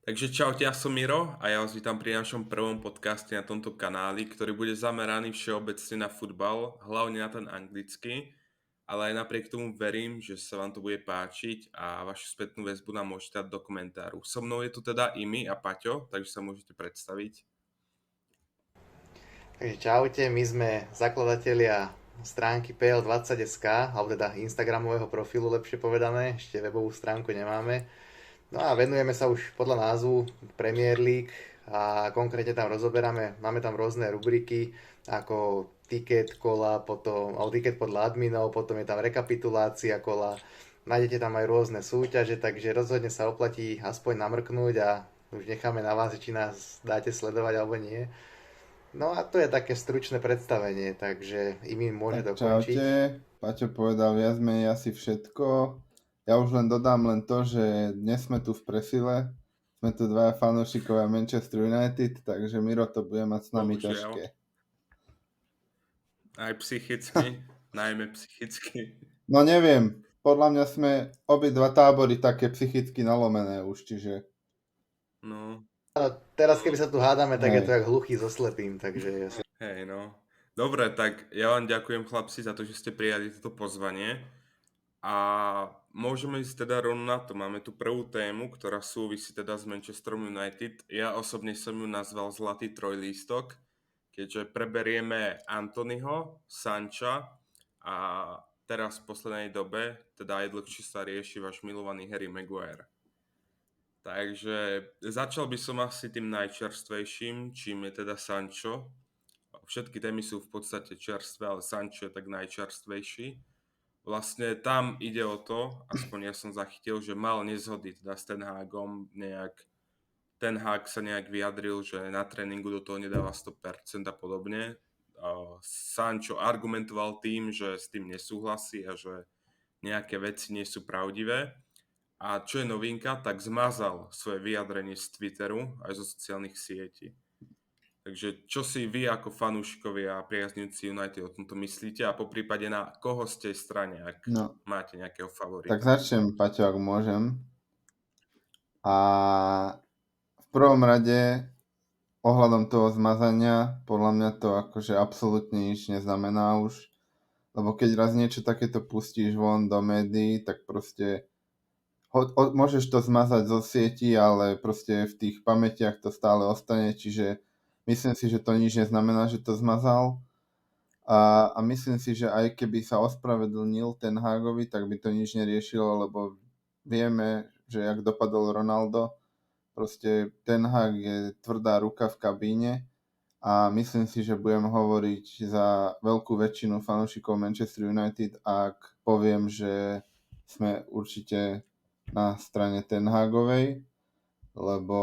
Takže čaute, ja som Miro a ja vás vítam pri našom prvom podcaste na tomto kanáli, ktorý bude zameraný všeobecne na futbal, hlavne na ten anglický, ale aj napriek tomu verím, že sa vám to bude páčiť a vašu spätnú väzbu nám môžete dať do komentáru. So mnou je tu teda Imi a Paťo, takže sa môžete predstaviť. Takže čaute, my sme zakladatelia stránky PL20.sk, alebo teda Instagramového profilu lepšie povedané, ešte webovú stránku nemáme. No a venujeme sa už podľa názvu Premier League a konkrétne tam rozoberáme, máme tam rôzne rubriky ako ticket kola, potom, alebo ticket podľa adminov, potom je tam rekapitulácia kola, nájdete tam aj rôzne súťaže, takže rozhodne sa oplatí aspoň namrknúť a už necháme na vás, či nás dáte sledovať alebo nie. No a to je také stručné predstavenie, takže Imin môže Tak dokončiť. čaute, Paťo povedal viac menej asi všetko. Ja už len dodám len to, že dnes sme tu v presile, sme tu dvaja fanúšikovia Manchester United, takže Miro to bude mať s nami Bohužiaľ, ťažké. aj psychicky, najmä psychicky. No neviem, podľa mňa sme obidva tábory také psychicky nalomené už, čiže No, Teraz keby sa tu hádame, tak je to hej. jak hluchý so slepým, takže hej no. Dobre, tak ja vám ďakujem chlapci za to, že ste prijali toto pozvanie. A môžeme ísť teda rovno na to. Máme tu prvú tému, ktorá súvisí teda s Manchesterom United. Ja osobne som ju nazval Zlatý trojlístok, keďže preberieme Antonyho, Sancha a teraz v poslednej dobe, teda aj dlhšie sa rieši váš milovaný Harry Maguire. Takže začal by som asi tým najčerstvejším, čím je teda Sancho. Všetky témy sú v podstate čerstvé, ale Sancho je tak najčerstvejší. Vlastne tam ide o to, aspoň ja som zachytil, že mal nezhody teda s Ten Hagom nejak. Ten Hag sa nejak vyjadril, že na tréningu do toho nedáva 100% a podobne. Sancho argumentoval tým, že s tým nesúhlasí a že nejaké veci nie sú pravdivé. A čo je novinka, tak zmazal svoje vyjadrenie z Twitteru aj zo sociálnych sietí. Takže čo si vy ako fanúšikovia a priaznivci United o tomto myslíte a poprípade na koho ste strane, ak No, máte nejakého tak favorita? začnem, Paťo, ak môžem. A v prvom rade ohľadom toho zmazania, podľa mňa to akože absolútne nič neznamená už. Lebo keď raz niečo takéto pustíš von do médií, tak proste môžeš to zmazať zo sieti, ale proste v tých pamätiach to stále ostane, čiže myslím si, že to nič neznamená, že to zmazal. A myslím si, že aj keby sa ospravedlnil ten Hagovi, tak by to nič neriešilo, lebo vieme, že jak dopadol Ronaldo, proste ten Hag je tvrdá ruka v kabíne a myslím si, že budem hovoriť za veľkú väčšinu fanúšikov Manchester United, ak poviem, že sme určite na strane Ten Hagovej, lebo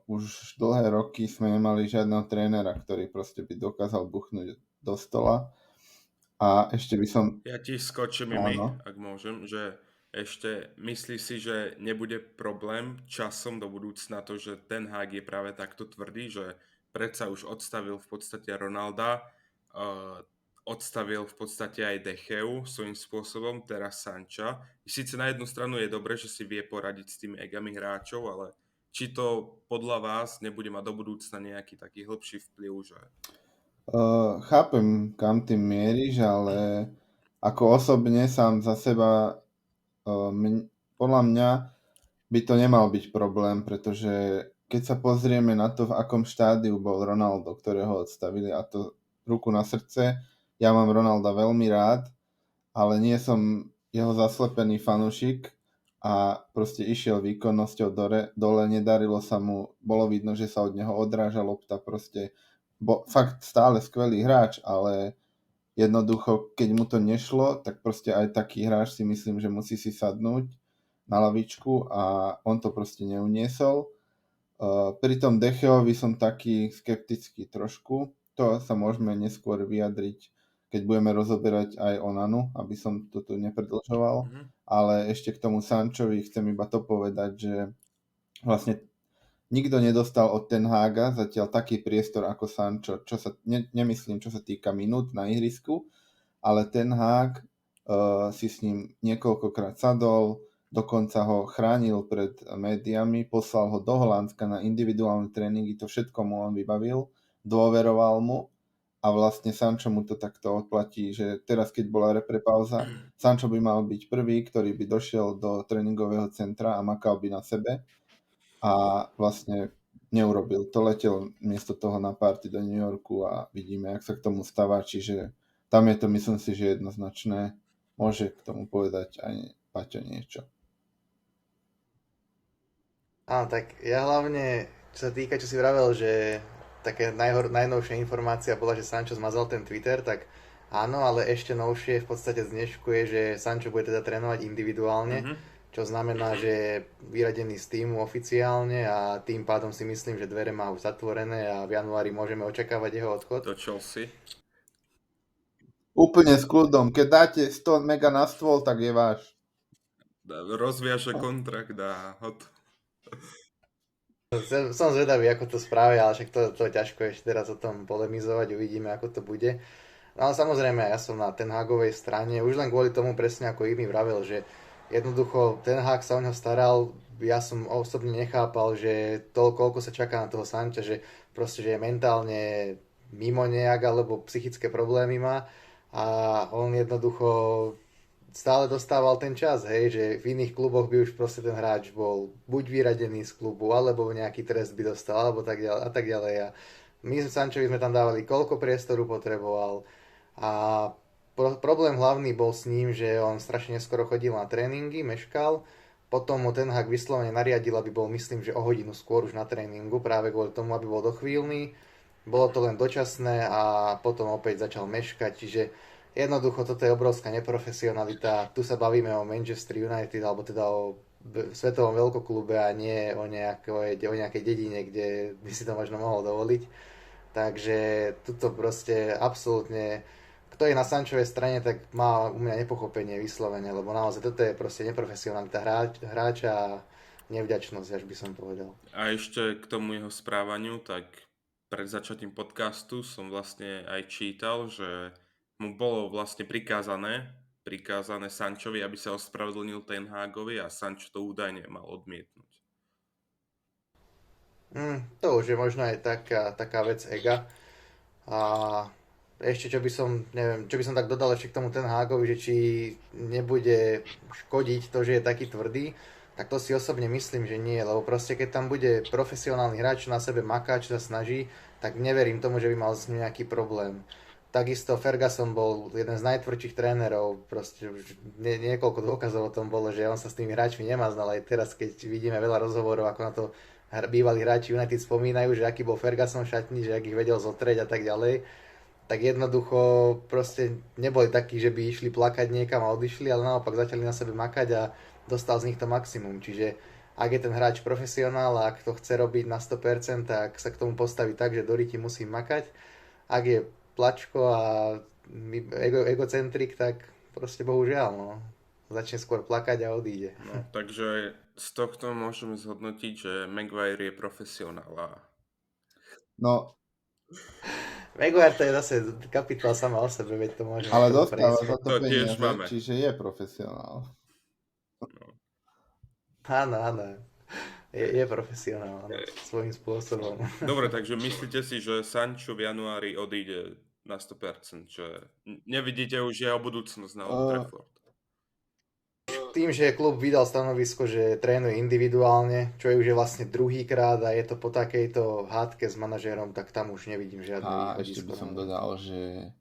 už dlhé roky sme nemali žiadneho trénera, ktorý proste by dokázal buchnúť do stola. A ešte by som... Ja ti skočím mi, Áno. ak môžem, že ešte myslíš si, že nebude problém časom do budúcna to, že Ten Hag je práve takto tvrdý, že predsa už odstavil v podstate Ronalda, odstavil v podstate aj De Geu svojím spôsobom, teraz Sancha. Sice na jednu stranu je dobré, že si vie poradiť s tými egami hráčov, ale či to podľa vás nebude mať do budúcna nejaký taký hĺbší vplyv, že... Chápem, kam tým mieríš, ale ako osobne sám za seba, podľa mňa by to nemal byť problém, pretože keď sa pozrieme na to, v akom štádiu bol Ronaldo, ktorého odstavili, a to ruku na srdce, ja mám Ronalda veľmi rád, ale nie som jeho zaslepený fanúšik a proste išiel výkonnosťou dole, nedarilo sa mu, bolo vidno, že sa od neho odráža lopta, proste fakt stále skvelý hráč, ale jednoducho, keď mu to nešlo, tak proste aj taký hráč si myslím, že musí si sadnúť na lavičku a on to proste neuniesol. Pri tom Decheovi som taký skeptický trošku. To sa môžeme neskôr vyjadriť, keď budeme rozoberať aj Onanu, aby som to tu nepredlžoval. Mhm. Ale ešte k tomu Sanchovi chcem iba to povedať, že vlastne nikto nedostal od Ten Haga zatiaľ taký priestor ako Sancho, čo sa, nemyslím, čo sa týka minút na ihrisku, ale Ten Hag si s ním niekoľkokrát sadol, dokonca ho chránil pred médiami, poslal ho do Holandska na individuálne tréningy, to všetko mu on vybavil, dôveroval mu a vlastne Sancho mu to takto odplatí, že teraz, keď bola reprepauza, Sancho by mal byť prvý, ktorý by došiel do tréningového centra a makal by na sebe a vlastne neurobil. To letel miesto toho na party do New Yorku a vidíme, jak sa k tomu stáva, čiže tam je to, myslím si, že jednoznačné. Môže k tomu povedať aj Paťo niečo. Áno, tak ja hlavne, čo sa týka, čo si vravel, že také najnovšia informácia bola, že Sancho zmazal ten Twitter, tak áno, ale ešte novšie v podstate z dnešku je, že Sancho bude teda trénovať individuálne, čo znamená, že je vyradený z týmu oficiálne a tým pádom si myslím, že dvere má už zatvorené a v januári môžeme očakávať jeho odchod. Do Chelsea. Úplne s kľudom. Keď dáte 100 mega na stôl, tak je váš. Rozviaže kontrakt a Som zvedavý, ako to spravia, ale však to ťažko ešte teraz o tom polemizovať, uvidíme, ako to bude. No ale samozrejme, ja som na Ten Hagovej strane, už len kvôli tomu presne ako Imi vravel, že jednoducho Ten Hag sa o neho staral, ja som osobne nechápal, že to, koľko sa čaká na toho Sancha, že proste, že je mentálne mimo nejak, alebo psychické problémy má a on jednoducho stále dostával ten čas, hej, že v iných kluboch by už proste ten hráč bol buď vyradený z klubu, alebo nejaký trest by dostal, alebo tak ďalej a tak ďalej. A my s Sančovi sme tam dávali, koľko priestoru potreboval a problém hlavný bol s ním, že on strašne neskoro chodil na tréningy, meškal, potom mu Ten Hag vyslovene nariadil, aby bol, myslím, že o hodinu skôr už na tréningu, práve kvôli tomu, aby bol dochvíľný. Bolo to len dočasné a potom opäť začal meškať, čiže jednoducho toto je obrovská neprofesionalita. Tu sa bavíme o Manchester United, alebo teda o svetovom veľkoklube a nie o nejakej dedine, kde by si to možno mohol dovoliť. Takže tuto proste absolútne, kto je na Sanchovej strane, tak má u mňa nepochopenie vyslovene, lebo naozaj toto je proste neprofesionalita hráča a nevďačnosť, až by som povedal. A ešte k tomu jeho správaniu, tak pred začatím podcastu som vlastne aj čítal, že mu bolo vlastne prikázané Sančovi, aby sa ospravedlnil Ten Hagovi a Sancho to údajne mal odmietnúť. To už je možno aj taká vec ega. A ešte neviem, čo by som tak dodal ešte k tomu Ten Hagovi, že či nebude škodiť to, že je taký tvrdý, tak to si osobne myslím, že nie, lebo proste keď tam bude profesionálny hráč, čo na sebe maká, čo sa snaží, tak neverím tomu, že by mal s ním nejaký problém. Takisto Ferguson bol jeden z najtvrdších trénerov, proste už niekoľko dôkazov o tom bolo, že on sa s tými hráčmi nemaznal, aj teraz keď vidíme veľa rozhovorov, ako na to bývalí hráči United spomínajú, že aký bol Ferguson v šatni, že ak ich vedel zotrieť a tak ďalej, tak jednoducho proste neboli takí, že by išli plakať niekam a odišli, ale naopak začali na sebe makať a dostal z nich to maximum, čiže ak je ten hráč profesionál a ak to chce robiť na 100%, tak sa k tomu postaví tak, že do ryti musí makať. Ak je plačko a egocentrik, tak proste bohužiaľ, no. Začne skôr plakať a odíde. No, takže z tohto môžeme zhodnotiť, že Maguire je profesionál. No, Maguire to je zase kapitola sama o sebe, veď to môžeme ale prejsť. dostáva za to To tiež peniaze, máme. čiže je profesionál. Áno. Je profesionál, áno, svojím spôsobom. Dobre, takže myslíte si, že Sancho v januári odíde na 100%, že nevidíte už jeho budúcnosť na Old Trafford? Tým, že klub vydal stanovisko, že trénuje individuálne, čo je už vlastne druhýkrát a je to po takejto hádke s manažérom, tak tam už nevidím žiadne A východisko. ešte by som dodal, že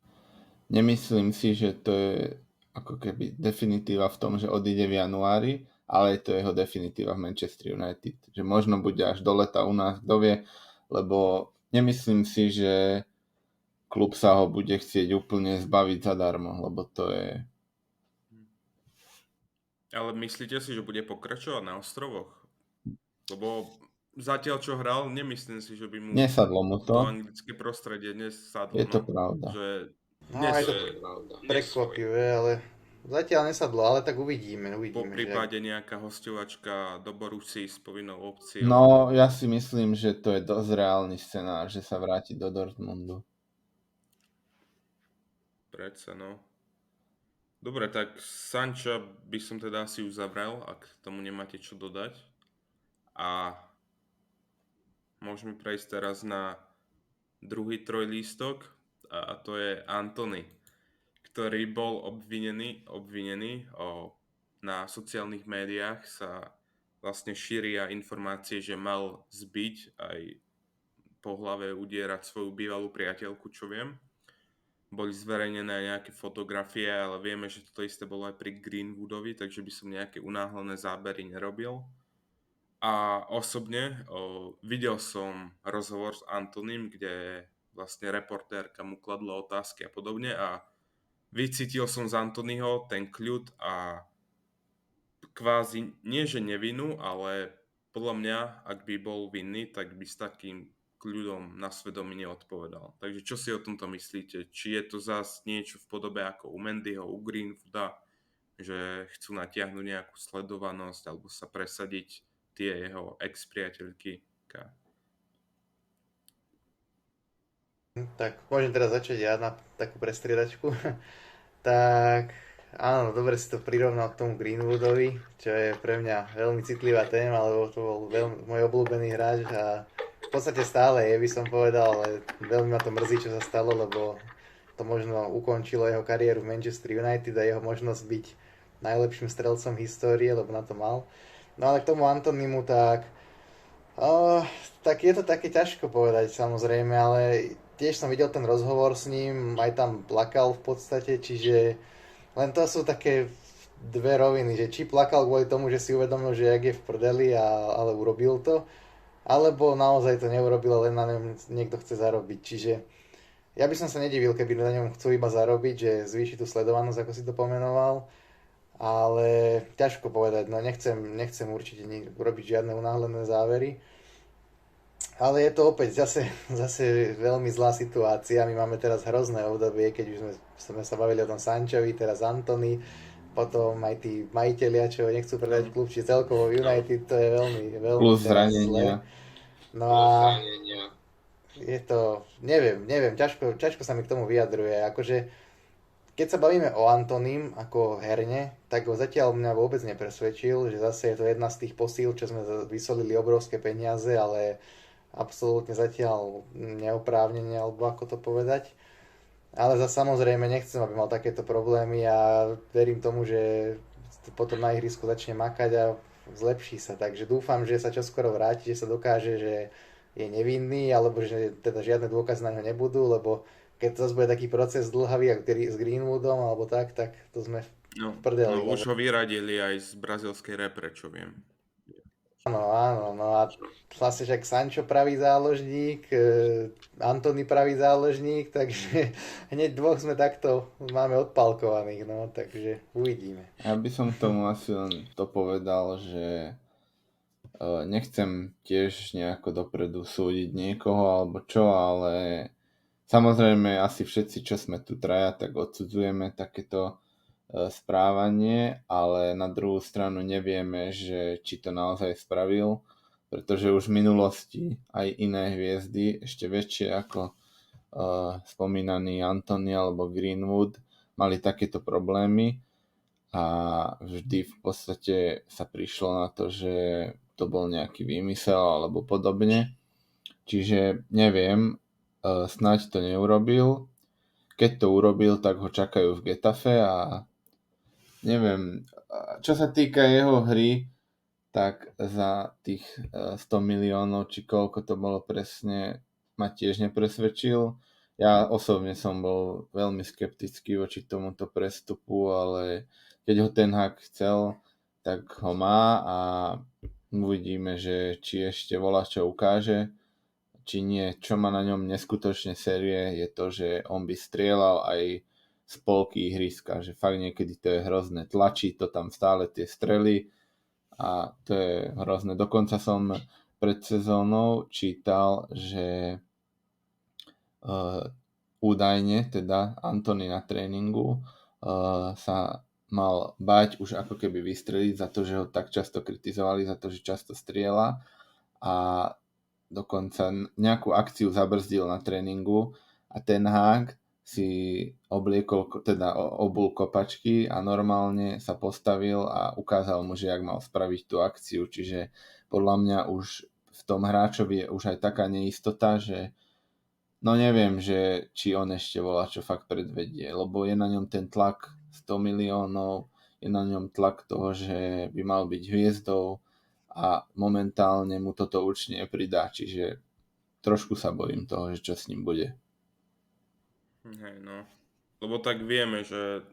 nemyslím si, že to je ako keby definitíva v tom, že odíde v januári, ale je to jeho definitíva v Manchester United. Že možno bude až do leta u nás, kto vie, lebo nemyslím si, že klub sa ho bude chcieť úplne zbaviť zadarmo, lebo to je... Ale myslíte si, že bude pokračovať na ostrovoch? Lebo zatiaľ, čo hral, nemyslím si, že by mu Nesadlo mu to to. anglické prostredie nesadlo. Je to pravda. Že je to prekvapivé, ale zatiaľ nesadlo, ale tak uvidíme. Po prípade nejaká hostovačka do Borussy s povinnou opciou. No, ja si myslím, že to je dosť reálny scenár, že sa vráti do Dortmundu. Predsa, no. Dobre, tak Sancha by som teda asi uzavrel, ak k tomu nemáte čo dodať. A môžeme prejsť teraz na druhý trojlístok a to je Antony, ktorý bol obvinený na sociálnych médiách sa vlastne šíria informácie, že mal zbiť aj po hlave udierať svoju bývalú priateľku, čo viem. Boli zverejnené nejaké fotografie, ale vieme, že toto isté bolo aj pri Greenwoodovi, takže by som nejaké unáhlené zábery nerobil. A osobne videl som rozhovor s Antonym, kde vlastne reportérka mu kladla otázky a podobne a vycítil som z Antonyho ten kľud a kvázi nie že nevinu, ale podľa mňa, ak by bol vinný, tak by s takým kľudom na svedomí neodpovedal. Takže čo si o tomto myslíte? Či je to zás niečo v podobe ako u Mendyho, u Greenwooda, že chcú natiahnuť nejakú sledovanosť alebo sa presadiť tie jeho ex-priateľky? Tak môžem teraz začať ja na takú prestriedačku. Tak áno, dobre si to prirovnal k tomu Greenwoodovi, čo je pre mňa veľmi citlivá téma, lebo to bol môj obľúbený hráč a v podstate stále je, by som povedal, ale veľmi ma to mrzí, čo sa stalo, lebo to možno ukončilo jeho kariéru v Manchester United a jeho možnosť byť najlepším strelcom histórie, lebo na to mal. No ale k tomu Antonimu, tak je to také ťažko povedať samozrejme, ale tiež som videl ten rozhovor s ním, aj tam plakal v podstate, čiže len to sú také dve roviny, že či plakal kvôli tomu, že si uvedomil, že jak je v prdeli, ale urobil to, alebo naozaj to neurobil, len na ňom niekto chce zarobiť. Čiže ja by som sa nedivil, keby na ňom chcú iba zarobiť, že zvýši tú sledovanosť, ako si to pomenoval, ale ťažko povedať, no nechcem určite robiť žiadne unáhlené závery. Ale je to opäť zase veľmi zlá situácia. My máme teraz hrozné obdobie, keď už sme sa bavili o tom Sanchovi, teraz Antony, potom aj tí majiteľia, čo nechcú predať klub, či celkovo United, to je veľmi, veľmi Plus teraz zle. zranenia. No a je to, neviem, ťažko sa mi k tomu vyjadruje. Akože, keď sa bavíme o Antonym ako herne, tak ho zatiaľ mňa vôbec nepresvedčil, že zase je to jedna z tých posíl, čo sme vysolili obrovské peniaze, ale absolútne zatiaľ neoprávnenie, alebo ako to povedať. Ale za samozrejme nechcem, aby mal takéto problémy a verím tomu, že potom na ihrisku začne makať a zlepší sa. Takže dúfam, že sa čoskoro vráti, že sa dokáže, že je nevinný, alebo že teda žiadne dôkazy na ňo nebudú, lebo keď to zase bude taký proces dlhavý ako s Greenwoodom alebo tak to sme v prdeli. No už ho vyradili aj z brazílskej repre, čo viem. Áno, no a vlastne však Sancho pravý záložník, Antony pravý záložník, takže hneď dvoch sme takto máme odpalkovaných, no, takže uvidíme. Ja by som k tomu asi len to povedal, že nechcem tiež nejako dopredu súdiť niekoho alebo čo, ale samozrejme asi všetci, čo sme tu traja, tak odsudzujeme takéto správanie, ale na druhú stranu nevieme, že či to naozaj spravil, pretože už v minulosti aj iné hviezdy, ešte väčšie ako spomínaný Antony alebo Greenwood, mali takéto problémy a vždy v podstate sa prišlo na to, že to bol nejaký výmysel alebo podobne. Čiže neviem, snáď to neurobil. Keď to urobil, tak ho čakajú v Getafe a neviem, čo sa týka jeho hry, tak za tých 100 miliónov, či koľko to bolo presne, ma tiež nepresvedčil. Ja osobne som bol veľmi skeptický voči tomuto prestupu, ale keď ho Ten Hag chcel, tak ho má a uvidíme, že či ešte čo ukáže, či nie. Čo ma na ňom neskutočne série je to, že on by strieľal aj z polky ihriska, že fakt niekedy to je hrozné. Tlačí to tam stále tie strely a to je hrozné. Dokonca som pred sezónou čítal, že údajne teda Antony na tréningu sa mal báť už ako keby vystreliť za to, že ho tak často kritizovali, za to, že často strieľa a dokonca nejakú akciu zabrzdil na tréningu a Ten Hag si obliekol, teda obul kopačky a normálne sa postavil a ukázal mu, že jak mal spraviť tú akciu. Čiže podľa mňa už v tom hráčovi je už aj taká neistota, že no neviem, že či on ešte volá, čo fakt predvedie, lebo je na ňom ten tlak 100 miliónov, je na ňom tlak toho, že by mal byť hviezdou a momentálne mu toto určite nepridá, čiže trošku sa bojím toho, že čo s ním bude. Hej, no. Lebo tak vieme, že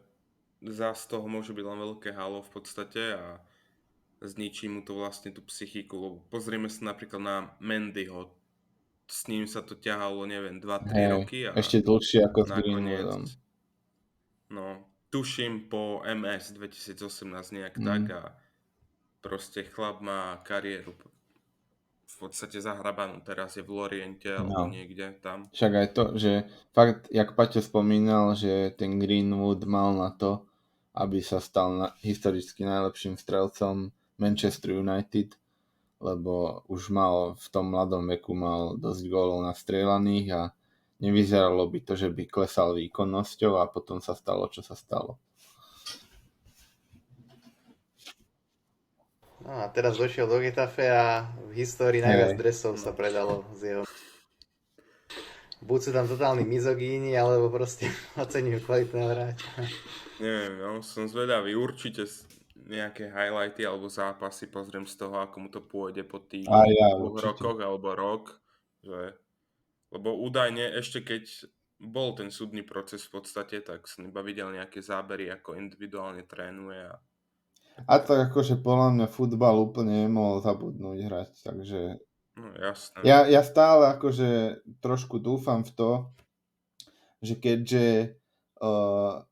z toho môže byť len veľké halo v podstate a zničí mu to vlastne tú psychiku. Lebo pozrieme sa napríklad na Mendyho. S ním sa to ťahalo, neviem, 2-3 Hej, roky a ešte dlhšie ako s nakoniec, Greenwoodom. no, tuším po MS 2018 nejak tak Mm. a proste chlap má kariéru v podstate zahrabanú. Teraz je v Loriente alebo No. niekde tam. Však aj to, že fakt, jak Paťo spomínal, že ten Greenwood mal na to, aby sa stal historicky najlepším strelcom Manchester United, lebo už mal v tom mladom veku mal dosť gólov nastrieľaných a nevyzeralo by to, že by klesal výkonnosťou a potom sa stalo, čo sa stalo. No a teraz došiel do Getafe a v histórii najviac dresov sa predalo z jeho... Buď sú tam totálni mizogíni, alebo proste oceňujú kvalitného hráča. Neviem, no, som zvedavý. Určite nejaké highlighty alebo zápasy pozriem z toho, ako mu to pôjde po tých A ja 2 určite. rokoch alebo rok. Že... Lebo údajne ešte keď bol ten súdny proces v podstate, tak som iba videl nejaké zábery, ako individuálne trénuje. A tak akože podľa mňa futbal úplne nemohol zabudnúť hrať, takže No jasné. ja stále akože trošku dúfam v to, že keďže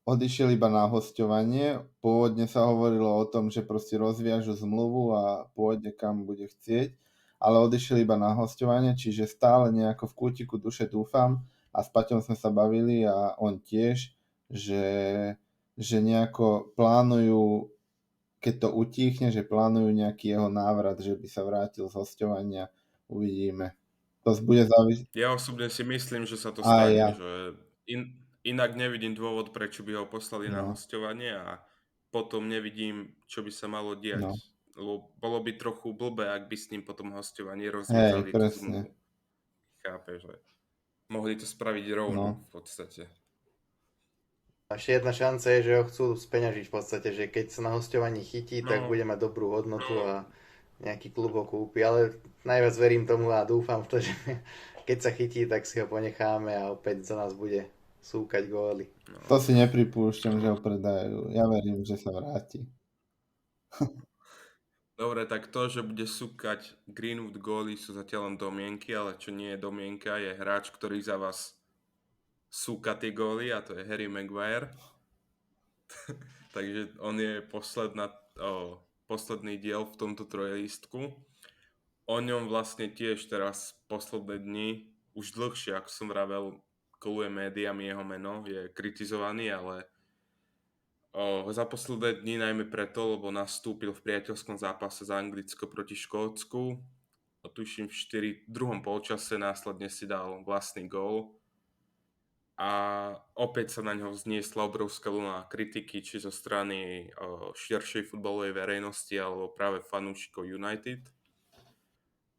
odišiel iba na hosťovanie, pôvodne sa hovorilo o tom, že proste rozviažu zmluvu a pôjde kam bude chcieť, ale odišiel iba na hosťovanie, čiže stále nejako v kútiku duše dúfam a s Paťom sme sa bavili a on tiež, že nejako plánujú, keď to utíchne, že plánujú nejaký jeho návrat, že by sa vrátil z hosťovania, uvidíme. To bude závisieť. Ja osobne si myslím, že sa to Aj stane, ja. že inak nevidím dôvod, prečo by ho poslali na No. hosťovanie a potom nevidím, čo by sa malo diať. No. Lebo bolo by trochu blbé, ak by s ním potom hosťovanie Hej, rozviazali tú presne. zmluvu. Chápeš, že mohli to spraviť rovno v podstate. A ešte jedna šanca je, že ho chcú speňažiť v podstate, že keď sa na hosťovaní chytí, tak bude mať dobrú hodnotu a nejaký klub ho kúpi, ale najviac verím tomu a dúfam v to, že keď sa chytí, tak si ho ponecháme a opäť za nás bude súkať góly. To si nepripúšťam, že ho predajú. Ja verím, že sa vráti. Dobre, tak to, že bude súkať Greenwood góly sú zatiaľ len domienky, ale čo nie je domienka, je hráč, ktorý za vás súka tie góly a to je Harry Maguire. Takže on je posledný diel v tomto trojlístku. O ňom vlastne tiež teraz posledné dni, už dlhšie, ako som vravel, koluje médiami jeho meno, je kritizovaný, ale za posledné dni najmä preto, lebo nastúpil v priateľskom zápase za Anglicko proti Škótsku. Tuším v druhom polčase následne si dal vlastný gól. A opäť sa na ňo vzniesla obrovská vlna kritiky, či zo strany širšej futbalovej verejnosti, alebo práve fanúšikov United.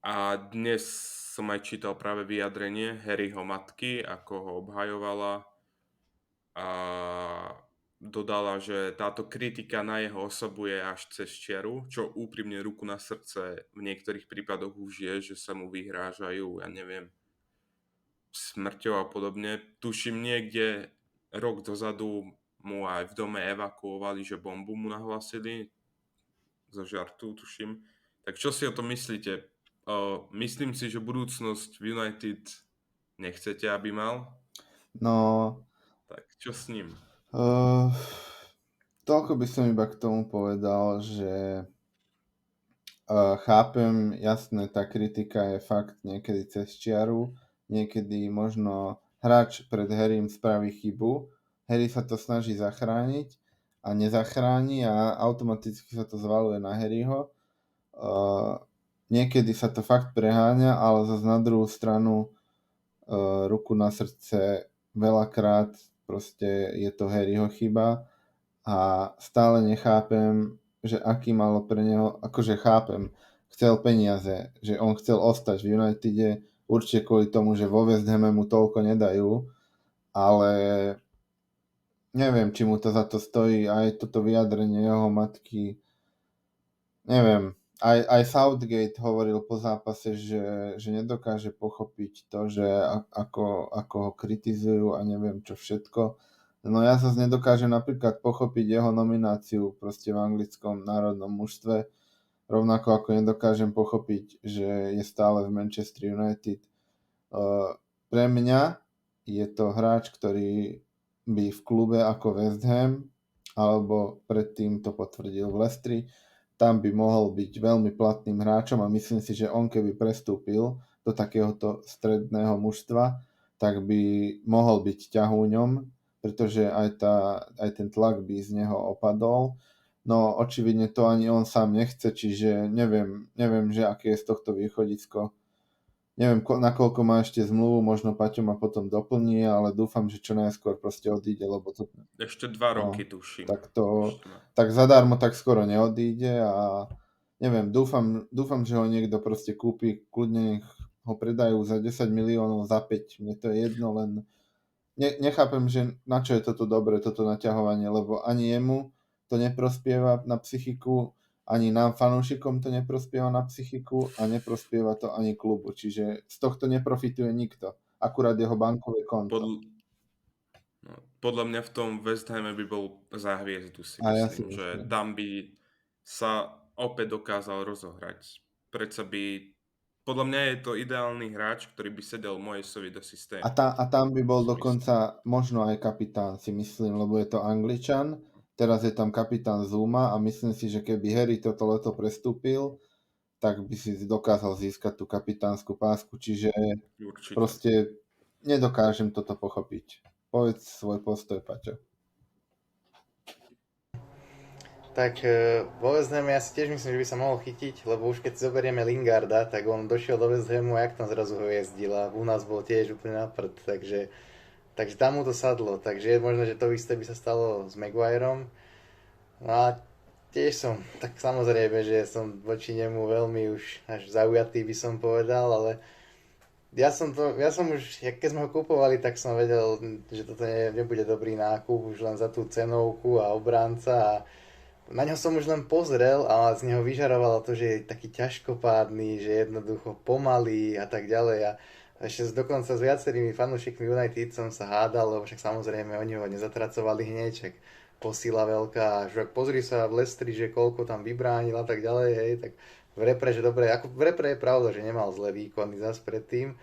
A dnes som aj čítal práve vyjadrenie Harryho matky, ako ho obhajovala a dodala, že táto kritika na jeho osobu je až cez čiaru, čo úprimne ruku na srdce v niektorých prípadoch už je, že sa mu vyhrážajú, ja neviem, smrťou a podobne. Tuším niekde rok dozadu mu aj v dome evakuovali, že bombu mu nahlasili. Zo žartu, tuším. Tak čo si o tom myslíte? Myslím si, že budúcnosť v United nechcete, aby mal. No... Tak čo s ním? Toľko by som iba k tomu povedal, že chápem, jasné, tá kritika je fakt niekedy cez čiaru, niekedy možno hráč pred Harrym spraví chybu, Harry sa to snaží zachrániť a nezachráni a automaticky sa to zvaluje na Harryho. Niekedy sa to fakt preháňa, ale zase na druhú stranu ruku na srdce veľakrát proste je to Harryho chyba a stále nechápem, že aký malo pre neho, akože chápem, chcel peniaze, že on chcel ostať v Unitede, určite kvôli tomu, že vo West Hame mu toľko nedajú, ale neviem, či mu to za to stojí, aj toto vyjadrenie jeho matky, neviem, aj Southgate hovoril po zápase, že nedokáže pochopiť to, že ako ho kritizujú a neviem čo všetko. No ja zase nedokážem napríklad pochopiť jeho nomináciu proste v anglickom národnom mužstve, rovnako ako nedokážem pochopiť, že je stále v Manchester United. Pre mňa je to hráč, ktorý by v klube ako West Ham, alebo predtým to potvrdil v Leicesteri, tam by mohol byť veľmi platným hráčom a myslím si, že on keby prestúpil do takéhoto stredného mužstva, tak by mohol byť ťahúňom, pretože aj ten tlak by z neho opadol. No očividne to ani on sám nechce, čiže neviem, že aké je z tohto východisko. Neviem, nakoľko má ešte zmluvu, možno Paťo ma potom doplní, ale dúfam, že čo najskôr proste odíde, lebo to... Ešte 2 No, roky tuším. tak Ešte má. tak zadarmo tak skoro neodíde a neviem, dúfam, že ho niekto proste kúpi, kľudne nech ho predajú za 10 miliónov, za 5, mne to je jedno, len nechápem, že na čo je toto dobre, toto naťahovanie, lebo ani jemu to neprospieva na psychiku, ani nám fanúšikom to neprospieva na psychiku a neprospieva to ani klubu, čiže z tohto neprofituje nikto, akurát jeho bankové konto. Podľa mňa v tom West Hame by bol za hviezdu, si A ja si myslím, že myslím. tam by sa opäť dokázal rozohrať. Predsa by... Podľa mňa je to ideálny hráč, ktorý by sedel Moyesovi do systému. A tam by bol Si myslím. dokonca možno aj kapitán, si myslím, lebo je to Angličan, teraz je tam kapitán Zuma a myslím si, že keby Harry toto leto prestúpil, tak by si dokázal získať tú kapitánsku pásku, čiže Určite. proste nedokážem toto pochopiť. Povedz svoj postoj, Paťo. Tak vo West Hamu ja si tiež myslím, že by sa mohol chytiť, lebo už keď si zoberieme Lingarda, tak on došiel do West Hamu a jak tam zrazu hviezdil a u nás bol tiež úplne na prd, takže tam mu to sadlo, takže je možné, že to isté by sa stalo s Maguireom. No a tiež som, tak samozrejme, že som voči nemu veľmi už až zaujatý by som povedal, ale ja som už, keď sme ho kupovali, tak som vedel, že toto nebude dobrý nákup už len za tú cenovku a obránca a na ňo som už len pozrel a z neho vyžarovalo to, že je taký ťažkopádny, že jednoducho pomalý a tak ďalej. A ešte dokonca s viacerými fanúšikmi United som sa hádal, lebo však samozrejme oni ho nezatracovali hneď, však posila veľká, že pozri sa v Leicesteri, že koľko tam vybránil a tak ďalej, hej, tak v repre, že dobre, ako v repre je pravda, že nemal zlé výkony zas predtým,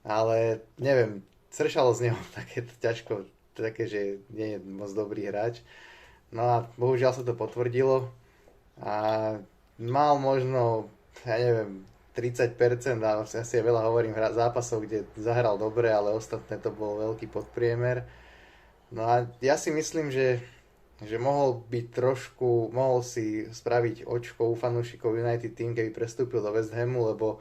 ale neviem, sršalo z neho také ťažko, také, že nie je moc dobrý hráč. No a bohužiaľ sa to potvrdilo a mal možno, ja neviem, 30% a asi veľa hovorím zápasov, kde zahral dobre, ale ostatné to bol veľký podpriemer. No a ja si myslím, že mohol si spraviť očko u fanúšikov United tým, keby prestúpil do West Hamu, lebo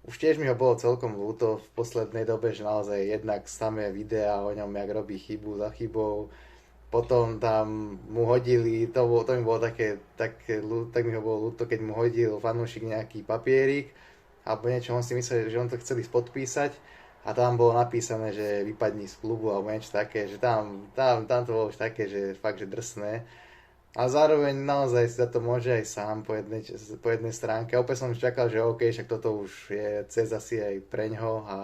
už tiež mi ho bolo celkom ľúto v poslednej dobe, že naozaj jednak samé videá o ňom, jak robí chybu za chybou. Potom tam mu hodili, to mi bolo tak mi ho bolo ľúto, keď mu hodil fanúšik nejaký papierik, alebo niečo, on si myslel, že on to chcel ísť podpísať a tam bolo napísané, že vypadni z klubu alebo niečo také, že tam to bolo už také, že fakt, že drsné. A zároveň naozaj si za to môže aj sám po jednej stránke. A opäť som čakal, že OK, však toto už je cez asi aj preňho a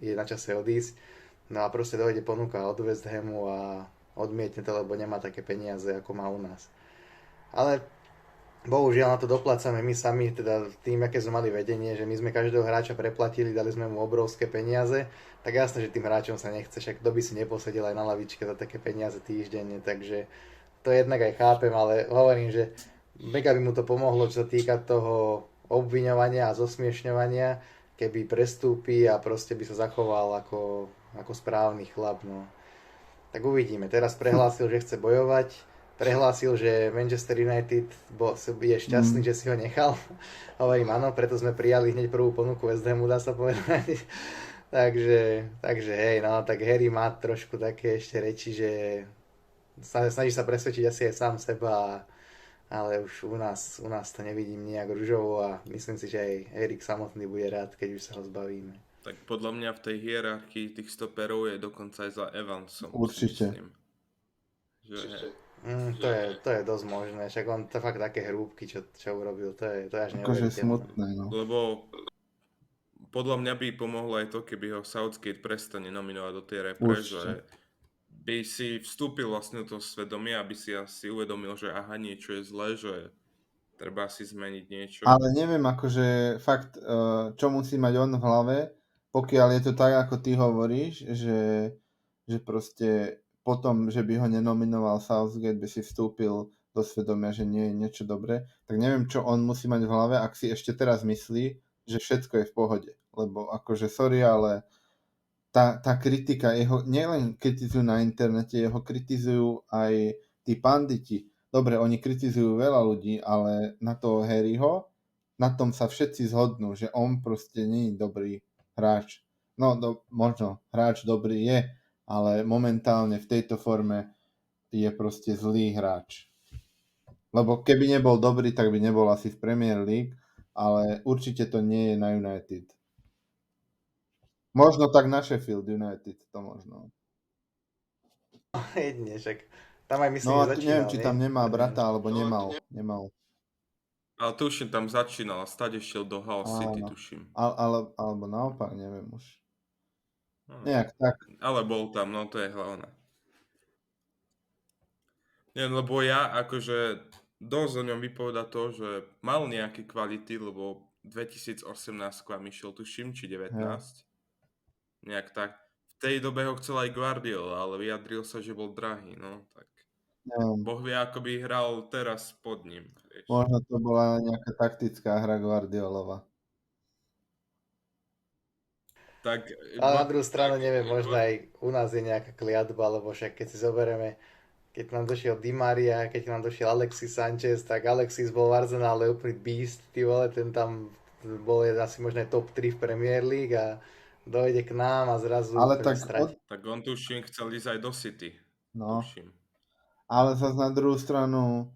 je na čase odísť. No a proste dojde ponuka od West Hamu a odmietne to, lebo nemá také peniaze, ako má u nás. Ale bohužiaľ na to doplácame my sami, teda tým, aké sme mali vedenie, že my sme každého hráča preplatili, dali sme mu obrovské peniaze, tak jasné, že tým hráčom sa nechce, však kto by si neposedel aj na lavičke za také peniaze týždenne, takže to jednak aj chápem, ale hovorím, že mega by mu to pomohlo, čo sa týka toho obviňovania a zosmiešňovania, keby prestúpi a proste by sa zachoval ako správny chlap, no. Tak uvidíme. Teraz prehlásil, že chce bojovať. Prehlásil, že Manchester United je šťastný, že si ho nechal. Hovorím áno, preto sme prijali hneď prvú ponuku West Hamu, dá sa povedať. takže hej, no, tak Harry má trošku také ešte reči, že snaží sa presvedčiť asi aj sám seba, ale už u nás to nevidím nejak ružovo a myslím si, že aj Erik samotný bude rád, keď už sa ho zbavíme. Tak podľa mňa v tej hierarchii tých stoperov je dokonca aj za Evansom, si Určite. myslím. Že, To je dosť možné, však on to fakt také hrúbky, čo urobil, to je až Akože neuveriteľné. smutné, no. lebo podľa mňa by pomohlo aj to, keby ho Southgate prestane nominovať do tej repre, Určite. že by si vstúpil vlastne do toho svedomia, aby si asi uvedomil, že aha, niečo je zlé, že treba si zmeniť niečo. Ale neviem, akože fakt, čo musí mať on v hlave, pokiaľ je to tak, ako ty hovoríš, že proste potom, že by ho nenominoval Southgate, by si vstúpil do svedomia, že nie je niečo dobré, tak neviem, čo on musí mať v hlave, ak si ešte teraz myslí, že všetko je v pohode. Lebo akože sorry, ale tá kritika, jeho nielen kritizujú na internete, jeho kritizujú aj tí panditi. Dobre, oni kritizujú veľa ľudí, ale na toho Harryho, na tom sa všetci zhodnú, že on proste nie je dobrý hráč. No, možno hráč dobrý je, ale momentálne v tejto forme je proste zlý hráč. Lebo keby nebol dobrý, tak by nebol asi v Premier League, ale určite to nie je na United. Možno tak na Sheffield United, to možno. Jedne, však tam aj myslím, No a že neviem, začínal, či nie? tam nemá Neviem. brata, alebo nemal. Ale tuším, tam začínal a stade šiel do Hull City, Áno. tuším. Alebo naopak, neviem už. No, Nejak tak. ale bol tam, no to je hlavné. Nie, lebo ja akože dosť o ňom vypoveda to, že mal nejaké kvality, lebo 2018 mi šiel, tuším, či 19. Nejak tak. V tej dobe ho chcel aj Guardiola, ale vyjadril sa, že bol drahý, no tak. Neviem, Boh vie, ako by hral teraz pod ním, vieš. možno to bola nejaká taktická hra Guardiolova. Tak, Ale na druhú stranu neviem, možno aj u nás je nejaká kliatba, lebo však keď si zoberieme, keď nám došiel Di Maria, keď nám došiel Alexis Sanchez, tak Alexis bol v Arsenále úplný beast, ty vole, ten tam bol asi možno aj top 3 v Premier League a dojde k nám a zrazu Ale úplne tak, stratí. tak on tuším chcel ísť aj do City, no, tuším. ale zase na druhú stranu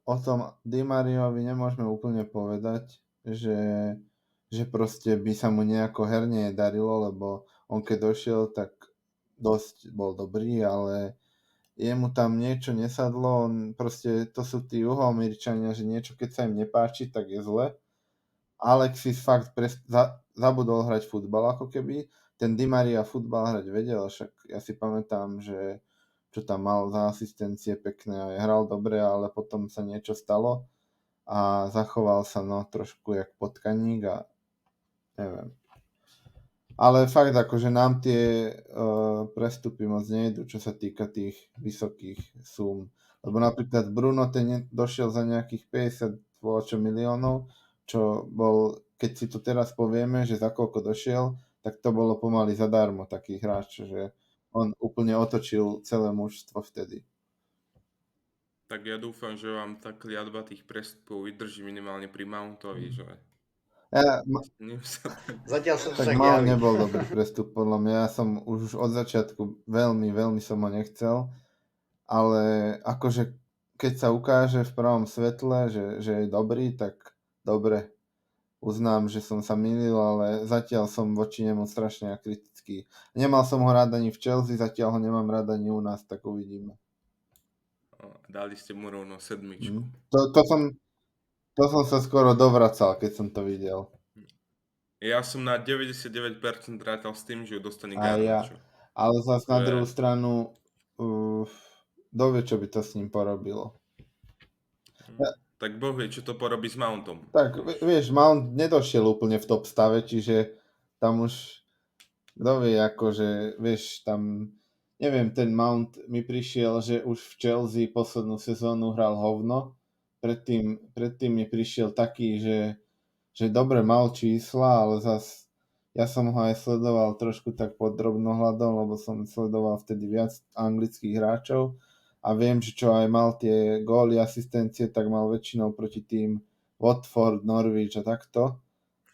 o tom Di Mariovi nemôžeme úplne povedať, že proste by sa mu nejako herne darilo, lebo on keď došiel, tak dosť bol dobrý, ale jemu tam niečo nesadlo, proste to sú tí Juhoameričania, že niečo keď sa im nepáči, tak je zle. Alexis fakt zabudol hrať futbal ako keby, ten Di Maria futbal hrať vedel, však ja si pamätám, že čo tam mal za asistencie pekné a hral dobre, ale potom sa niečo stalo a zachoval sa no trošku jak potkaník a neviem. Ale fakt akože nám tie prestupy moc nejdu, čo sa týka tých vysokých súm. Lebo napríklad Bruno ten došiel za nejakých 50 miliónov, čo bol, keď si to teraz povieme, že za koľko došiel, tak to bolo pomaly zadarmo taký hráč, že on úplne otočil celé mužstvo vtedy. Tak ja dúfam, že vám tá kliatba tých prestupov vydrží minimálne pri Mountovi, že ním sa tak... Zatiaľ sa to Tak tak Mount javí. nebol dobrý prestup, podľa mňa. Ja som už od začiatku veľmi som ho nechcel, ale akože keď sa ukáže v pravom svetle, že je dobrý, tak dobre, uznám, že som sa mýlil, ale zatiaľ som voči nemu strašne kritický. Nemal som ho rád ani v Chelsea, zatiaľ ho nemám rád ani u nás, tak uvidíme. Dali ste mu rovno 7. To som sa skoro dovracal, keď som to videl. Ja som na 99% rátal s tým, že ju dostane A ja. Garnacho. Ale zase na Že- druhú stranu dovie, čo by to s ním porobilo. Tak Boh vie, čo to porobí s Mountom. Tak vieš, Mount nedošiel úplne v top stave, čiže tam už kto vie, akože vieš, tam neviem, ten Mount mi prišiel, že už v Chelsea poslednú sezónu hral hovno, predtým mi prišiel taký, že dobre mal čísla, ale zas ja som ho aj sledoval trošku tak pod drobnohľadom, lebo som sledoval vtedy viac anglických hráčov a viem, že čo aj mal tie góly, asistencie, tak mal väčšinou proti tým Watford, Norwich a takto.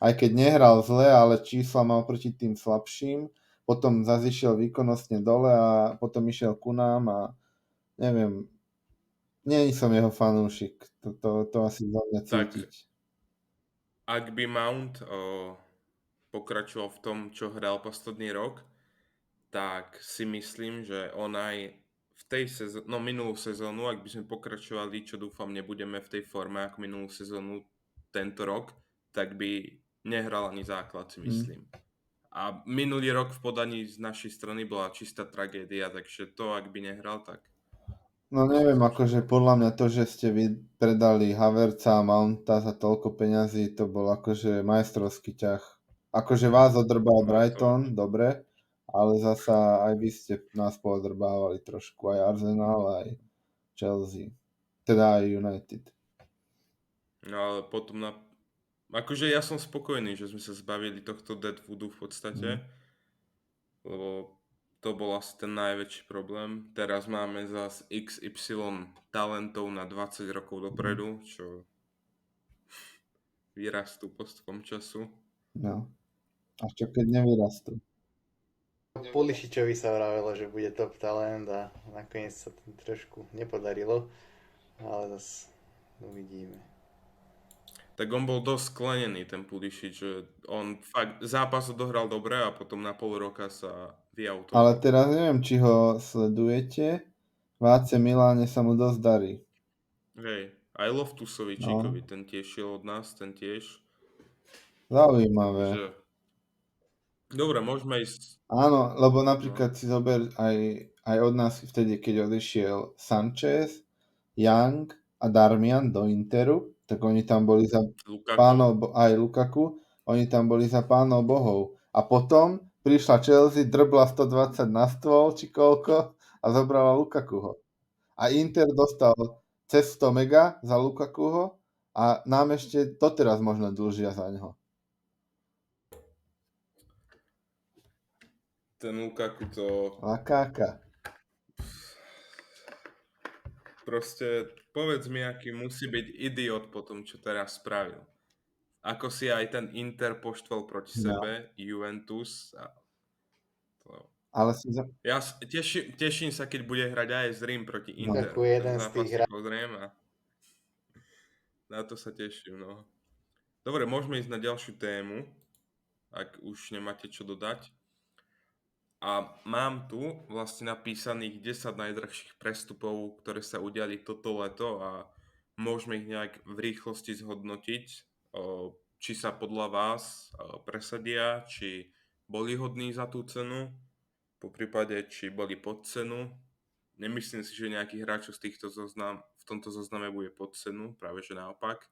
aj keď nehral zle, ale čísla mal proti tým slabším, potom zase išiel výkonnostne dole a potom išiel ku nám a neviem, nie som jeho fanúšik, to asi za mňa Tak cítiť. ak by Mount pokračoval v tom, čo hral posledný rok, tak si myslím, že on aj v tej minulú sezónu, ak by sme pokračovali, čo dúfam nebudeme v tej forme ako minulú sezónu tento rok, tak by nehral ani základ, si myslím. A minulý rok v podaní z našej strany bola čistá tragédia, takže to, ak by nehral, tak No neviem, akože podľa mňa to, že ste vy predali Havertza a Mounta za toľko peňazí, to bol akože majstrovský ťah. Akože vás odrbal no, Brighton, dobre, ale zasa aj vy ste nás poodrbávali trošku, aj Arsenal, aj Chelsea, teda aj United. no ale potom akože ja som spokojný, že sme sa zbavili tohto Deadwoodu v podstate, lebo to bol asi ten najväčší problém. Teraz máme zase XY talentov na 20 rokov dopredu, čo vyrastú postupom času. No. A čo keď nevyrastú? Pulišičovi sa vravelo, že bude top talent a nakoniec sa to trošku nepodarilo, ale zase uvidíme. Tak on bol dosť sklenený, ten Pulisic, že on fakt zápas odohral dobre a potom na pol roka sa vyautoval. Ale teraz neviem, či ho sledujete. V AC Miláne sa mu dosť darí. Hej, aj Loftusovi Číkovi, ten tiež šiel od nás, ten tiež. Zaujímavé. Že... Dobre, môžeme ísť... Áno, lebo napríklad si zober aj od nás vtedy, keď odišiel Sanchez, Young a Darmian do Interu, tak oni tam boli za Lukaku. aj Lukaku, oni tam boli za pánov bohov. A potom prišla Chelsea, drbla 120 na stôl, či koľko, a zobrala Lukakuho. A Inter dostal cez 100 mega za Lukakuho a nám ešte doteraz možno dlžia za ňo. Ten Lukaku to... Lakáka. Proste povedz mi, aký musí byť idiot po tom, čo teraz spravil. Ako si aj ten Inter poštval proti sebe, Juventus. A to... Ale Ja teším sa, keď bude hrať AS Rím proti Interu. Lukaku je jeden Ten z zápas tých si pozriem a na to sa teším. No. Dobre, môžeme ísť na ďalšiu tému, ak už nemáte čo dodať. A mám tu vlastne napísaných 10 najdrahších prestupov, ktoré sa udiali toto leto a môžeme ich nejak v rýchlosti zhodnotiť, či sa podľa vás presadia, či boli hodní za tú cenu, po prípade, či boli pod cenu. Nemyslím si, že nejaký hráč z týchto v tomto zozname bude pod cenu, práve že naopak.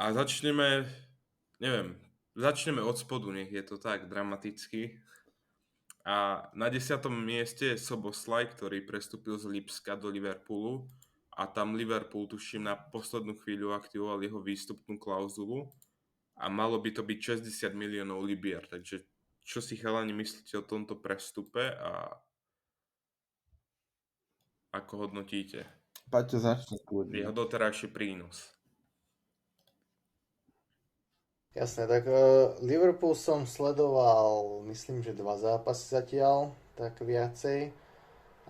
A začneme od spodu, nech je to tak dramaticky. A na 10. mieste je Szoboszlai, ktorý prestúpil z Lipska do Liverpoolu a tam Liverpool, tuším, na poslednú chvíľu aktivoval jeho výstupnú klauzulu a malo by to byť 60 miliónov libier. Takže čo si chalani myslíte o tomto prestupe a ako hodnotíte Paťo, začne jeho doterajší prínos? Jasné, tak Liverpool som sledoval, myslím, že 2 zápasy zatiaľ, tak viacej.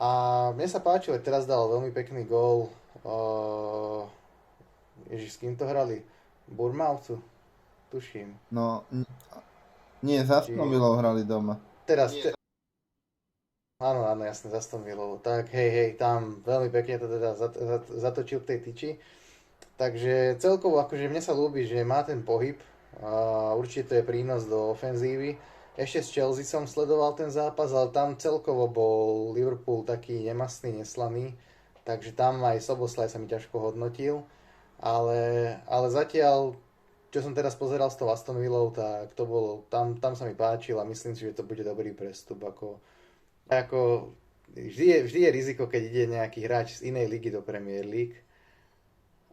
A mne sa páčilo, teraz dal veľmi pekný gól. Ježiš, s kým to hrali? Bournemouthu, tuším. No, nie, za Aston Villou hrali doma. Áno, jasne, za Aston Villou. Tak hej, tam veľmi pekne to teda zatočil k tej tyči. Takže celkovo akože mne sa ľúbi, že má ten pohyb. Určite to je prínos do ofenzívy. Ešte s Chelsea som sledoval ten zápas, ale tam celkovo bol Liverpool taký nemastný, neslaný. Takže tam aj Szoboszlai sa mi ťažko hodnotil. Ale zatiaľ, čo som teraz pozeral s tou Aston Villou, tak to bolo, tam sa mi páčil a myslím si, že to bude dobrý prestup. Vždy je riziko, keď ide nejaký hráč z inej ligy do Premier League.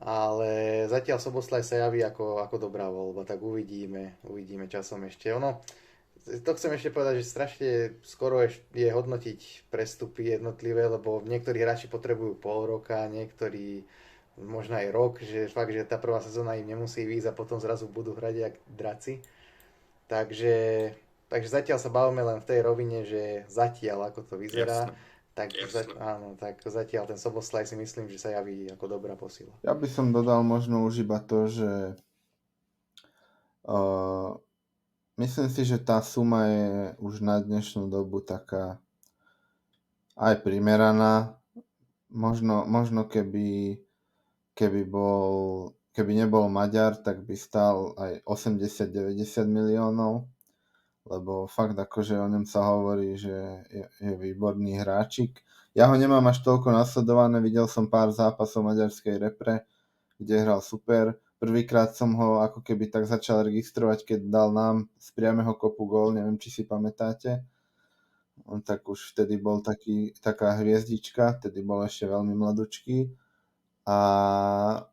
Ale zatiaľ Szoboszlai sa javí ako dobrá voľba, tak uvidíme časom ešte. To chcem ešte povedať, že strašne skoro je hodnotiť prestupy jednotlivé, lebo niektorí hráči potrebujú pol roka, niektorí možno aj rok, že fakt, že tá prvá sezóna im nemusí výjsť a potom zrazu budú hrať jak draci. Takže, takže zatiaľ sa bavíme len v tej rovine, že zatiaľ ako to vyzerá, Jasné. tak, áno, tak zatiaľ ten Soboslaj si myslím, že sa javí ako dobrá posila. Ja by som dodal možno už iba to, že uh, myslím si, že tá suma je už na dnešnú dobu taká aj primeraná. Možno keby nebol Maďar, tak by stál aj 80-90 miliónov, lebo fakt akože o ňom sa hovorí, že je výborný hráčik. Ja ho nemám až toľko nasledované, videl som pár zápasov maďarskej repre, kde hral super. Prvýkrát som ho ako keby tak začal registrovať, keď dal nám z priameho kopu gól, neviem, či si pamätáte. On tak už vtedy bol taká hviezdička, vtedy bol ešte veľmi mladučký. A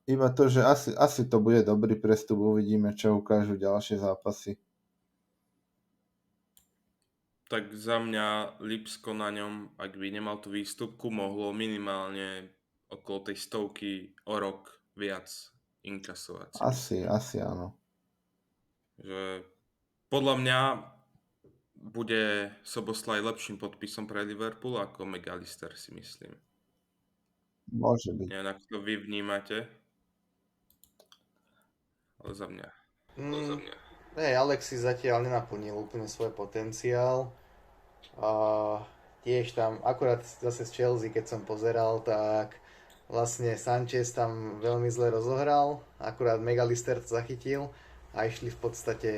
iba to, že asi to bude dobrý prestup, uvidíme, čo ukážu ďalšie zápasy. Tak za mňa Lipsko na ňom, ak by nemal tú výstupku, mohlo minimálne okolo tej stovky o rok viac inkasovať, si myslím. Asi áno. Že podľa mňa bude Soboslaj lepším podpisom pre Liverpool ako McAllister, si myslím. Môže byť. Neviem, ako to vy vnímate, ale za mňa. Hej, Alexis zatiaľ nenaplnil úplne svoj potenciál. A tiež tam, akurát zase z Chelsea, keď som pozeral, tak vlastne Sanchez tam veľmi zle rozohral, akurát McAllister to zachytil a išli v podstate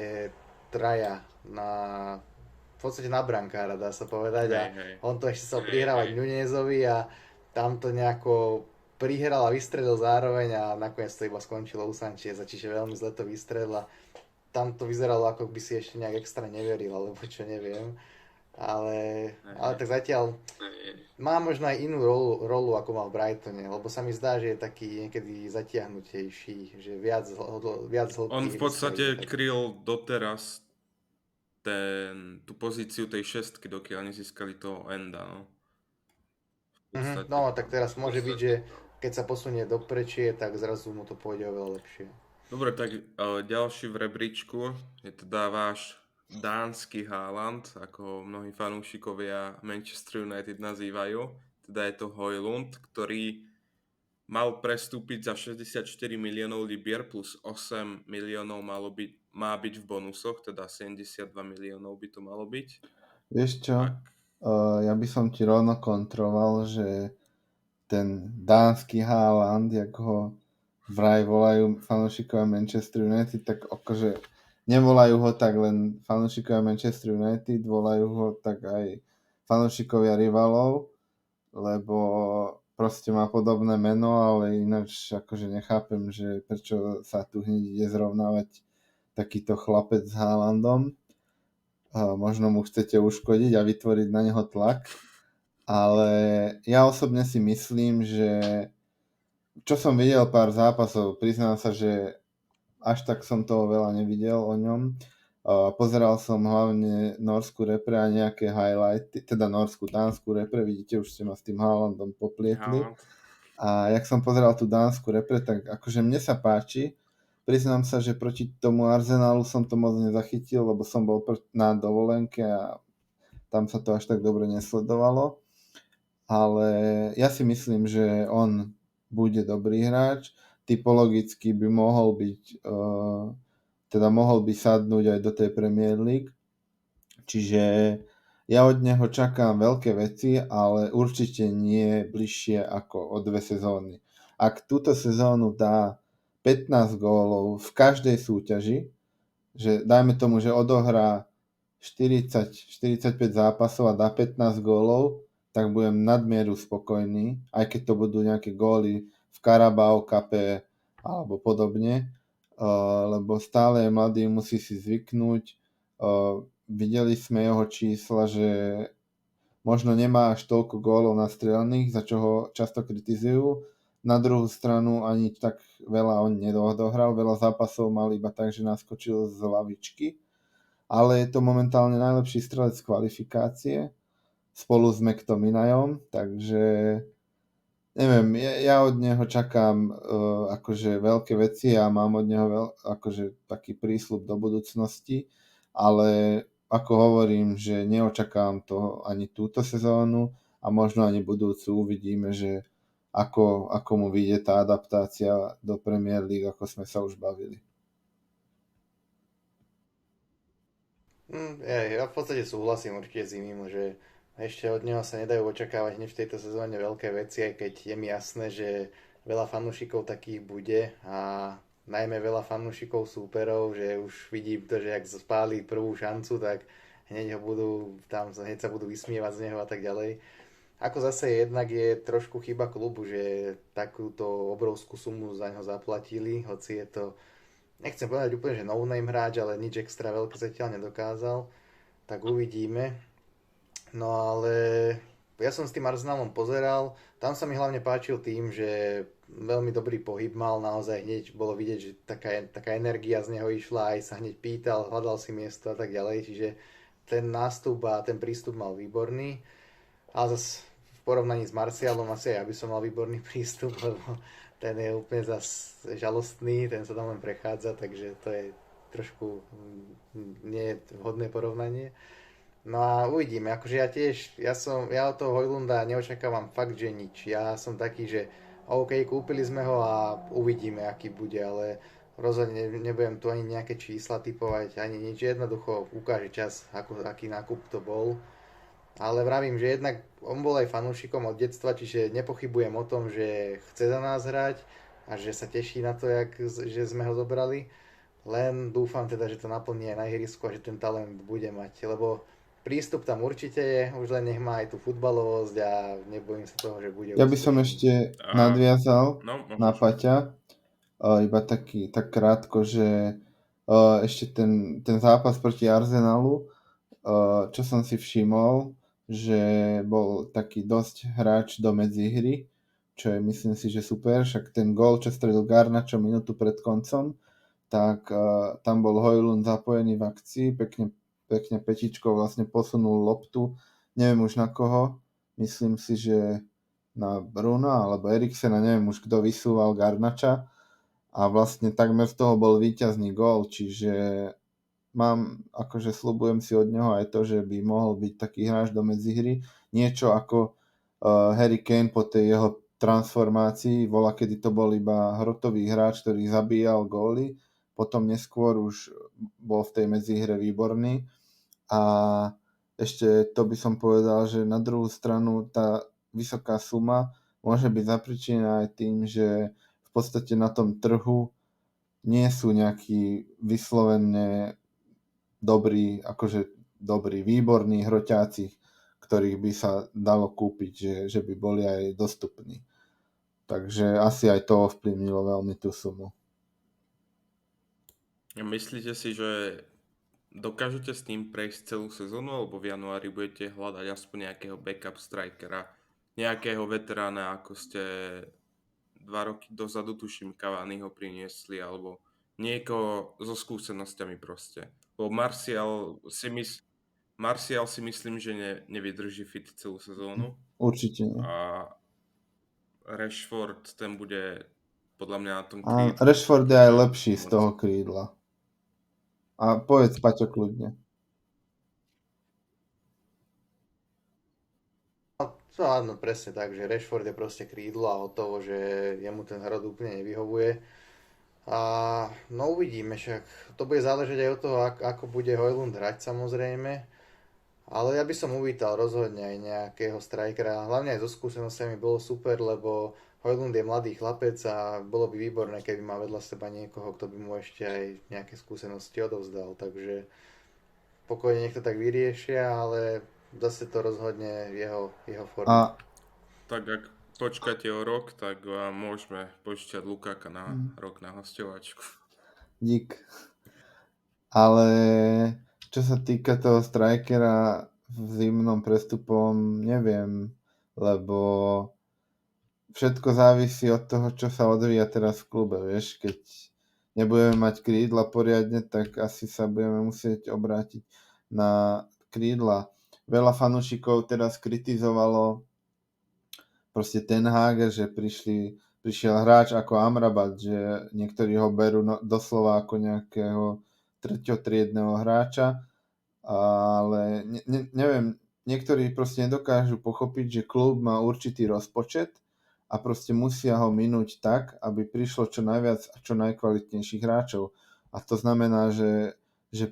traja v podstate na brankára, dá sa povedať. A Hej. on to ešte chcel prihrávať Nunezovi a tam to nejako prihral a vystredil zároveň a nakoniec to iba skončilo u Sancheza, čiže veľmi zle to vystrelil a tam to vyzeralo, ako by si ešte nejak extra neveril, alebo čo neviem. Ale tak zatiaľ má možno aj inú rolu, ako mal v Brightone, lebo sa mi zdá, že je taký niekedy zatiahnutejší, že viac hĺbky. On v podstate kryl doteraz tú pozíciu tej šestky, dokiaľ nezískali toho Enda, no. No, tak teraz môže byť, že keď sa posunie do prečie, tak zrazu mu to pôjde oveľa lepšie. Dobre, tak ďalší v rebríčku je teda váš dánsky Haaland, ako ho mnohí fanúšikovia Manchester United nazývajú. Teda je to Højlund, ktorý mal prestúpiť za 64 miliónov libier plus 8 miliónov má byť v bonusoch, teda 72 miliónov by to malo byť. Vieš čo? Ja by som ti rovno kontroloval, že ten dánsky Haaland, jak ho vraj volajú fanúšikovia Manchester United, tak akože nevolajú ho tak len fanúšikovia Manchester United, volajú ho tak aj fanúšikovia rivalov, lebo proste má podobné meno, ale ináč akože nechápem, že prečo sa tu hneď ide zrovnávať takýto chlapec s Haalandom. Možno mu chcete uškodiť a vytvoriť na neho tlak, ale ja osobne si myslím, že čo som videl pár zápasov, priznám sa, že až tak som toho veľa nevidel o ňom. Pozeral som hlavne norskú repre a nejaké highlighty, teda dánsku repre, vidíte, už ste ma s tým Haalandom poplietli. A jak som pozeral tú dánsku repre, tak akože mne sa páči. Priznám sa, že proti tomu Arsenálu som to moc nezachytil, lebo som bol na dovolenke a tam sa to až tak dobre nesledovalo. Ale ja si myslím, že on bude dobrý hráč. Typologicky by mohol byť, mohol by sadnúť aj do tej Premier League. Čiže ja od neho čakám veľké veci, ale určite nie bližšie ako o 2 sezóny. Ak túto sezónu dá 15 gólov v každej súťaži, že dajme tomu, že odohrá 40-45 zápasov a dá 15 gólov, tak budem nadmieru spokojný, aj keď to budú nejaké góly v Carabao Cupe alebo podobne, lebo stále je mladý, musí si zvyknúť. Videli sme jeho čísla, že možno nemá až toľko gólov nastrelených, za čo ho často kritizujú. Na druhú stranu ani tak veľa on nedohral, veľa zápasov mal iba tak, že naskočil z lavičky, ale je to momentálne najlepší strelec kvalifikácie spolu s McTominayom, takže neviem, ja od neho čakám akože veľké veci a mám od neho akože taký prísľub do budúcnosti, ale ako hovorím, že neočakám to ani túto sezónu a možno ani budúcu. Uvidíme, že ako mu vyjde tá adaptácia do Premier League, ako sme sa už bavili. Ja v podstate súhlasím určite s iným, že ešte od neho sa nedajú očakávať hneď v tejto sezóne veľké veci, aj keď je mi jasné, že veľa fanúšikov takých bude a najmä veľa fanúšikov súperov, že už vidím to, že ak spáli prvú šancu, tak hneď ho budú, tam hneď sa budú vysmievať z neho a tak ďalej. Ako zase jednak je trošku chyba klubu, že takúto obrovskú sumu za neho zaplatili, hoci je to, nechcem povedať úplne, že no-name hráč, ale nič extra veľké zatiaľ nedokázal, tak uvidíme. No ale ja som s tým Arsenalom pozeral, tam sa mi hlavne páčil tým, že veľmi dobrý pohyb mal, naozaj hneď bolo vidieť, že taká energia z neho išla, aj sa hneď pýtal, hľadal si miesto a tak ďalej, čiže ten nástup a ten prístup mal výborný. Ale zase v porovnaní s Marcialom asi aj ja by som mal výborný prístup, lebo ten je úplne zas žalostný, ten sa tam len prechádza, takže to je trošku nie vhodné porovnanie. No a uvidíme, akože ja od toho Hojlunda neočakávam fakt, že nič. Ja som taký, že OK, kúpili sme ho a uvidíme, aký bude, ale rozhodne nebudem tu ani nejaké čísla typovať, ani nič. Jednoducho ukáže čas, aký nákup to bol. Ale vravím, že jednak on bol aj fanúšikom od detstva, čiže nepochybujem o tom, že chce za nás hrať a že sa teší na to, že sme ho zobrali. Len dúfam teda, že to naplní aj na ihrisku a že ten talent bude mať, lebo prístup tam určite je, už len nech má aj tú futbalovosť a nebojím sa toho, že bude Ja by som úspešný. ešte A, nadviazal no, na môžeš. Paťa, iba tak krátko, že ešte ten zápas proti Arsenalu, čo som si všimol, že bol taký dosť hráč do medzihry, čo je myslím si, že super, však ten gól, čo stredil Garnacho minútu pred koncom, tak tam bol Hojlund zapojený v akcii, pekne petičkou vlastne posunul loptu, neviem už na koho, myslím si, že na Bruna alebo Eriksena, neviem už kto vysúval Garnača a vlastne takmer z toho bol víťazný gól, čiže slubujem si od neho aj to, že by mohol byť taký hráč do medzihry, niečo ako Harry Kane po tej jeho transformácii, bola kedy to bol iba hrotový hráč, ktorý zabíjal góly, potom neskôr už bol v tej medzihre výborný a ešte to by som povedal, že na druhú stranu tá vysoká suma môže byť zapričinená aj tým, že v podstate na tom trhu nie sú nejakí vyslovene dobrí, výborní hroťáci, ktorých by sa dalo kúpiť, že by boli aj dostupní. Takže asi aj to ovplyvnilo veľmi tú sumu. Myslíte si, že dokážete s tým prejsť celú sezónu, alebo v januári budete hľadať aspoň nejakého backup strikera, nejakého veterána, ako ste 2 roky dozadu, tuším, Cavaniho priniesli, alebo niekoho so skúsenosťami proste. Lebo Martial si myslím, že nevydrží fit celú sezónu Určite nie. a Rashford, ten bude podľa mňa na tom A krídle. Rashford je aj akože lepší z toho krídla. A povedz, Paťo, kľudne. To áno, presne tak, že Rashford je proste krídlo a od toho, že jemu ten hrad úplne nevyhovuje. A no uvidíme, však to bude záležať aj od toho, ako bude Hojlund hrať samozrejme. Ale ja by som uvítal rozhodne aj nejakého strikera. Hlavne aj so skúsenostiami bolo super, lebo Hojlund je mladý chlapec a bolo by výborné, keby mal vedľa seba niekoho, kto by mu ešte aj nejaké skúsenosti odovzdal. Takže pokojne nech to tak vyriešia, ale zase to rozhodne jeho formu. A Tak ak počkáte o rok, tak vám môžeme požičať Lukáka na rok na hostovačku. dík. Ale čo sa týka toho strikera v zimnom prestupom, neviem, lebo všetko závisí od toho, čo sa odvíja teraz v klube, vieš, keď nebudeme mať krídla poriadne, tak asi sa budeme musieť obrátiť na krídla. Veľa fanúšikov teraz kritizovalo proste Ten Hag, že prišiel hráč ako Amrabat, že niektorí ho berú doslova ako nejakého treťotriedneho hráča, ale neviem, niektorí proste nedokážu pochopiť, že klub má určitý rozpočet a proste musia ho minúť tak, aby prišlo čo najviac a čo najkvalitnejších hráčov. A to znamená, že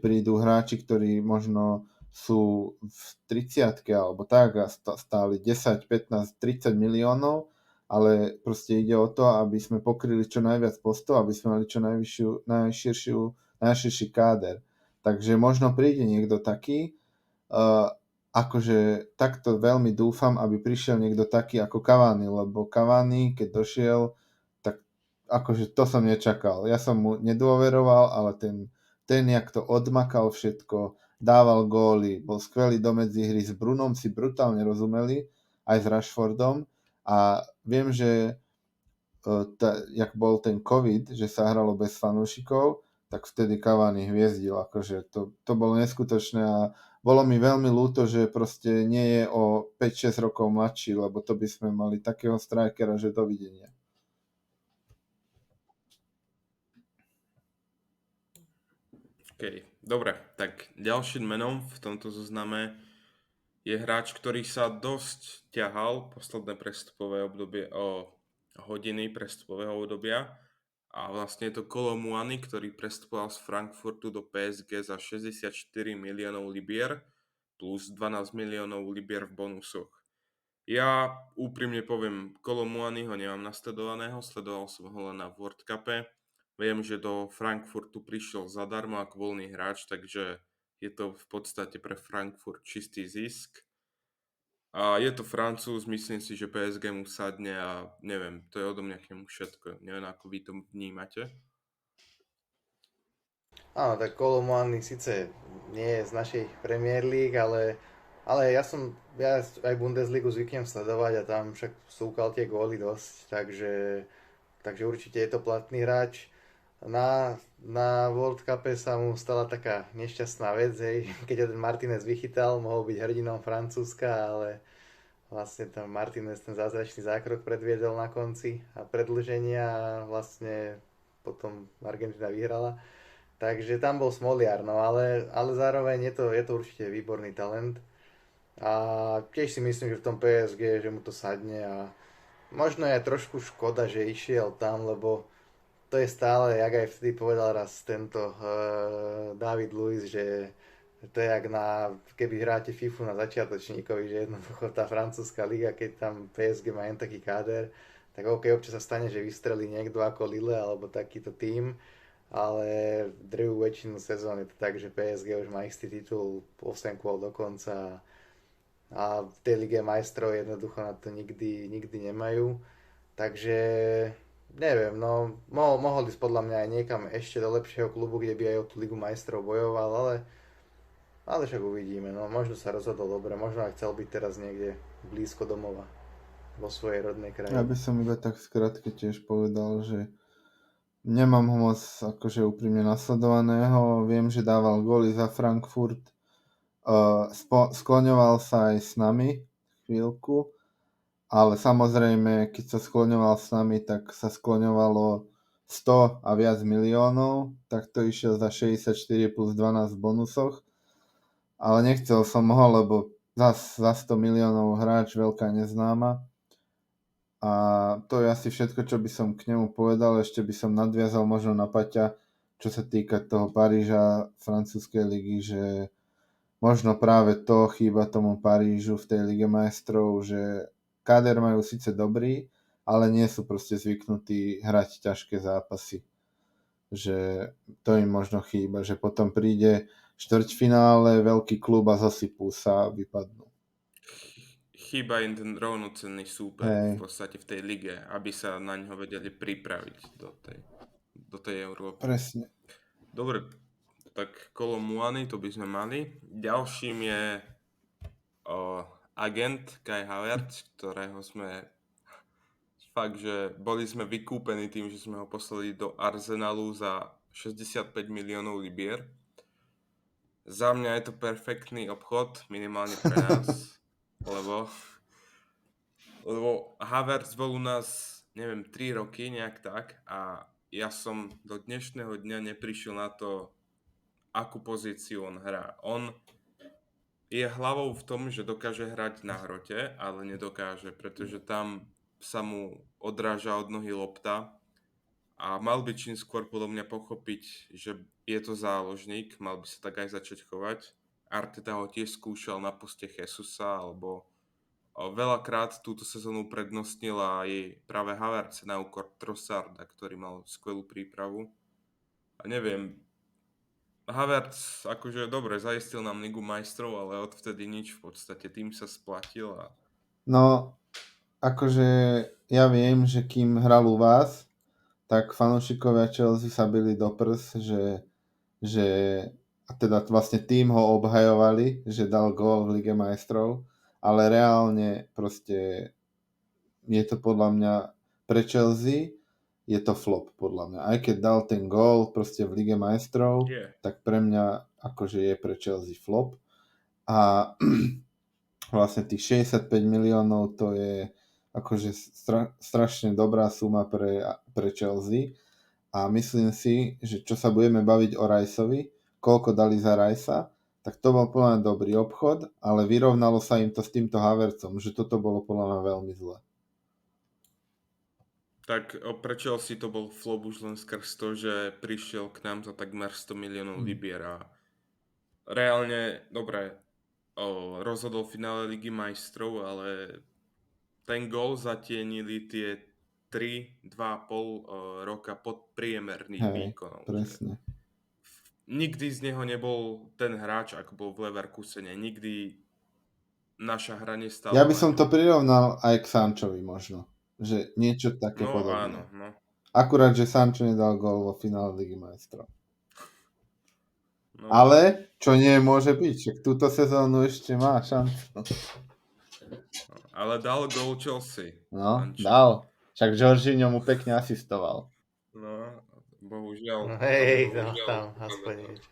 prídu hráči, ktorí možno sú v 30-ke alebo tak a stáli 10, 15, 30 miliónov, ale proste ide o to, aby sme pokryli čo najviac postov, aby sme mali čo najširší káder. Takže možno príde niekto taký, akože takto veľmi dúfam, aby prišiel niekto taký ako Cavani, lebo Cavani, keď došiel, tak akože to som nečakal. Ja som mu nedôveroval, ale ten jak to odmakal všetko, dával góly, bol skvelý do medzihry, s Brunom si brutálne rozumeli, aj s Rashfordom a viem, že jak bol ten COVID, že sa hralo bez fanúšikov, tak vtedy Cavani hviezdil, akože to bolo neskutočné a bolo mi veľmi ľúto, že proste nie je o 5-6 rokov mladší, lebo to by sme mali takého strikera, že dovidenia. OK, dobre, tak ďalším menom v tomto zozname je hráč, ktorý sa dosť ťahal posledné prestupové obdobie o hodiny prestupového obdobia a vlastne je to Kolo Muani, ktorý prestupoval z Frankfurtu do PSG za 64 miliónov libier plus 12 miliónov libier v bonusoch. Ja úprimne poviem, Kolo Muaniho nemám nasledovaného, sledoval som ho len na World Cupe. Viem, že do Frankfurtu prišiel zadarmo ako voľný hráč, takže je to v podstate pre Frankfurt čistý zisk. A je to Francúz, myslím si, že PSG mu sadne a neviem, to je odo mňa k nemu všetko. Neviem, ako vy to vnímate. Áno, tak Kolo Muani síce nie je z našej Premier League, ale ja aj Bundesligu zvyknem sledovať a tam však súkal tie góly dosť, takže určite je to platný hráč. Na World Cupe sa mu stala taká nešťastná vec, hej, keď ho ten Martinez vychytal, mohol byť hrdinom Francúzska, ale vlastne tam Martinez ten zázračný zákrok predviedol na konci a predĺženia a vlastne potom Argentina vyhrala. Takže tam bol smoliar, no ale zároveň je to určite výborný talent. A tiež si myslím, že v tom PSG, že mu to sadne a možno je trošku škoda, že išiel tam, lebo to je stále, jak aj vtedy povedal raz tento David Luiz, že to je jak keby hráte FIFU na začiatočníkovi, že jednoducho tá francúzska liga, keď tam PSG má jen taký káder, tak OK, občas sa stane, že vystrelí niekto ako Lille alebo takýto tým, ale druhú väčšinu sezóny je to tak, že PSG už má istý titul 8 kôl dokonca a v tej lige majstrov jednoducho na to nikdy nemajú. Takže neviem, no mohol ísť podľa mňa aj niekam ešte do lepšieho klubu, kde by aj o tú ligu majstrov bojoval, ale však uvidíme, no možno sa rozhodol dobre, možno aj chcel byť teraz niekde blízko domova, vo svojej rodnej Ja by krajine. som iba tak skrátke tiež povedal, že nemám ho moc akože úprimne nasledovaného, viem, že dával góly za Frankfurt, skloňoval sa aj s nami chvíľku, ale samozrejme, keď sa skloňoval s nami, tak sa skloňovalo 100 a viac miliónov, tak to išiel za 64 plus 12 v bonusoch, ale nechcel som ho, lebo za 100 miliónov hráč veľká neznáma. A to je asi všetko, čo by som k nemu povedal. Ešte by som nadviazal možno na Paťa, čo sa týka toho Paríža, francúzskej ligy, že možno práve to chýba tomu Parížu v tej Lige majstrov, že káder majú síce dobrý, ale nie sú proste zvyknutí hrať ťažké zápasy. Že to im možno chýba, že potom príde štvrťfinále, veľký klub a zasypú sa a vypadnú. Chýba im ten rovnocenný súper v Hej, podstate v tej lige, aby sa na ňo vedeli pripraviť do tej Európy. presne. Dobre, tak Kolo Muani, to by sme mali. Ďalším je agent Kai Havertz, ktorého sme fakt, že boli sme vykúpení tým, že sme ho poslali do Arsenalu za 65 miliónov libier. Za mňa je to perfektný obchod, minimálne pre nás, lebo lebo Havertz bol u nás, neviem, 3 roky, nejak tak, a ja som do dnešného dňa neprišiel na to, akú pozíciu on hrá. On je hlavou v tom, že dokáže hrať na hrote, ale nedokáže, pretože tam sa mu odráža od nohy lopta a mal by čím skôr podľa mňa pochopiť, že je to záložník, mal by sa tak aj začať chovať. Arteta ho tiež skúšal na poste Jesusa, alebo veľakrát túto sezónu prednostnila aj práve Havertz na úkor Trossarda, ktorý mal skvelú prípravu. A neviem, Havertz akože dobre, zaistil nám Ligu majstrov, ale odvtedy nič v podstate. Tým sa splatil a No, akože ja viem, že kým hral u vás, tak fanúšikovia Chelsea sa bili do prs, že a teda vlastne tým ho obhajovali, že dal gól v Lige majstrov, ale reálne proste je to podľa mňa pre Chelsea je to flop podľa mňa. Aj keď dal ten gól proste v Lige majstrov, je. tak pre mňa akože je pre Chelsea flop. A vlastne tých 65 miliónov to je akože strašne dobrá suma pre Chelsea. A myslím si, že čo sa budeme baviť o Riceovi, koľko dali za Ricea, tak to bol podľa mňa dobrý obchod, ale vyrovnalo sa im to s týmto Havertzom, že toto bolo podľa mňa veľmi zlé. Tak pre Chelsea to bol flop už len skrz to, že prišiel k nám za takmer 100 miliónov libier a reálne, dobre, rozhodol v finále Ligy majstrov, ale ten gól zatienili tie 3-2,5 roka podpriemerných Hej, výkonov. Že presne. nikdy z neho nebol ten hráč, ako bol v Leverkusene. Nikdy naša hra nestála Ja by na som to ňom. prirovnal aj k Sanchovi možno. Že niečo také No podobné. áno, no. Akurát, že Sancho nedal gól vo finále Ligy majstrov. No, Ale, čo nie môže byť, však túto sezónu ešte má šancu. ale dal gól Chelsea. No, Sancho. dal. Však Jorginho mu pekne asistoval. No, bohužiaľ. No hej, no bohužiaľ, tam aspoň niečo.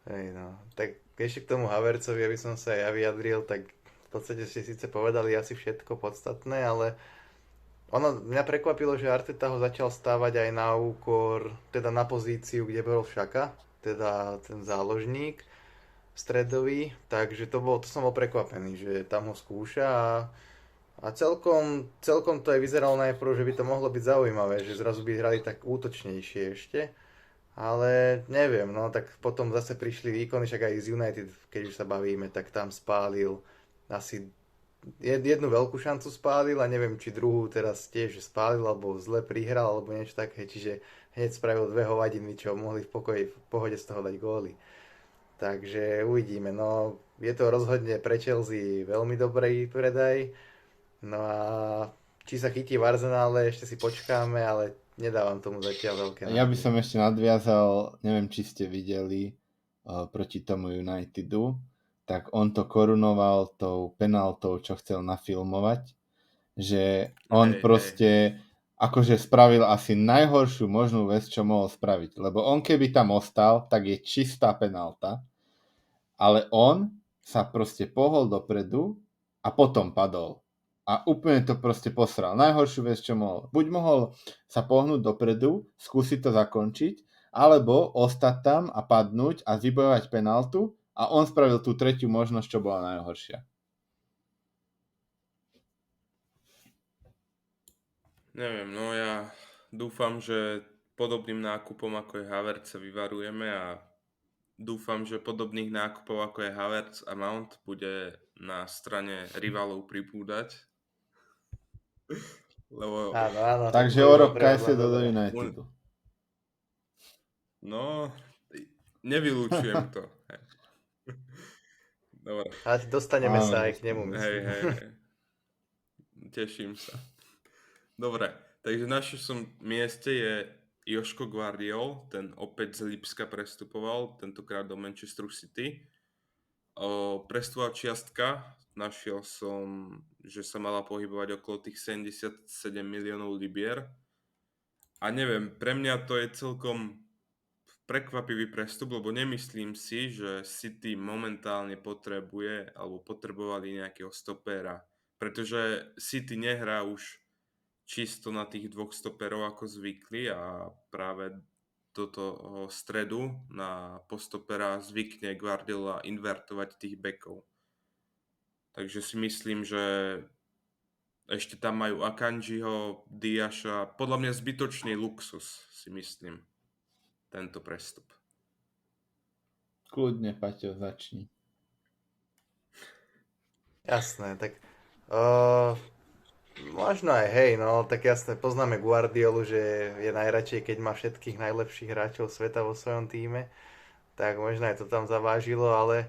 Hej, no. Tak ešte k tomu Havertzovi, aby som sa aj ja vyjadril, tak v podstate ste síce povedali asi všetko podstatné, ale mňa prekvapilo, že Arteta ho začal stávať aj na úkor, teda na pozíciu, kde bol Šaka, teda ten záložník stredový, takže to som bol prekvapený, že tam ho skúša a celkom to aj vyzeralo najprv, že by to mohlo byť zaujímavé, že zrazu by hrali tak útočnejšie ešte, ale neviem, no tak potom zase prišli výkony, však aj z United, keď už sa bavíme, tak tam spálil asi jednu veľkú šancu spálil a neviem, či druhú teraz tiež spálil, alebo zle prihral, alebo niečo také, čiže hneď spravil 2 hovadiny, čo mohli v pohode z toho dať góly. Takže uvidíme, no je to rozhodne pre Chelsea veľmi dobrý predaj, no a či sa chytí v Arsenále, ešte si počkáme, ale nedávam tomu zatiaľ veľké Ja by nádeje. som ešte nadviazal, neviem, či ste videli proti tomu Unitedu, tak on to korunoval tou penaltou, čo chcel nafilmovať, že on Hej, proste akože spravil asi najhoršiu možnú vec, čo mohol spraviť. Lebo on keby tam ostal, tak je čistá penalta, ale on sa proste pohol dopredu a potom padol. A úplne to proste posral. Najhoršiu vec, čo mohol. Buď mohol sa pohnúť dopredu, skúsiť to zakončiť, alebo ostať tam a padnúť a vybojovať penaltu a on spravil tú tretiu možnosť, čo bola najhoršia. neviem, no ja dúfam, že podobným nákupom ako je Havertz sa vyvarujeme a dúfam, že podobných nákupov ako je Havertz a Mount bude na strane rivalov pribúdať. Lebo Áno, áno, tak Takže to o by bolo rok pre vás len Caicedo do dobré. Unitedu. no, nevylúčujem to. Dobre, Ale dostaneme Áno, sa aj k nemu, hej, myslím. hej. Teším sa. Dobre, takže na 6. mieste je Joško Guardiol, ten opäť z Lipska prestupoval, tentokrát do Manchesteru City. Prestupová čiastka, našiel som, že sa mala pohybovať okolo tých 77 miliónov libier. A neviem, pre mňa to je celkom prekvapivý prestup, lebo nemyslím si, že City momentálne potrebuje alebo potrebovali nejakého stopéra. pretože City nehrá už čisto na tých dvoch stoperov, ako zvykli, a práve do toho stredu na postopera zvykne Guardiola invertovať tých bekov. Takže si myslím, že ešte tam majú Akanjiho, Diasha, podľa mňa zbytočný luxus, si myslím, tento prestup. Kľudne, Paťo, začni. Jasné, tak uh, možno aj hej, no tak jasné, poznáme Guardiolu, že je najradšej, keď má všetkých najlepších hráčov sveta vo svojom týme, tak možno aj to tam zavážilo, ale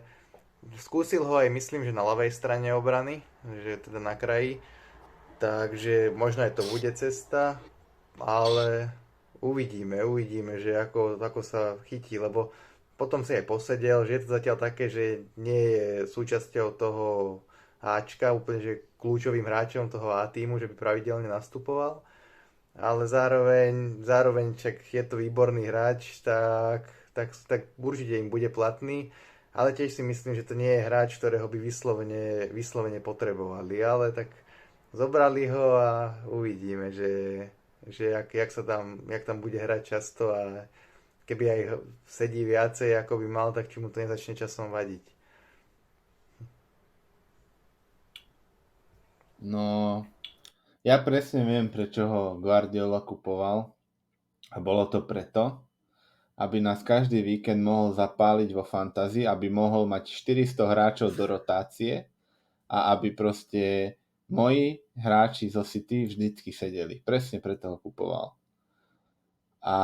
skúsil ho aj myslím, že na ľavej strane obrany, že teda na kraji, takže možno aj to bude cesta, ale uvidíme, že ako sa chytí, lebo potom si aj posedel, že je to zatiaľ také, že nie je súčasťou toho Ačka, úplne že kľúčovým hráčom toho A týmu, že by pravidelne nastupoval, ale zároveň čak je to výborný hráč, tak určite im bude platný, ale tiež si myslím, že to nie je hráč, ktorého by vyslovene potrebovali, ale tak zobrali ho a uvidíme, že jak tam bude hrať často a keby aj sedí viacej ako by mal, tak či mu to nezačne časom vadiť. No, ja presne viem, prečo ho Guardiola kupoval. A bolo to preto, aby nás každý víkend mohol zapáliť vo fantázii, aby mohol mať 400 hráčov do rotácie a aby proste moji hráči zo City vždycky sedeli. Presne preto ho kupoval. A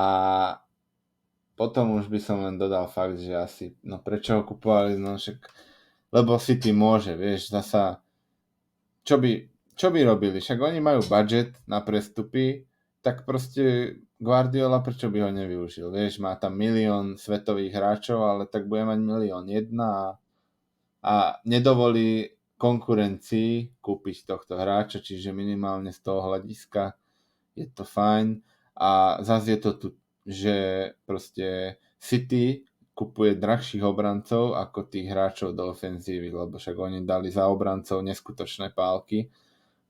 potom už by som len dodal fakt, že asi, no prečo ho kupovali, no však, lebo City môže, vieš, zasa, čo by robili, však oni majú budget na prestupy, tak proste Guardiola, prečo by ho nevyužil, vieš, má tam 1 000 000 svetových hráčov, ale tak bude mať 1 000 001 a nedovolí konkurencii kúpiť tohto hráča, čiže minimálne z toho hľadiska je to fajn a zase je to tu, že proste City kupuje drahších obrancov ako tých hráčov do ofenzívy, lebo však oni dali za obrancov neskutočné pálky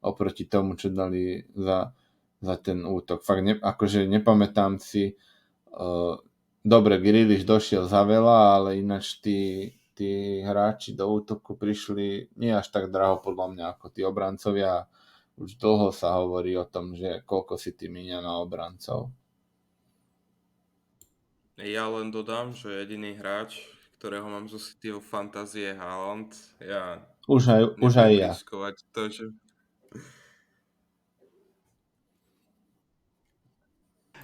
oproti tomu, čo dali za ten útok. Fakt akože nepamätám si, dobre, Grealish došiel za veľa, ale ináč tí hráči do útoku prišli nie až tak draho podľa mňa ako tí obrancovia. Už dlho sa hovorí o tom, že koľko si ty míňa na obrancov. Ja len dodám, že jediný hráč, ktorého mám zo City vo fantázie, je Haaland. Ja Už aj nebudem ja. riskovať to, že...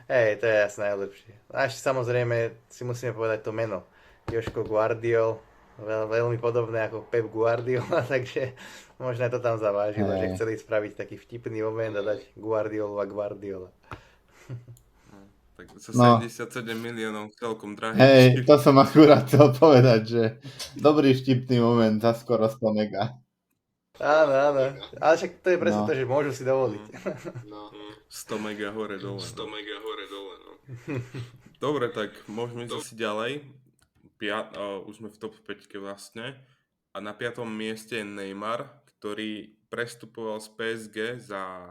Hej, to je jasné najlepšie. A ešte samozrejme si musíme povedať to meno. Jožko Guardiol, veľmi podobné ako Pep Guardiola, takže možno to tam zavážilo, že chceli spraviť taký vtipný moment a dať Guardiolu a Guardiola. Tak za 77 miliónov celkom drahý. Hej, to som akurát chcel povedať, že dobrý vtipný moment za skoro 100 mega. Áno. Ale však to je presne to, že môžu si dovoliť. 100 mega hore dole. No. Dobre, tak môžeme ísť asi ďalej. Už sme v top 5 vlastne. A na 5. mieste je Neymar, ktorý prestupoval z PSG za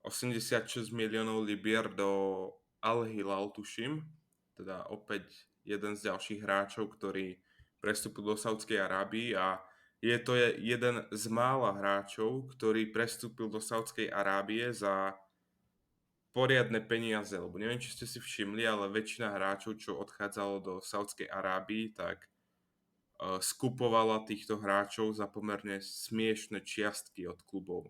86 miliónov libier do Al Hilal, tuším. Teda opäť jeden z ďalších hráčov, ktorý prestúpil do Saudskej Arábii a je to jeden z mála hráčov, ktorý prestúpil do Saudskej Arábie za poriadne peniaze, lebo neviem, či ste si všimli, ale väčšina hráčov, čo odchádzalo do Saudskej Arábii, tak skupovala týchto hráčov za pomerne smiešne čiastky od klubov.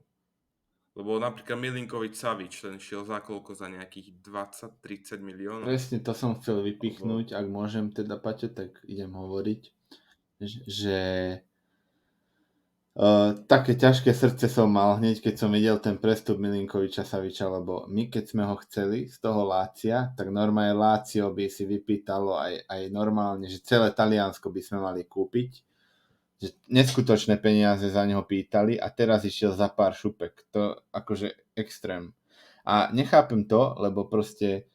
Lebo napríklad Milinkovič Savič, ten šiel za koľko? Za nejakých 20-30 miliónov. Presne to som chcel vypichnúť, ak môžem teda, Paťo, tak idem hovoriť, že také ťažké srdce som mal hneď, keď som videl ten prestup Milinkoviča Saviča, lebo my keď sme ho chceli z toho Lácia, tak normálne Lácio by si vypýtalo aj normálne, že celé Taliansko by sme mali kúpiť, že neskutočné peniaze za neho pýtali a teraz išiel za pár šupek. To akože extrém. A nechápem to, lebo proste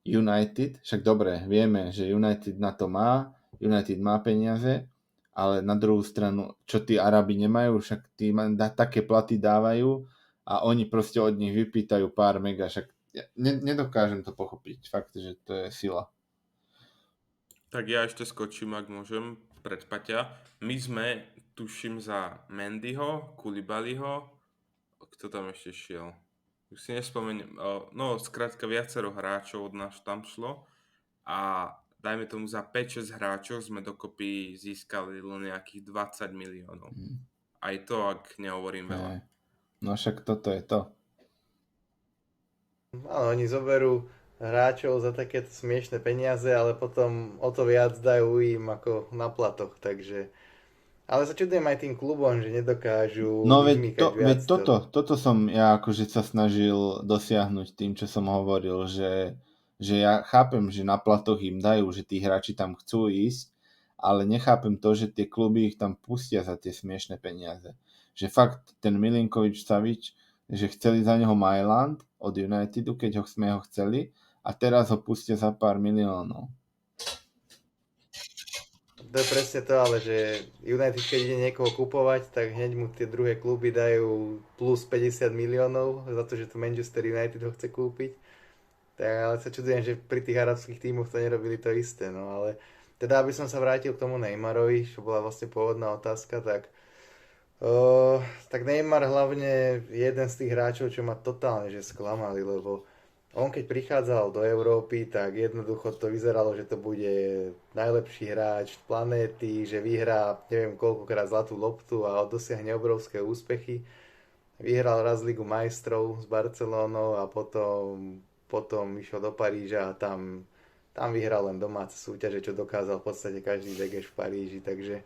United, však dobre, vieme, že United na to má, United má peniaze, ale na druhú stranu, čo tí Arabi nemajú, však tí také platy dávajú a oni proste od nich vypýtajú pár mega, však ja nedokážem to pochopiť, fakt, že to je sila. Tak ja ešte skočím, ak môžem, pred Paťa. My sme, tuším, za Mendyho, Koulibalyho, kto tam ešte šiel? Už si nespomeniem. No, skrátka viacero hráčov od nás tam šlo a dajme tomu za 5-6 hráčov sme dokopy získali len nejakých 20 miliónov. Aj to, ak nehovorím veľa. No však toto je to. Áno, oni zoberú hráčov za takéto smiešné peniaze, ale potom o to viac dajú im ako na platoch, takže... Ale sa čudujem aj tým klubom, že nedokážu No vyžmýkať viac. toto som ja akože sa snažil dosiahnuť tým, čo som hovoril, že ja chápem, že na platoch im dajú, že tí hráči tam chcú ísť, ale nechápem to, že tie kluby ich tam pustia za tie smiešné peniaze. Že fakt ten Milinkovič Savič, že chceli za neho Mailand od Unitedu, keď sme ho chceli, a teraz ho pustia za pár miliónov. To je presne to, ale že United, keď ide niekoho kupovať, tak hneď mu tie druhé kluby dajú plus 50 miliónov za to, že to Manchester United ho chce kúpiť. Tak ale sa čudujem, že pri tých arabských tímoch to nerobili to isté, no ale teda aby som sa vrátil k tomu Neymarovi, čo bola vlastne pôvodná otázka, tak Neymar hlavne je jeden z tých hráčov, čo ma totálne že sklamali, lebo on keď prichádzal do Európy, tak jednoducho to vyzeralo, že to bude najlepší hráč planéty, že vyhrá neviem koľkokrát zlatú loptu a dosiahne obrovské úspechy. Vyhral raz Ligu majstrov s Barcelónou a potom išiel do Paríža a tam vyhral len domáce súťaže, čo dokázal v podstate každý degeš v Paríži, takže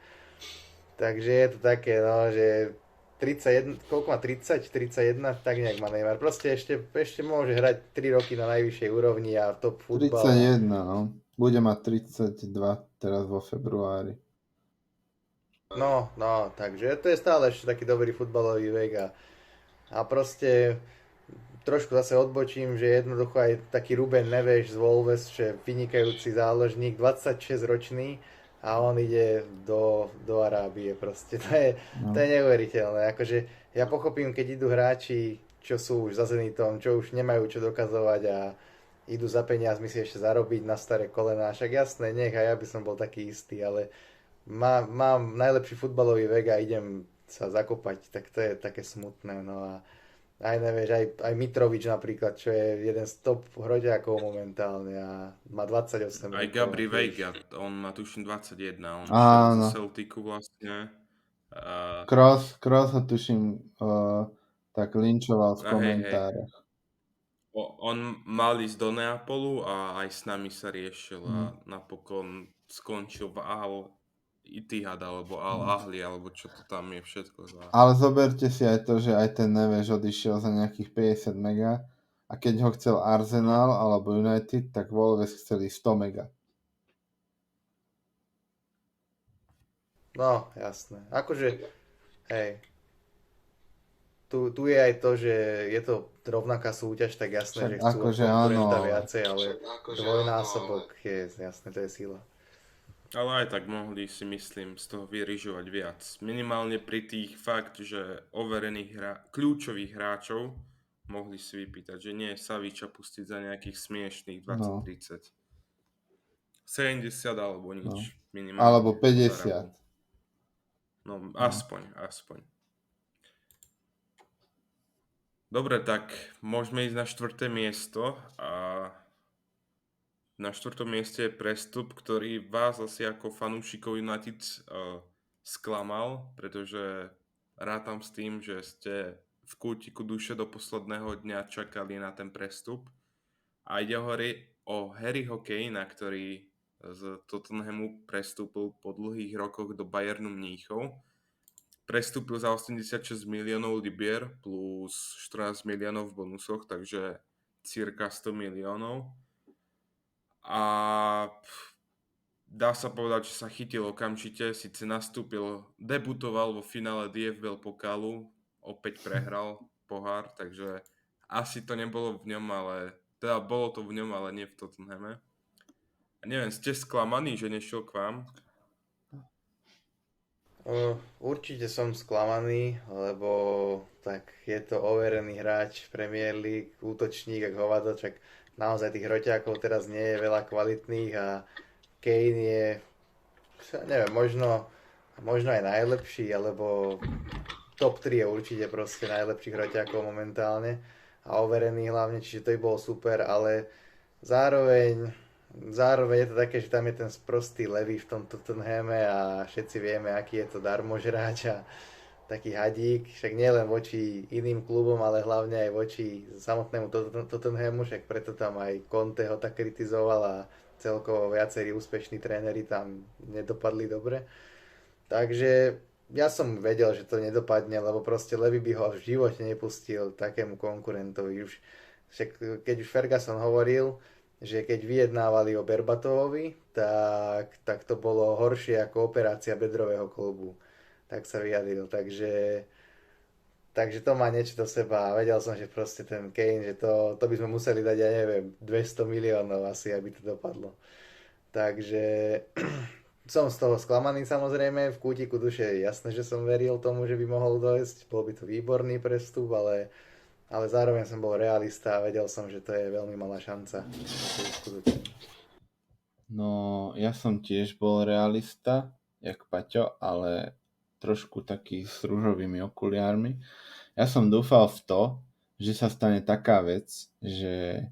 je to také, no, že 31, koľko má 30, 31, tak nejak má Neymar. Proste ešte môže hrať 3 roky na najvyššej úrovni a top futbal. 31, no. Bude mať 32 teraz vo februári. No, takže to je stále ešte taký dobrý futbalový vek a proste trošku zase odbočím, že jednoducho aj taký Ruben Neves z Wolves, že vynikajúci záložník, 26 ročný a on ide do Arábie proste. To je neuveriteľné. Akože ja pochopím, keď idú hráči, čo sú už za Zenitom, čo už nemajú čo dokazovať a idú za peniazmi si ešte zarobiť na staré kolená. Však jasné, nech aj ja by som bol taký istý, ale mám najlepší futbalový vek a idem sa zakopať, tak to je také smutné. No a aj nevieš, aj Mitrovič napríklad, čo je jeden z top hroďákov momentálne a má 28 Aj rokov. Gabri Veiga, on má tuším 21, on šiel Áno. zo Celticu vlastne. Cross ho tuším tak linčoval v komentároch. On mal ísť do Neapolu a aj s nami sa riešil a napokon skončil v Al Ittihad alebo Al Ahli alebo čo to tam je všetko. Ale zoberte si aj to, že aj ten Neves odišiel za nejakých 50 mega a keď ho chcel Arsenal alebo United, tak Wolves chceli 100 mega. No, jasné. Akože, hej. Tu je aj to, že je to rovnaká súťaž, tak jasné, Však že chcú akože konkurenta áno. viacej, ale dvojnásobok je jasné, to je sila. Ale aj tak mohli si myslím z toho vyrižovať viac. Minimálne pri tých fakt, že overených kľúčových hráčov mohli si vypýtať, že nie Saviča pustiť za nejakých smiešných 20-30. 70 alebo nič. Minimálne. Alebo 50. No, aspoň. Dobre, tak môžeme ísť na 4. miesto a na 4. mieste je prestup, ktorý vás asi ako fanúšikov United sklamal, pretože rátam s tým, že ste v kútiku duše do posledného dňa čakali na ten prestup. A ide o Harryho Kanea, ktorý z Tottenhamu prestúpil po dlhých rokoch do Bayernu Mníchov. Prestúpil za 86 miliónov libier plus 14 miliónov v bonusoch, takže cirka 100 miliónov. A dá sa povedať, že sa chytil okamžite, síce nastúpil, debutoval vo finále DFB pokálu, opäť prehral pohár, takže asi to nebolo v ňom, ale teda bolo to v ňom, ale nie v Tottenhame. A neviem, ste sklamaní, že nešiel k vám? Určite som sklamaný, lebo tak je to overený hráč v Premier League, útočník, ak hovado, čak naozaj tých hroťákov teraz nie je veľa kvalitných a Kane je, neviem, možno aj najlepší, alebo top 3 je určite proste najlepších hroťákov momentálne a overený hlavne, čiže to by bolo super, ale zároveň, zároveň je to také, že tam je ten sprostý levý v tom Tottenhame a všetci vieme, aký je to darmožráč a taký hadík, však nielen voči iným klubom, ale hlavne aj voči samotnému Tottenhamu, však preto tam aj Conte ho tak kritizoval a celkovo viacerí úspešní tréneri tam nedopadli dobre. Takže ja som vedel, že to nedopadne, lebo proste Levy by ho v živote nepustil takému konkurentovi. Keď už Ferguson hovoril, že keď vyjednávali o Berbatovovi, tak to bolo horšie ako operácia bedrového klobu. Tak sa vyjadril. Takže to má niečo do seba a vedel som, že proste ten Kane, že to by sme museli dať, ja neviem, 200 miliónov asi, aby to dopadlo. Takže som z toho sklamaný samozrejme, v kútiku duše je jasné, že som veril tomu, že by mohol dojsť, bol by to výborný prestup, ale zároveň som bol realista a vedel som, že to je veľmi malá šanca. No, ja som tiež bol realista, jak Paťo, ale trošku taký s ružovými okuliármi. Ja som dúfal v to, že sa stane taká vec, že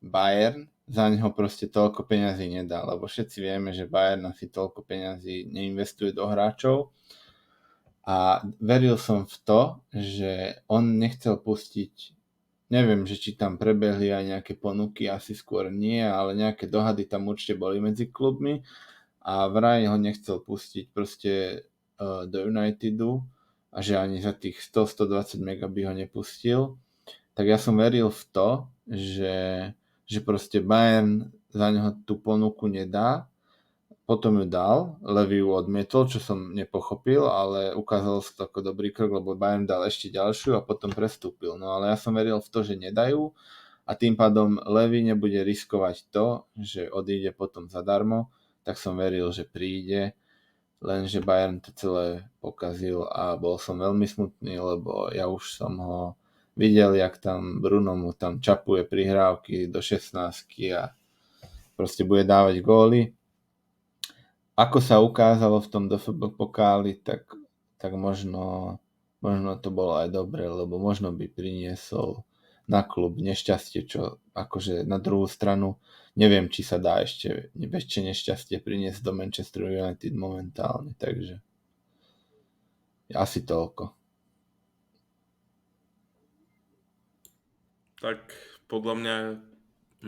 Bayern za neho proste toľko peňazí nedá, lebo všetci vieme, že Bayern asi toľko peňazí neinvestuje do hráčov a veril som v to, že on nechcel pustiť, neviem, že či tam prebehli aj nejaké ponuky, asi skôr nie, ale nejaké dohady tam určite boli medzi klubmi a vraj ho nechcel pustiť proste do Unitedu a že ani za tých 100-120 mega by ho nepustil. Tak ja som veril v to, že proste Bayern za neho tú ponuku nedá. Potom ju dal, Levy ju odmietol, čo som nepochopil, ale ukázalo sa to ako dobrý krok, lebo Bayern dal ešte ďalšiu a potom prestúpil. No ale ja som veril v to, že nedajú a tým pádom Levy nebude riskovať to, že odíde potom zadarmo, tak som veril, že príde, lenže Bayern to celé pokazil a bol som veľmi smutný, lebo ja už som ho videl, jak tam Bruno mu tam čapuje prihrávky do 16 a proste bude dávať góly. Ako sa ukázalo v tom DFB pokáli, tak možno to bolo aj dobre, lebo možno by priniesol na klub nešťastie, čo akože na druhú stranu neviem, či sa dá ešte väčšie nešťastie priniesť do Manchester United momentálne, takže asi toľko. Tak podľa mňa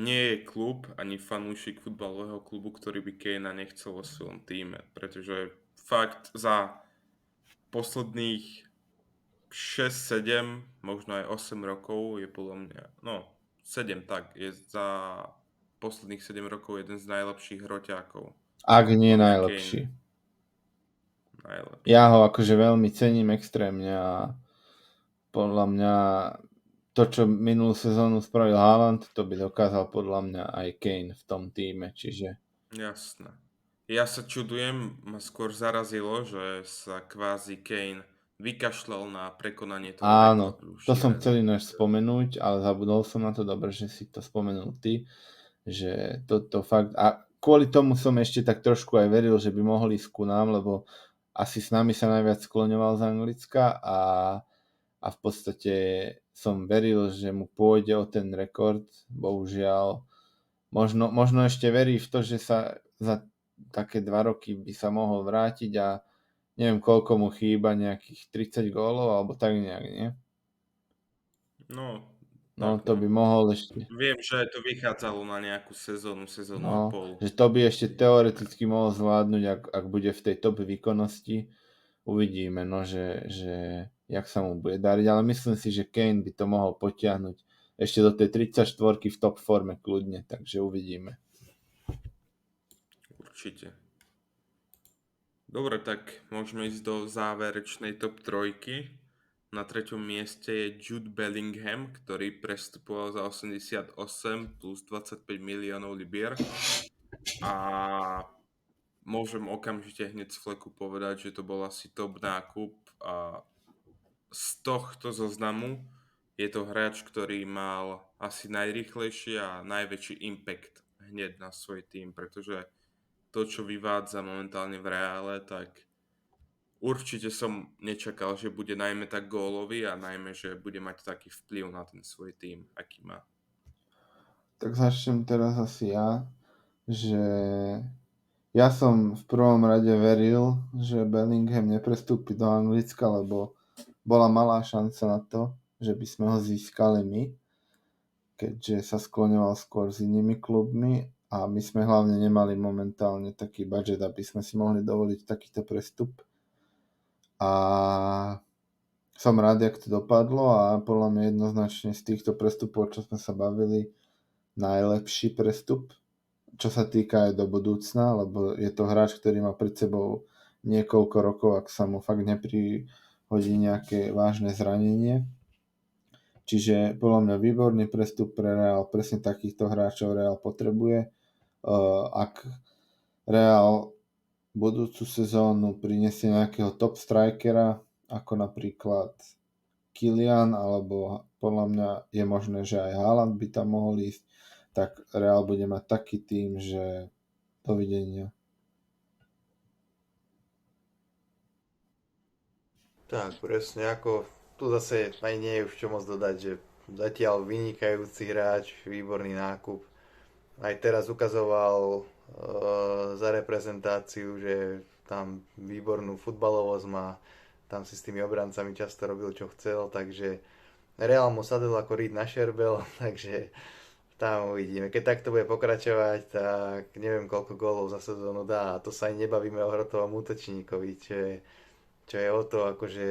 nie je klub ani fanúšik futbalového klubu, ktorý by Kanea nechcel vo svojom týme, pretože fakt za posledných 6-7, možno aj 8 rokov je podľa mňa, no 7 tak, je za posledných 7 rokov jeden z najlepších hroťákov. Ak nie Podľa mňa najlepší. Najlepší. Ja ho akože veľmi cením extrémne a podľa mňa to, čo minulú sezónu spravil Haaland, to by dokázal podľa mňa aj Kane v tom týme, čiže... Jasné. Ja sa čudujem, ma skôr zarazilo, že sa kvázi Kane vykašľal na prekonanie toho Áno, rekordu. to som chcel ináč spomenúť, ale zabudol som na to, dobre, že si to spomenul ty, že toto fakt... A kvôli tomu som ešte tak trošku aj veril, že by mohli ísť ku nám, lebo asi s nami sa najviac skloňoval z Anglicka a v podstate som veril, že mu pôjde o ten rekord. Bohužiaľ, možno ešte verí v to, že sa za také 2 roky by sa mohol vrátiť a neviem, koľko mu chýba, nejakých 30 gólov, alebo tak nejak, nie? No, To by mohol ešte... Viem, že to vychádzalo na nejakú sezónu a pol. Že to by ešte teoreticky mohol zvládnuť, ak bude v tej top výkonnosti. Uvidíme, že jak sa mu bude dariť, ale myslím si, že Kane by to mohol potiahnuť ešte do tej 34 v top forme kľudne, takže uvidíme. Určite. Dobre, tak môžeme ísť do záverečnej top 3. Na 3. mieste je Jude Bellingham, ktorý prestupoval za 88 plus 25 miliónov libier. A môžem okamžite hneď z fleku povedať, že to bol asi top nákup a z tohto zoznamu je to hráč, ktorý mal asi najrýchlejší a najväčší impact hneď na svoj tým, pretože to, čo vyvádza momentálne v Reále, tak určite som nečakal, že bude najmä tak gólový a najmä, že bude mať taký vplyv na ten svoj tým, aký má. Tak začnem teraz asi ja, že ja som v prvom rade veril, že Bellingham neprestúpi do Anglicka, lebo bola malá šanca na to, že by sme ho získali my, keďže sa skloňoval skôr s inými klubmi a my sme hlavne nemali momentálne taký budget, aby sme si mohli dovoliť takýto prestup. A som rád, jak to dopadlo a podľa mňa jednoznačne z týchto prestupov, čo sme sa bavili, najlepší prestup, čo sa týka aj do budúcna, lebo je to hráč, ktorý má pred sebou niekoľko rokov, ak sa mu fakt neprihodí nejaké vážne zranenie. Čiže podľa mňa výborný prestup pre Real, presne takýchto hráčov Real potrebuje. Ak Real budúcu sezónu prinesie nejakého top strikera, ako napríklad Kylian, alebo podľa mňa je možné, že aj Haaland by tam mohol ísť, tak Real bude mať taký tým, že dovidenia. Tak, presne, ako tu zase aj nie je už čo môcť dodať, že zatiaľ vynikajúci hráč, výborný nákup. Aj teraz ukazoval za reprezentáciu, že tam výbornú futbalovosť má, tam si s tými obrancami často robil čo chcel, takže Real mu sadol ako rýd na šerbel, takže tam uvidíme. Keď takto bude pokračovať, tak neviem koľko gólov za sezónu dá a to sa ani nebavíme o hrotovom útočníkovi, čo je o to akože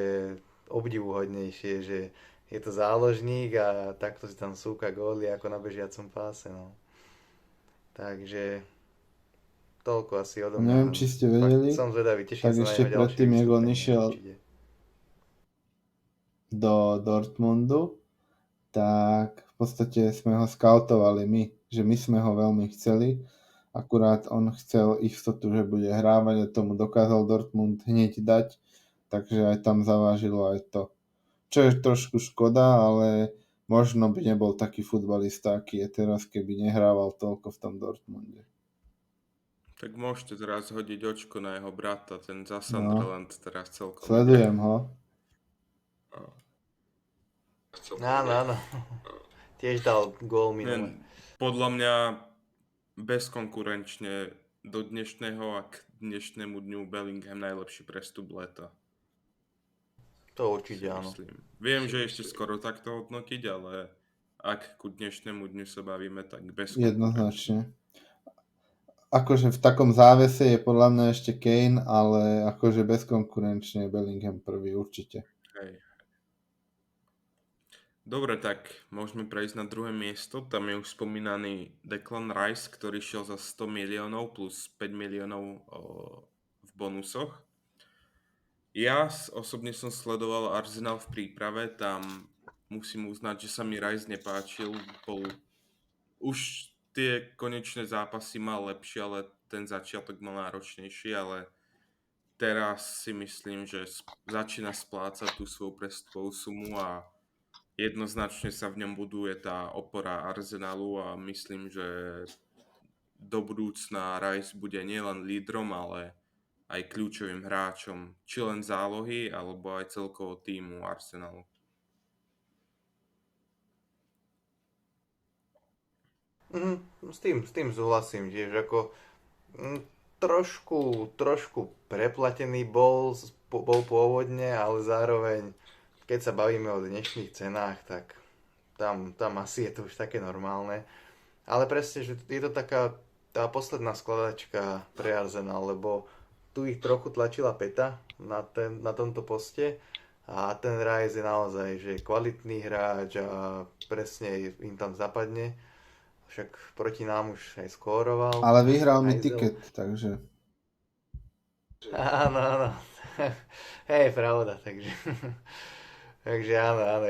obdivuhodnejšie, že je to záložník a takto si tam súka góly ako na bežiacom páse. No. Takže toľko asi odo mňa. Neviem, či ste vedeli, Fakt som zvedavý, teším tak sa na ešte jeho ďalšie predtým, jak on vystúpenie išiel určite. do Dortmundu, tak v podstate sme ho skautovali my, že my sme ho veľmi chceli, akurát on chcel istotu, že bude hrávať a tomu dokázal Dortmund hneď dať, takže aj tam zavážilo aj to. Čo je trošku škoda, ale možno by nebol taký futbalista, aký je teraz, keby nehrával toľko v tom Dortmunde. Tak môžete teraz hodiť očko na jeho brata, ten za No, Sunderland teraz celkom ide. sledujem ho. Áno, áno. Tiež dal gól minule. Podľa mňa bezkonkurenčne do dnešného a k dnešnému dňu Bellingham najlepší prestup leta. To určite áno. Myslím. Viem, že ešte skoro takto hodnotiť, ale ak ku dnešnému dňu sa bavíme, tak bezkonkurenčne. Jednoznačne. Akože v takom závese je podľa mňa ešte Kane, ale akože bezkonkurenčne Bellingham prvý určite. Hej. Dobre, tak môžeme prejsť na druhé miesto. Tam je už spomínaný Declan Rice, ktorý šiel za 100 miliónov plus 5 miliónov v bonusoch. Ja osobne som sledoval Arsenal v príprave, tam musím uznať, že sa mi Rice nepáčil. Už tie konečné zápasy mal lepšie, ale ten začiatok mal náročnejší, ale teraz si myslím, že začína splácať tú svoju prestupovú sumu a jednoznačne sa v ňom buduje tá opora Arsenalu a myslím, že do budúcna Rice bude nielen lídrom, ale aj kľúčovým hráčom, či len zálohy, alebo aj celkovo týmu Arsenalu. S tým súhlasím, že ako trošku preplatený bol pôvodne, ale zároveň keď sa bavíme o dnešných cenách, tak tam asi je to už také normálne. Ale presne, že je to taká tá posledná skladačka pre Arsenal, lebo tu ich trochu tlačila Peta na tomto poste a ten Rice je naozaj že kvalitný hráč a presne im tam zapadne. Však proti nám už aj skóroval. Ale vyhral mi Hajzel. tiket, takže... Áno. Hej, pravda, takže... Takže áno,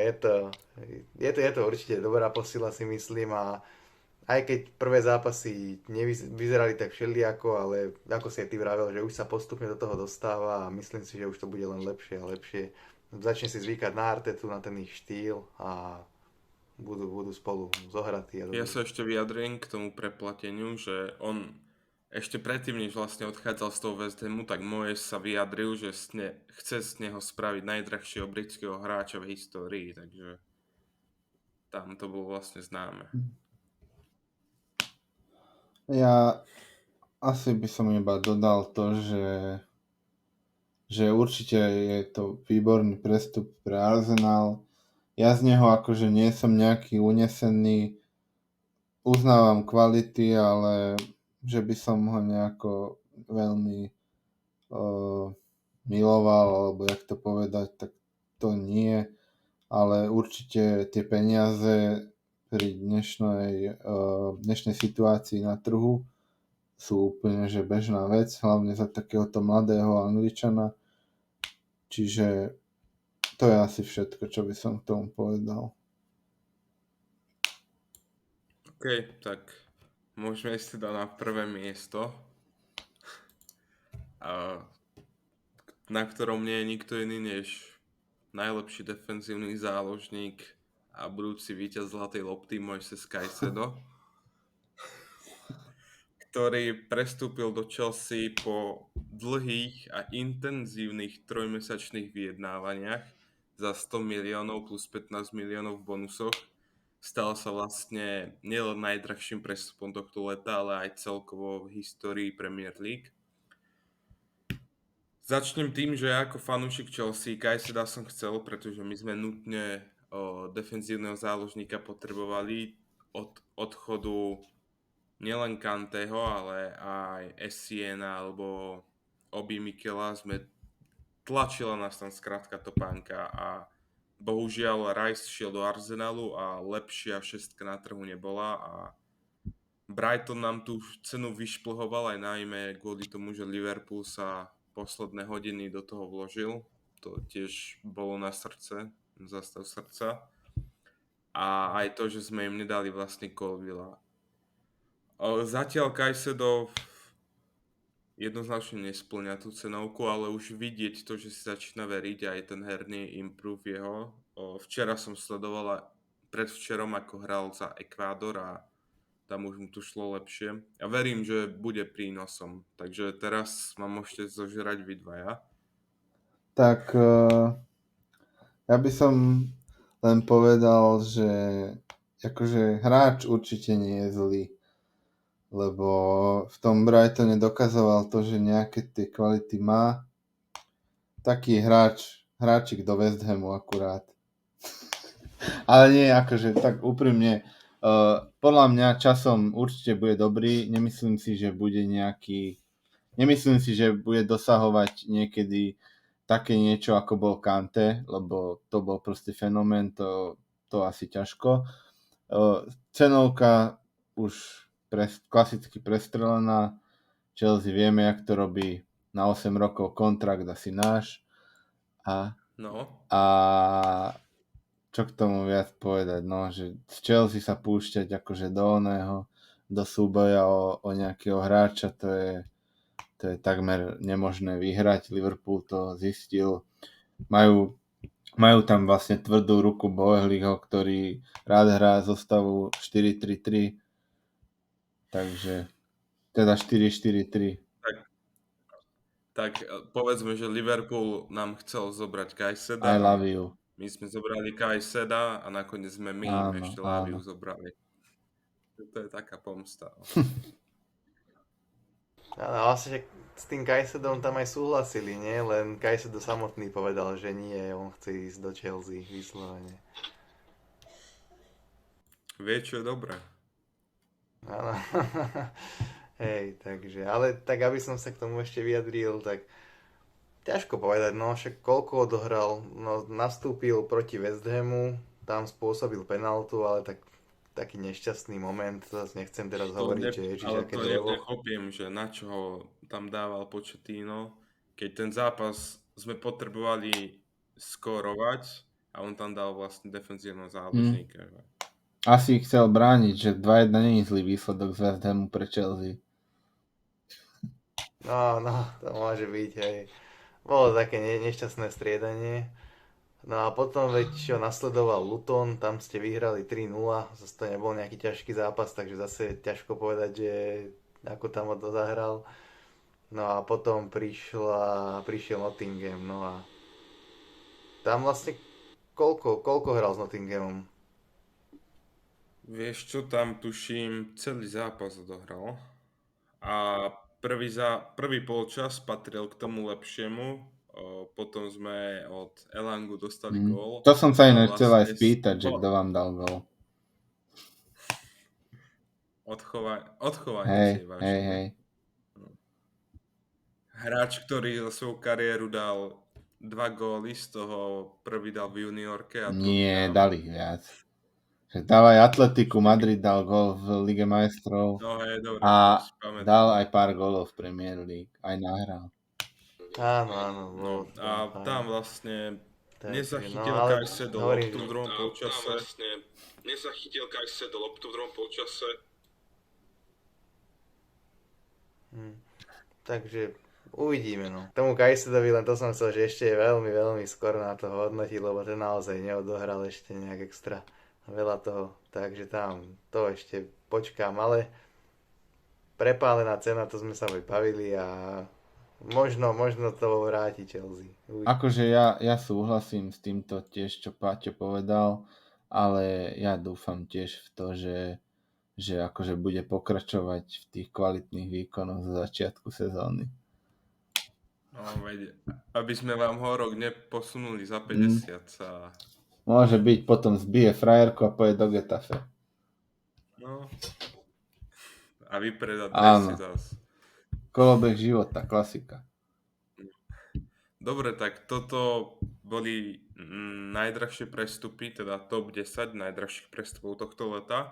je to určite dobrá posila, si myslím, a aj keď prvé zápasy vyzerali tak všelijako, ale ako si aj ty vravel, že už sa postupne do toho dostáva a myslím si, že už to bude len lepšie a lepšie. Začne si zvykať na Artetu, na ten ich štýl a budú spolu zohratí a Ja dobrí. sa ešte vyjadrím k tomu preplateniu, že on ešte predtým, než vlastne odchádzal z toho West Hamu, tak Moyes sa vyjadril, že chce z neho spraviť najdrahšieho britského hráča v histórii, takže tam to bolo vlastne známe. Ja asi by som iba dodal to, že určite je to výborný prestup pre Arsenal. Ja z neho akože nie som nejaký unesený, uznávam kvality, ale že by som ho nejako veľmi miloval, alebo jak to povedať, tak to nie. Ale určite tie peniaze pri dnešnej situácii na trhu sú úplne že bežná vec, hlavne za takéhoto mladého Angličana. Čiže to je asi všetko, čo by som k tomu povedal. OK, tak môžeme ísť teda na prvé miesto, na ktorom nie je nikto iný než najlepší defenzívny záložník a budúci víťaz zlatej lopty Moises Caicedo, ktorý prestúpil do Chelsea po dlhých a intenzívnych trojmesačných vyjednávaniach za 100 miliónov plus 15 miliónov v bonusoch. Stal sa vlastne nielen najdrahším prestupom tohto leta, ale aj celkovo v histórii Premier League. Začnem tým, že ako fanúšik Chelsea Caiceda som chcel, pretože my sme nutne defenzívneho záložníka potrebovali od odchodu nielen Kanteho, ale aj Essiena alebo Obi Mikela tlačila nás tam skrátka topánka a bohužiaľ Rice šiel do Arsenalu a lepšia šestka na trhu nebola a Brighton nám tú cenu vyšplhoval aj najmä kvôli tomu, že Liverpool sa posledné hodiny do toho vložil. To tiež bolo na srdce, zastav srdca. A aj to, že sme im nedali vlastne Colvilla. Zatiaľ Caicedo jednoznačne nesplňa tú cenovku, ale už vidieť to, že si začína veriť aj ten herný improve jeho. Včera som sledovala predvčerom, ako hral za Ekvádor a tam už mu to šlo lepšie. Ja verím, že bude prínosom. Takže teraz ma môžete zožrať vy dvaja. Tak ja by som len povedal, že akože hráč určite nie je zlý, lebo v tom Brightone dokazoval to, že nejaké tie kvality má. Taký hráčik do West Hamu akurát. Ale nie, akože tak úprimne, podľa mňa časom určite bude dobrý, nemyslím si, že bude dosahovať niekedy také niečo, ako bol Kante, lebo to bol proste fenomén, to asi ťažko. Cenovka už klasicky prestrelená, Chelsea vieme, jak to robí, na 8 rokov kontrakt asi náš a čo k tomu viac povedať, no, že z Chelsea sa púšťať akože do súboja o nejakého hráča, to je takmer nemožné vyhrať. Liverpool to zistil. Majú tam vlastne tvrdú ruku Boehlyho, ktorý rád hrá zostavu 4-3-3, takže teda 4-4-3. Tak povedzme, že Liverpool nám chcel zobrať Caiceda. I love you. My sme zobrali Caiceda a nakoniec sme my ešte Laviu zobrali. To je taká pomsta. Áno, vlastne s tým Caisedom tam aj súhlasili, nie? Len Caicedo samotný povedal, že nie, on chce ísť do Chelsea vyslovene. Vie, čo je dobré. Áno. Hej, takže, ale tak aby som sa k tomu ešte vyjadril, tak ťažko povedať, no však koľko odohral, no nastúpil proti West Hamu, tam spôsobil penaltu, ale taký nešťastný moment, zase nechcem teraz hovoriť, že ježiš, ale aké to drevo. nepochopím, že na čo ho tam dával Pochettino, keď ten zápas sme potrebovali skórovať a on tam dal vlastne defenzívneho záložníka. Asi ich chcel brániť, že 2-1 nie je zlý výsledok z West Hamu pre Chelsea. No, to môže byť, hej. Bolo také nešťastné striedanie. No a potom veď čo nasledoval Luton, tam ste vyhrali 3-0, zase to nebol nejaký ťažký zápas, takže zase ťažko povedať, že ako tam to zahral. No a potom prišiel Nottingham, no a tam vlastne koľko hral s Nottinghamom? Vieš čo, tam tuším celý zápas odohral. A prvý polčas patril k tomu lepšiemu. Potom sme od Elangu dostali gól. To som sa A inak chcel aj vlastne spýtať, že kto vám dal gól. Odchovanie Hej, si je hej, vážne. hej. Hráč, ktorý za svoju kariéru dal 2 góly, z toho prvý dal v juniorke a druhý Nie, tam. dali viac. Že dal aj Atletiku Madrid, dal gól v Lige majstrov No hej, dobre, a to si pamätám. dal aj pár gólov v Premier League. Aj nahral. Áno, No, a tam vlastne nezachytil Caicedo loptu v druhom polčase. Takže uvidíme, no. Tomu Kajsedovi len to som chcel, že ešte je veľmi, veľmi skoro na to hodnotiť, lebo ten naozaj neodohral ešte nejak extra veľa toho, takže tam to ešte počkám, ale prepálená cena, to sme sa aj bavili a možno to vráti Chelsea. Akože ja súhlasím s týmto tiež, čo Paťo povedal, ale ja dúfam tiež v to, že akože bude pokračovať v tých kvalitných výkonoch zo začiatku sezóny. No, veď, aby sme vám ho rok neposunuli za 50 sa... Môže byť, potom zbije frajerku a pôjde do Getafe. No. A vypredať dresy zas. Kolobeh života, klasika. Dobre, tak toto boli najdrahšie prestupy, teda top 10 najdrahších prestupov tohto leta.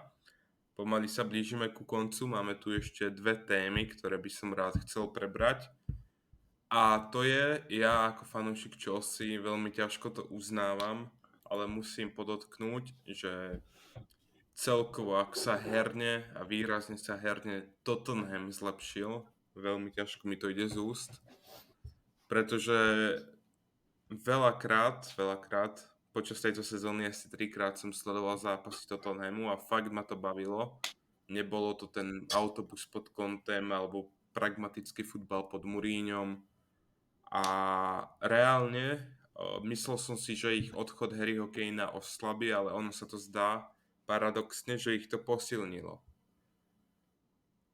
Pomaly sa blížime ku koncu, máme tu ešte 2 témy, ktoré by som rád chcel prebrať. A to je, ja ako fanúšik Chelsea veľmi ťažko to uznávam, ale musím podotknúť, že celkovo ak sa herne a výrazne sa herne Tottenham zlepšil, veľmi ťažko mi to ide z úst, pretože veľakrát, počas tejto sezóny asi 3-krát som sledoval zápasy Tottenhamu a fakt ma to bavilo. Nebolo to ten autobus pod Contem alebo pragmatický futbal pod Mourinhom. A reálne myslel som si, že ich odchod Harryho Kanea oslabí, ale ono sa to zdá paradoxne, že ich to posilnilo.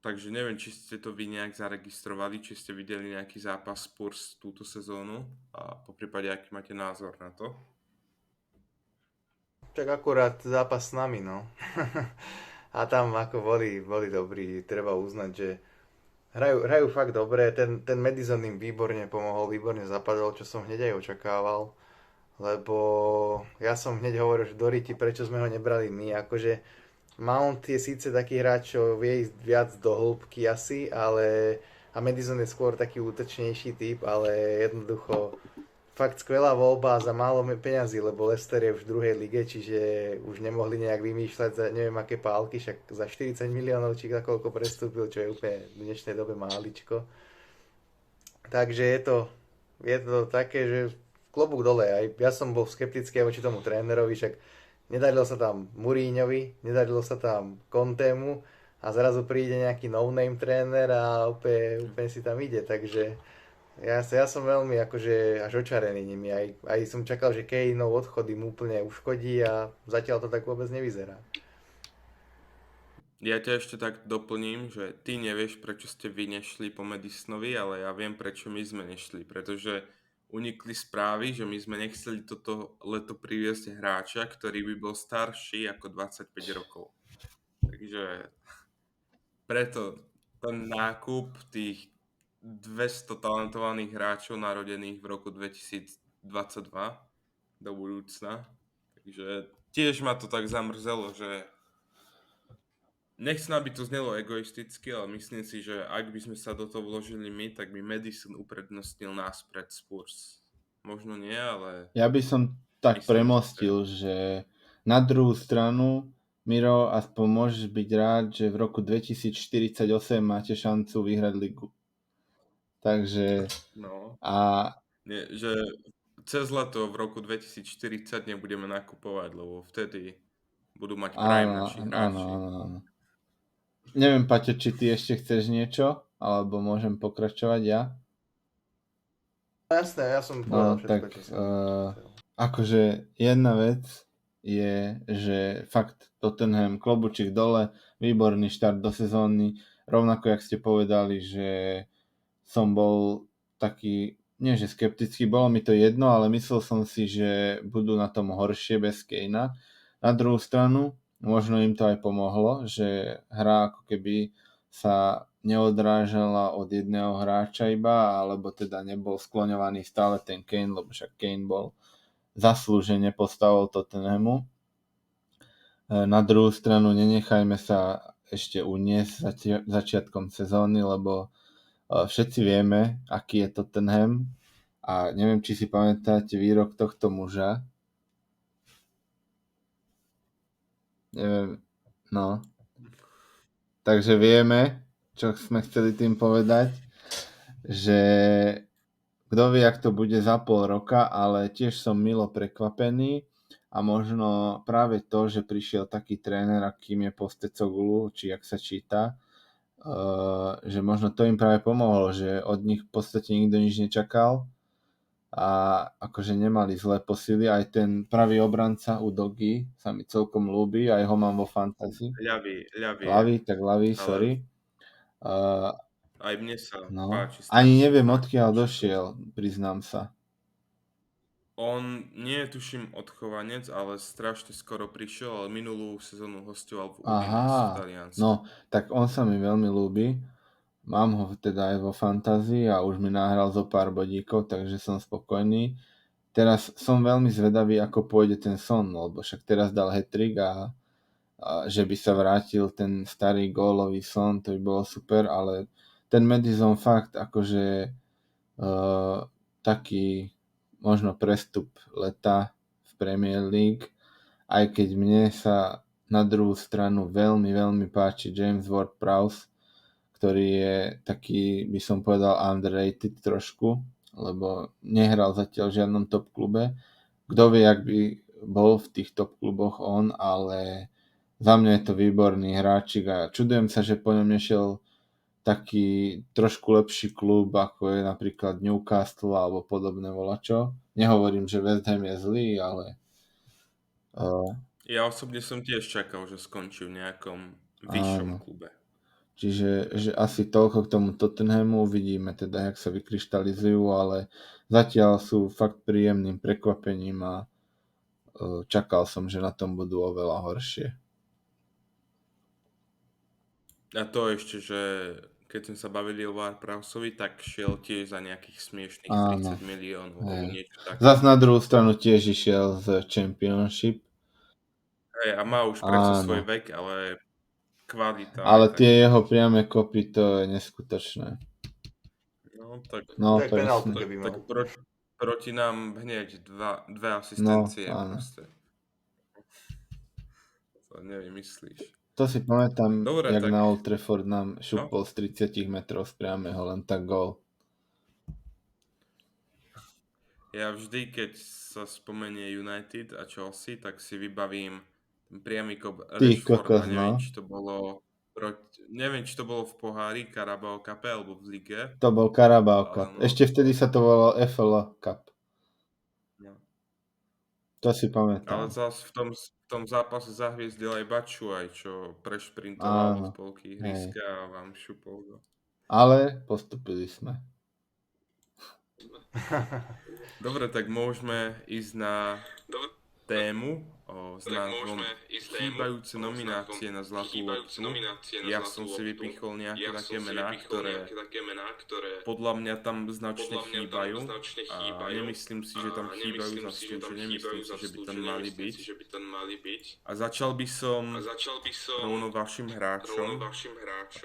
Takže neviem, či ste to vy nejak zaregistrovali, či ste videli nejaký zápas Spurs túto sezónu a poprípade, aký máte názor na to? Tak akurát zápas s nami, no. A tam ako boli dobrí, treba uznať, že hrajú fakt dobre, ten Madison im výborne pomohol, výborne zapadol, čo som hneď aj očakával, lebo ja som hneď hovoril, že Doriti, prečo sme ho nebrali my, akože Mount je síce taký hráč, čo vie ísť viac do hĺbky asi, ale a Madison je skôr taký útočnejší typ, ale jednoducho fakt skvelá voľba za málo peňazí, lebo Leicester je už v druhej lige, čiže už nemohli nejak vymýšľať za neviem aké pálky, však za 40 miliónov či za koľko prestúpil, čo je úplne v dnešnej dobe máličko. Takže je to také, že klobúk dole. Aj ja som bol skeptický voči tomu trénerovi, však nedarilo sa tam Mourinhovi, nedarilo sa tam Contemu a zrazu príde nejaký no-name tréner a úplne si tam ide, takže ja som veľmi akože až očarený nimi, aj som čakal, že Kaneov odchod im úplne uškodí a zatiaľ to tak vôbec nevyzerá. Ja ťa ešte tak doplním, že ty nevieš, prečo ste vy nešli po Madisonovi, ale ja viem, prečo my sme nešli, pretože unikli správy, že my sme nechceli toto leto priviesť hráča, ktorý by bol starší ako 25 rokov. Takže preto ten nákup tých 200 talentovaných hráčov narodených v roku 2022 do budúcna. Takže tiež ma to tak zamrzelo, že nechcem, aby to znelo egoisticky, ale myslím si, že ak by sme sa do toho vložili my, tak by Madison uprednostnil nás pred Spurs. Možno nie, ale... Ja by som tak myslím, premostil, že na druhú stranu Miro, aspoň môžeš byť rád, že v roku 2048 máte šancu vyhrať ligu. Takže No, a nie, že cez leto v roku 2040 nebudeme nakupovať, lebo vtedy budú mať prime áno, naši áno, hráči. áno, áno. Neviem, Paťo, či ty ešte chceš niečo, alebo môžem pokračovať ja? Jasné, ja som povedal No, všetko, tak čo som chcel. akože jedna vec je, že fakt Tottenham, klobučík dole, výborný štart do sezóny, rovnako jak ste povedali, že som bol taký, nie že skeptický, bolo mi to jedno, ale myslel som si, že budú na tom horšie bez Kanea. Na druhú stranu, možno im to aj pomohlo, že hra ako keby sa neodrážala od jedného hráča iba, alebo teda nebol skloňovaný stále ten Kane, lebo však Kane bol zaslúžene postavou Tottenhamu. Na druhú stranu nenechajme sa ešte uniesť začiatkom sezóny, lebo všetci vieme, aký je Tottenham a neviem, či si pamätáte výrok tohto muža. Neviem, no. Takže vieme, čo sme chceli tým povedať, že kto vie, ak to bude za pol roka, ale tiež som milo prekvapený a možno práve to, že prišiel taký tréner, akým je Postecoglou, či jak sa číta, že možno to im práve pomohlo, že od nich v podstate nikto nič nečakal a akože nemali zlé posily. Aj ten pravý obranca Udogi sa mi celkom ľúbi, aj ho mám vo fantasy. Ľavý je, Ľavý, ale sorry. aj mne sa No. páči Ani strašne. neviem, fakt, odkiaľ všetko. došiel, priznám sa. On nie je tuším odchovanec, ale strašne skoro prišiel, ale minulú sezónu hostoval v Udinese v Taliansku. No, tak on sa mi veľmi ľúbi. Mám ho teda aj vo fantázii a už mi nahral zo pár bodíkov, takže som spokojný. Teraz som veľmi zvedavý, ako pôjde ten Son, lebo však teraz dal hat-trick a že by sa vrátil ten starý gólový Son, to by bolo super, ale ten Madison fakt akože taký možno prestup leta v Premier League, aj keď mne sa na druhú stranu veľmi, veľmi páči James Ward-Prowse, ktorý je taký, by som povedal, underrated trošku, lebo nehral zatiaľ v žiadnom top klube. Kto vie, ak by bol v tých top kluboch on, ale za mňa je to výborný hráčik a čudujem sa, že po ňom nešiel taký trošku lepší klub, ako je napríklad Newcastle alebo podobné volačo. Nehovorím, že West Ham je zlý, ale Ja osobne som tiež čakal, že skončí v nejakom vyššom áno. klube. Čiže že asi toľko k tomu Tottenhamu, uvidíme teda, jak sa vykryštalizujú, ale zatiaľ sú fakt príjemným prekvapením a čakal som, že na tom budú oveľa horšie. A to ešte, že keď sme sa bavili o Ward-Prowseovi, tak šiel tiež za nejakých smiešných 30 miliónov alebo niečo také. Zas na druhú stranu tiež išiel z Championship. Hej, a má už predsa svoj vek, ale kvalita. Ale aj tie tak. jeho priame kopy, to je neskutočné. No tak, To je penáltu, keby mal. tak proti nám hneď dve asistencie. No, áno. Proste. To nevymyslíš. To si pamätám, Dobre, jak tak na Old Trafford nám šupol z 30 metrov z priameho, len tak gól. ja vždy, keď sa spomenie United a Chelsea, tak si vybavím ten priamy kop Ty Rashforda. kokos, Neviem, no. či to bolo v pohári Carabao Cup alebo v lige. To bol Carabao Ale Cup. no, Ešte vtedy sa to volalo FL Cup. no. To si Ale pamätám. zase v tom zápase zahviezdil aj Batshuayi, čo prešprintoval Áno, od polky ihriska a vám šupol go. Ale postupili sme. Dobre, tak môžeme ísť na tému s názvom chýbajúce nominácie na Zlatú loptu. Ja som si vypichol nejaké také mená, ktoré podľa mňa tam značne chýbajú a nemyslím si, že tam chýbajú zaslúžene, myslím si, že by tam mali byť. A začal by som rovno vašim hráčom, a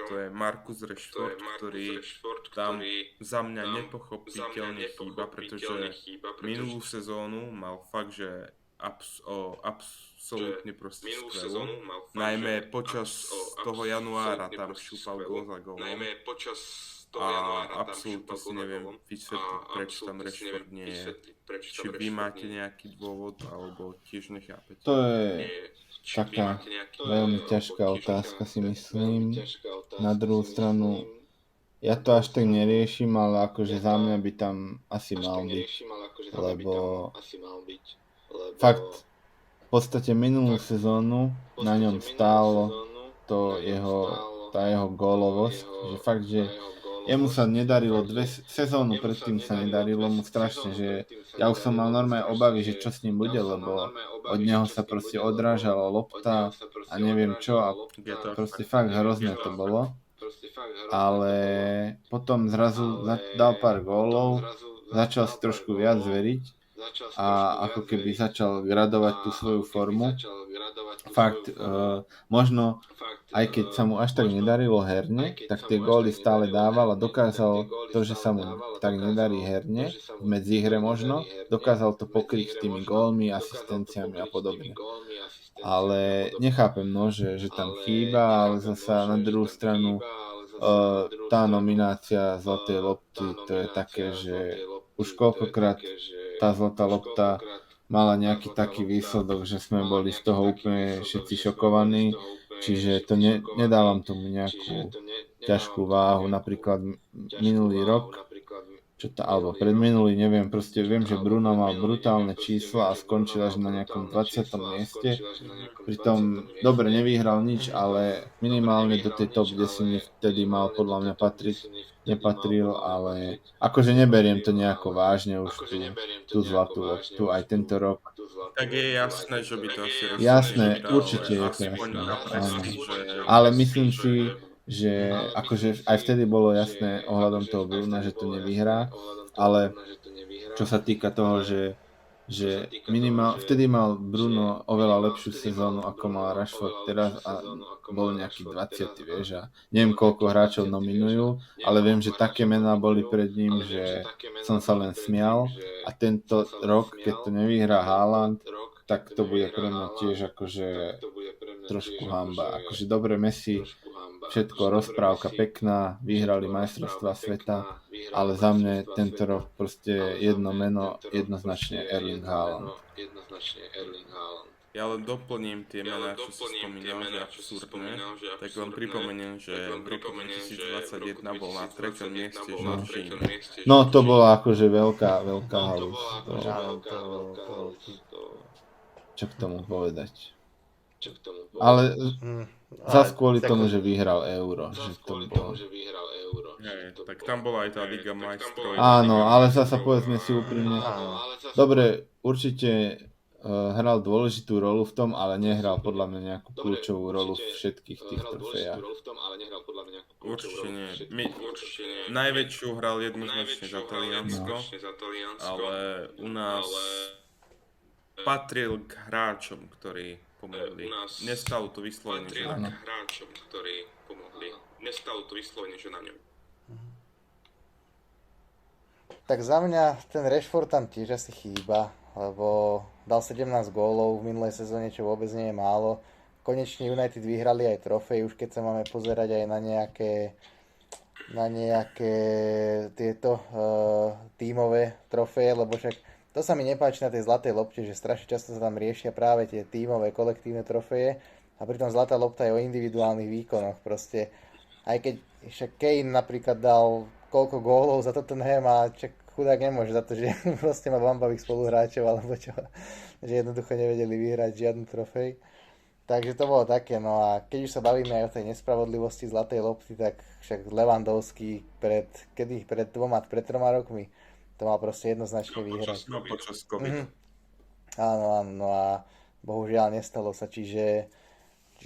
to je Marcus Rashford, ktorý tam za mňa nepochopiteľne chýba, pretože minulú sezónu mal fakt, že absolútne proste skvelú. Najmä počas toho januára tam šúpal gól za gólom. A absolútne si neviem vysvetliť, prečo tam Rashford nie je. Či vy máte nejaký dôvod, alebo tiež nechápete. To je taká veľmi ťažká otázka, si myslím. Na druhú stranu, ja to až tak neriešim, ale akože za mňa by tam asi mal byť, lebo fakt v podstate minulú sezónu na ňom stálo tá jeho gólovosť, že fakt, že jemu sa nedarilo, sezónu predtým sa nedarilo mu strašne, že ja už som mal normálne obavy, že čo s ním bude, lebo od neho sa proste odrážala lopta a neviem čo a proste fakt hrozné to bolo. Ale potom zrazu dal pár gólov, začal si trošku viac veriť a ako keby začal gradovať tú svoju formu. Fakt, možno aj keď sa mu až tak nedarilo herne, tak tie góly stále dával a dokázal to, že sa mu tak nedarí herne, v medzihre možno, dokázal to pokryť tými gólmi, asistenciami a podobne. Ale nechápem, no, že tam chýba, ale zasa na druhú stranu tá nominácia Zlatej lopty, to je také, že už koľkokrát tá Zlatá lopta mala nejaký taký výsledok, že sme boli z toho úplne všetci šokovaní, čiže to nedávam tomu nejakú ťažkú váhu. Napríklad minulý rok, alebo predminulý, neviem, proste viem, že Bruno mal brutálne čísla a skončil až na nejakom 20. mieste. Pritom, dobre, nevyhral nič, ale minimálne do tej top 10 vtedy mal podľa mňa nepatril, ale akože neberiem to nejako vážne už tú Zlatú loptu aj tento rok. Tak je jasné, že by to asi Jasné, určite je to jasné, áno. Ale myslím si, že akože aj vtedy bolo jasné ohľadom toho Bruna, že to nevyhrá, ale čo sa týka toho, že vtedy mal Bruno oveľa lepšiu sezónu, ako mal Rashford teraz a bol nejaký 20. vieš, a neviem koľko hráčov nominujú, ale viem, že také mená boli pred ním, že som sa len smial a tento rok, keď to nevyhrá Haaland, tak to bude pre mňa tiež akože trošku hanba. Akože dobre, Messi, všetko, rozprávka pekná, vyhrali majstrovstvá sveta, ale za mňa tento rok proste jedno meno, jednoznačne Erling Haaland. Ja len doplním tie mená, čo si spomínal, že absurdné, tak len pripomeniem, že v roku 2021 bol na 3. mieste Jorginho. No to bola akože veľká halus. Čo k tomu povedať? Ale zas kvôli tomu, že vyhral Euro. Že to bolo. Tak tam bola aj tá Liga majstrov. Áno, ale zasa povedzme si úprimne. Dobre, určite hral dôležitú rolu v tom, ale nehral podľa mňa nejakú kľúčovú rolu v všetkých tých trofejách. Určite nie. Najväčšiu hral jednoznačne za Taliansko, ale u nás patril k hráčom, ktorí pomohli. Nestalo to vyslovene, že na ňom. Tak za mňa ten Rashford tam tiež asi chýba, lebo dal 17 gólov v minulej sezóne, čo vôbec nie je málo. Konečne United vyhrali aj trofej, už keď sa máme pozerať aj na nejaké tieto tímové trofeje, lebo však to sa mi nepáči na tej Zlatej lopte, že strašne často sa tam riešia práve tie tímové, kolektívne trofeje a pritom Zlatá lopta je o individuálnych výkonoch. Proste aj keď však Kane napríklad dal koľko gólov za Tottenham a chudák nemôže za to, že proste má bambavých spoluhráčov alebo čo, že jednoducho nevedeli vyhrať žiadny trofej. Takže to bolo také, no a keď už sa bavíme aj o tej nespravodlivosti Zlatej lopty, tak však Lewandowski pred 3 rokmi to mal proste jednoznačne vyhrať. Počas covidu. Áno, no a bohužiaľ nestalo sa, čiže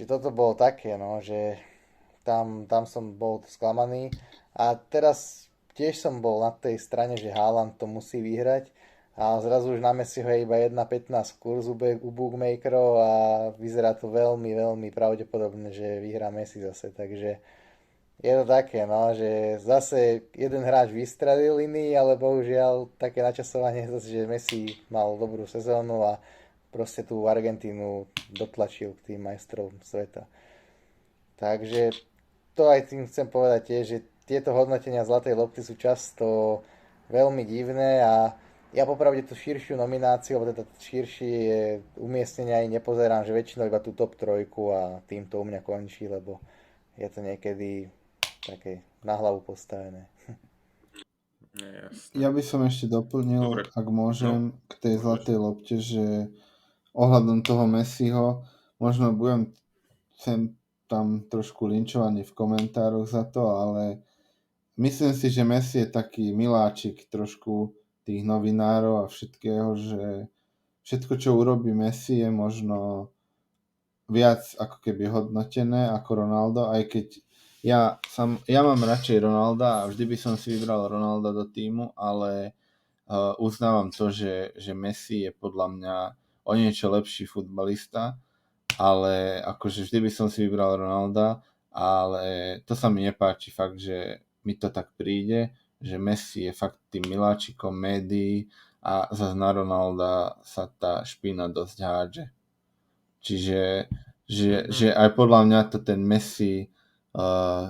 toto bolo také, no, že tam som bol sklamaný a teraz tiež som bol na tej strane, že Haaland to musí vyhrať a zrazu už na Messiho je iba 1,15 kurz u bookmakerov a vyzerá to veľmi, veľmi pravdepodobné, že vyhrá Messi zase, takže je to také, no, že zase jeden hráč vystradil iný, ale bohužiaľ také načasovanie, že Messi mal dobrú sezónu a proste tú Argentínu dotlačil k tým majstrom sveta. Takže to aj tým chcem povedať tiež, že tieto hodnotenia Zlatej lopty sú často veľmi divné a ja popravde tú širšiu nomináciu, alebo teda širšie umiestnenie aj nepozerám, že väčšinou iba tú top trojku a tým to u mňa končí, lebo je to niekedy také na hlavu postavené. Jasné. Ja by som ešte doplnil, Dobre. ak môžem, k tej môžeš. zlatej lopte, že ohľadom toho Messiho, možno budem sem tam trošku linčovaný v komentároch za to, ale myslím si, že Messi je taký miláčik trošku tých novinárov a všetkého, že všetko, čo urobí Messi, je možno viac ako keby hodnotené ako Ronaldo, aj keď ja mám radšej Ronalda a vždy by som si vybral Ronalda do týmu, ale uznávam to, že Messi je podľa mňa o niečo lepší futbalista, ale akože vždy by som si vybral Ronalda, ale to sa mi nepáči fakt, že mi to tak príde, že Messi je fakt tým miláčikom médií a zase na Ronalda sa tá špína dosť hádže. Čiže že aj podľa mňa to ten Messi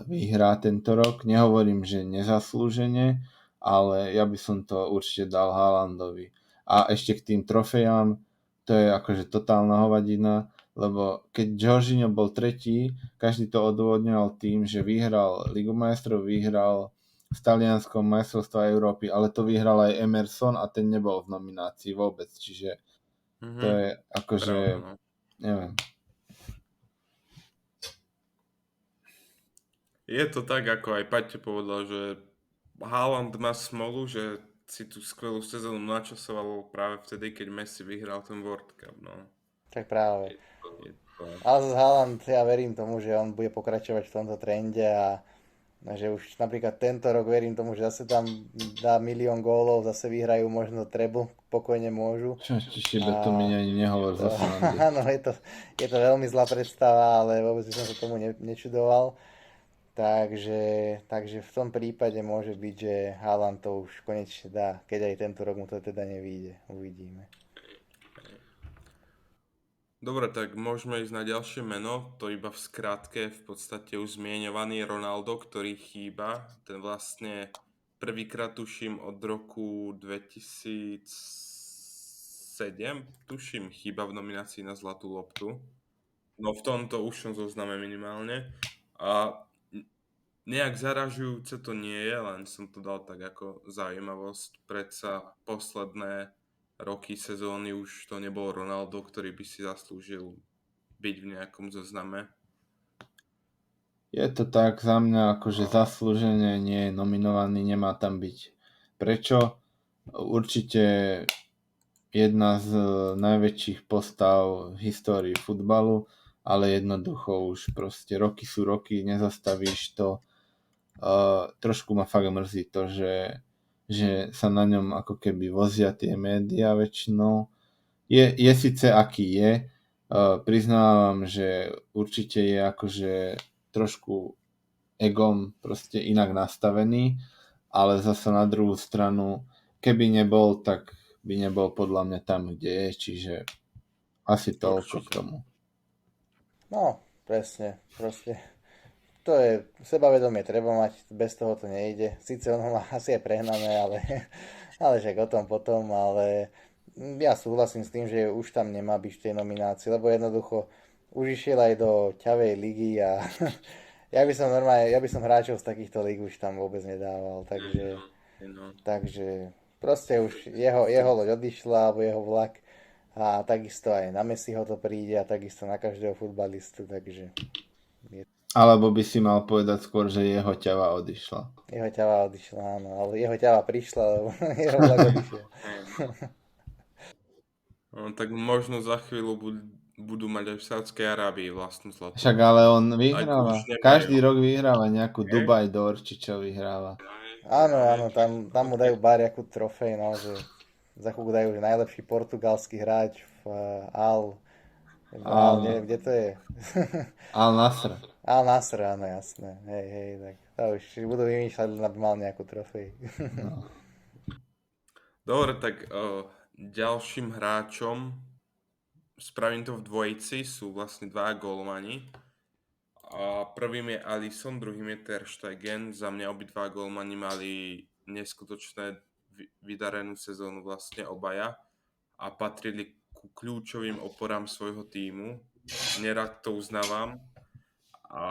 vyhrá tento rok. Nehovorím, že nezaslúžene, ale ja by som to určite dal Haalandovi. A ešte k tým trofejám, to je akože totálna hovadina, lebo keď Jorginho bol tretí, každý to odôvodňoval tým, že vyhral Ligu majstrov, vyhral v Talianskom majstrovstva Európy, ale to vyhral aj Emerson a ten nebol v nominácii vôbec, čiže to je akože, Pravda, no. neviem. Je to tak, ako aj Paťo povedal, že Haaland má smolu, že si tú skvelú sezónu načasoval práve vtedy, keď Messi vyhral ten World Cup, no. Tak práve. Je to... Ale zase Haaland, ja verím tomu, že on bude pokračovať v tomto trende a že už napríklad tento rok verím tomu, že zase tam dá 1 000 000 gólov, zase vyhrajú možno treble, pokojne môžu. Čo ti šibe, to mi ani nehovor za srandu. Áno, je to veľmi zlá predstava, ale vôbec by som sa tomu nečudoval. Takže v tom prípade môže byť, že Haaland to už konečne dá, keď aj tento rok mu to teda nevyjde. Uvidíme. Dobre, tak môžeme ísť na ďalšie meno, to iba v skratke, v podstate už zmieňovaný Ronaldo, ktorý chýba, ten vlastne prvýkrát tuším od roku 2007, tuším, chýba v nominácii na Zlatú loptu. No v tomto užšom zozname minimálne. A nejak zaražujúce to nie je, len som to dal tak ako zaujímavosť. Predsa posledné roky, sezóny už to nebol Ronaldo, ktorý by si zaslúžil byť v nejakom zozname. Je to tak, za mňa akože zaslúžene nie je nominovaný, nemá tam byť. Prečo? Určite jedna z najväčších postav v histórii futbalu, ale jednoducho už proste roky sú roky, nezastavíš to. Trošku ma fakt mrzí to, že sa na ňom ako keby vozia tie médiá väčšinou. Je síce aký je, priznávam, že určite je akože trošku egom proste inak nastavený, ale zase na druhú stranu, keby nebol, tak by nebol podľa mňa tam, kde je, čiže asi toľko k tomu. No, presne, proste. To je sebavedomie treba mať, bez toho to nejde. Sice ono má asi aj prehnané, ale však o tom potom, ale ja súhlasím s tým, že už tam nemá byť v tej nominácii, lebo jednoducho už išiel aj do ťavej ligy a ja by som hráčov z takýchto líg už tam vôbec nedával, takže proste už jeho loď odišla, alebo jeho vlak a takisto aj na Messiho to príde a takisto na každého futbalistu, takže... Alebo by si mal povedať skôr, že jeho ťava odišla. Jeho ťava odišla, áno, ale jeho ťava prišla, lebo jeho vlak odišiel. No, tak možno za chvíľu budú mať aj v Saudskej Arábii vlastnú zlatú. Však ale on vyhráva. už nemajú. Každý rok vyhráva nejakú Dubai Door, či čo vyhráva. Áno, tam mu dajú bariakú trofej, no, že za chvíľu dajú, že najlepší portugalský hráč v neviem, kde to je. Al Nassr. Al Nassr, áno, jasné. Hej, tak to už budú vymýšľať, aby mal nejakú trofej. Dobre, tak ďalším hráčom spravím to v dvojici, sú vlastne 2 gólmani. A prvým je Alisson, druhým je Ter Stegen. Za mňa obidva gólmani mali neskutočné vydarenú sezónu vlastne obaja a patrili ku kľúčovým oporám svojho tímu. Nerad to uznávam, a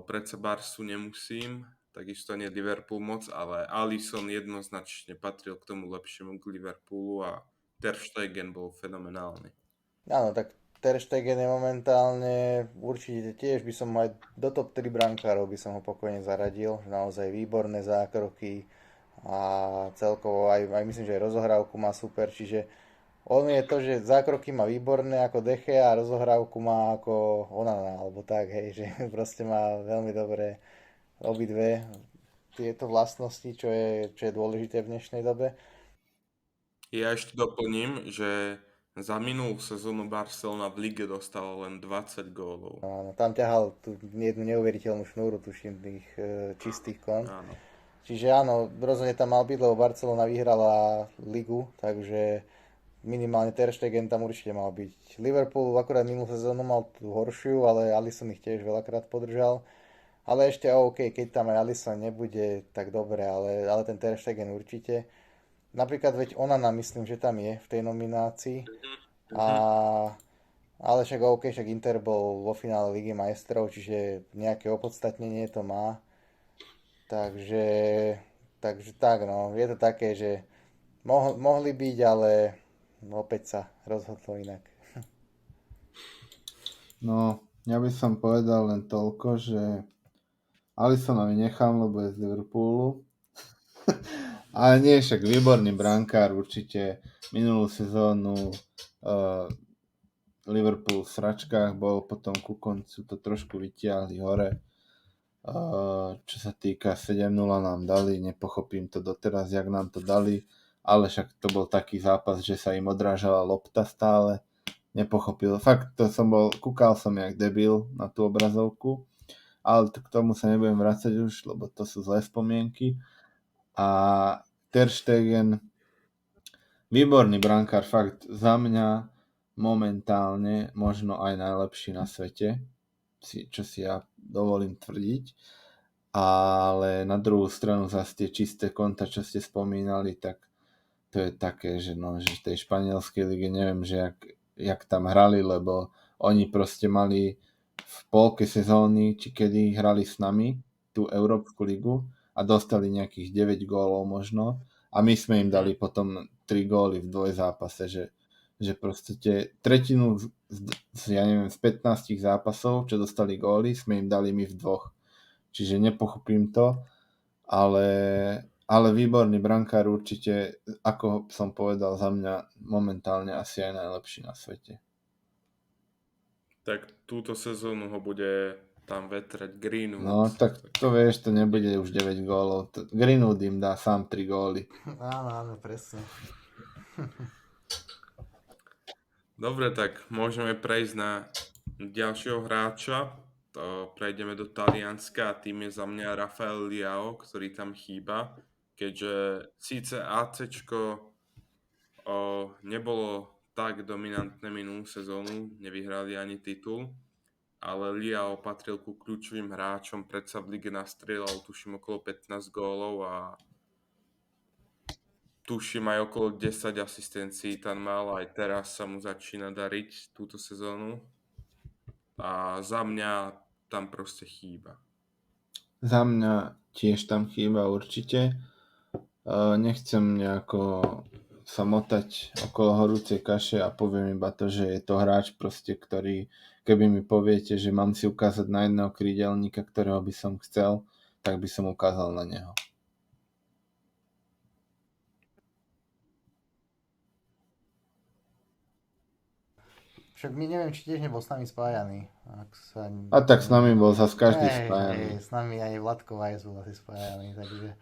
predsa Barsu nemusím, takisto nie Liverpool moc, ale Alisson jednoznačne patril k tomu lepšiemu k Liverpoolu a Ter Stegen bol fenomenálny. Áno, tak Ter Stegen je momentálne, určite tiež by som aj do top 3 brankárov by som ho pokojne zaradil, naozaj výborné zákroky a celkovo aj myslím, že aj rozohrávku má super, čiže on je to, že zákroky má výborné ako Deche a rozohrávku má ako Onana, alebo tak, hej, že proste má veľmi dobré obidve tieto vlastnosti, čo je dôležité v dnešnej dobe. Ja ešte doplním, že za minulú sezónu Barcelona v lige dostala len 20 gólov. Áno, tam ťahal tú jednu neuveriteľnú šnúru, tuším, tých čistých kon. Áno. Čiže áno, rozhodne tam mal byť, lebo Barcelona vyhrala ligu, takže minimálne Ter Stegen tam určite mal byť. Liverpool akurát minulú sezónu mal tú horšiu, ale Alisson ich tiež veľakrát podržal. Ale ešte OK, keď tam aj Alisson nebude, tak dobre, ale ten Ter Stegen určite. Napríklad veď Onana myslím, že tam je v tej nominácii. A, ale však OK, však Inter bol vo finále Ligy majstrov, čiže nejaké opodstatnenie to má. Takže tak no, je to také, že mohli byť, ale opäť sa rozhodlo inak. No, ja by som povedal len toľko, že Alissonovi nechám, lebo je z Liverpoolu. Ale nie, však výborný brankár, určite minulú sezónu Liverpool v sračkách bol, potom ku koncu to trošku vytiahli hore. Čo sa týka 7-0 nám dali, nepochopím to doteraz, jak nám to dali, ale však to bol taký zápas, že sa im odrážala lopta stále, nepochopil, fakt to kúkal som jak debil na tú obrazovku, ale k tomu sa nebudem vrácať už, lebo to sú zlé spomienky. A Ter Stegen, výborný brankár, fakt za mňa momentálne možno aj najlepší na svete, čo si ja dovolím tvrdiť, ale na druhú stranu zase tie čisté konta, čo ste spomínali, tak to je také, že no, že v tej španielskej lige neviem, že jak tam hrali, lebo oni proste mali v polke sezóny, či kedy hrali s nami tú Európsku ligu a dostali nejakých 9 gólov možno a my sme im dali potom 3 góly v dvojzápase, že proste tretinu ja neviem, z 15 zápasov, čo dostali góly, sme im dali my v 2. Čiže nepochopím to, ale výborný brankár určite, ako som povedal, za mňa momentálne asi aj najlepší na svete. Tak túto sezónu ho bude tam vetrať Greenwood. No, tak to vieš, to nebude už 9 gólov. Greenwood im dá sám 3 góly. Áno, presne. Dobre, tak môžeme prejsť na ďalšieho hráča. Prejdeme do Talianska a tým je za mňa Rafael Leao, ktorý tam chýba, keďže síce ACčko nebolo tak dominantné minulú sezónu, nevyhrali ani titul, ale Leao patril ku kľúčovým hráčom, predsa v lige nastrieľal tuším okolo 15 gólov a tuším aj okolo 10 asistencií tam mal, aj teraz sa mu začína dariť túto sezónu a za mňa tam proste chýba. Za mňa tiež tam chýba určite. Nechcem nejako sa motať okolo horúcej kaše a poviem iba to, že je to hráč proste, ktorý, keby mi poviete, že mám si ukázať na jedného krídelníka, ktorého by som chcel, tak by som ukázal na neho. Však my neviem, či tiež nebol s nami spájaný. A tak s nami bol zase každý spájaný. S nami aj Vladko Vajs bol asi spájaný, takže...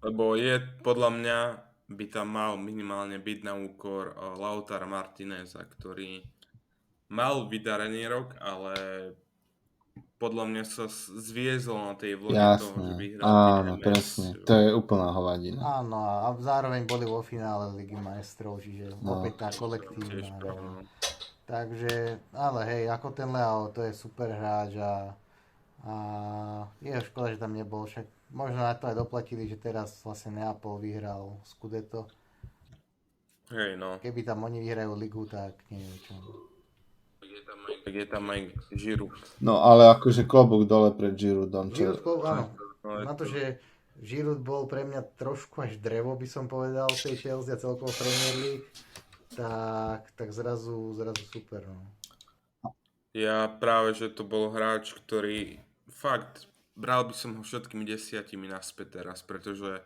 Lebo je, podľa mňa, by tam mal minimálne byť na úkor Lautara Martineza, ktorý mal vydarený rok, ale podľa mňa sa zviezol na tej vlne toho, že vyhral áno, MS. presne, to je úplná hovadina. Áno, a zároveň boli vo finále Ligy majstrov, čiže opäť tá kolektívna. Takže, ale hej, ako ten Leao, to je super hráč a je škoda, že tam nebol, však možno na to aj doplatili, že teraz vlastne Neapol vyhral Scudetto. Hej, no. Keby tam oni vyhrajú ligu, tak neviem čo. Tak je tam aj Giroud. No ale akože klobúk dole pred Giroudom. Giroud, áno, No, na to, že Giroud bol pre mňa trošku až drevo, by som povedal, v tej Chelsea a celkovo Premier League, tak zrazu super, no. Ja práve, že to bol hráč, ktorý fakt, bral by som ho všetkými 10 naspäť teraz, pretože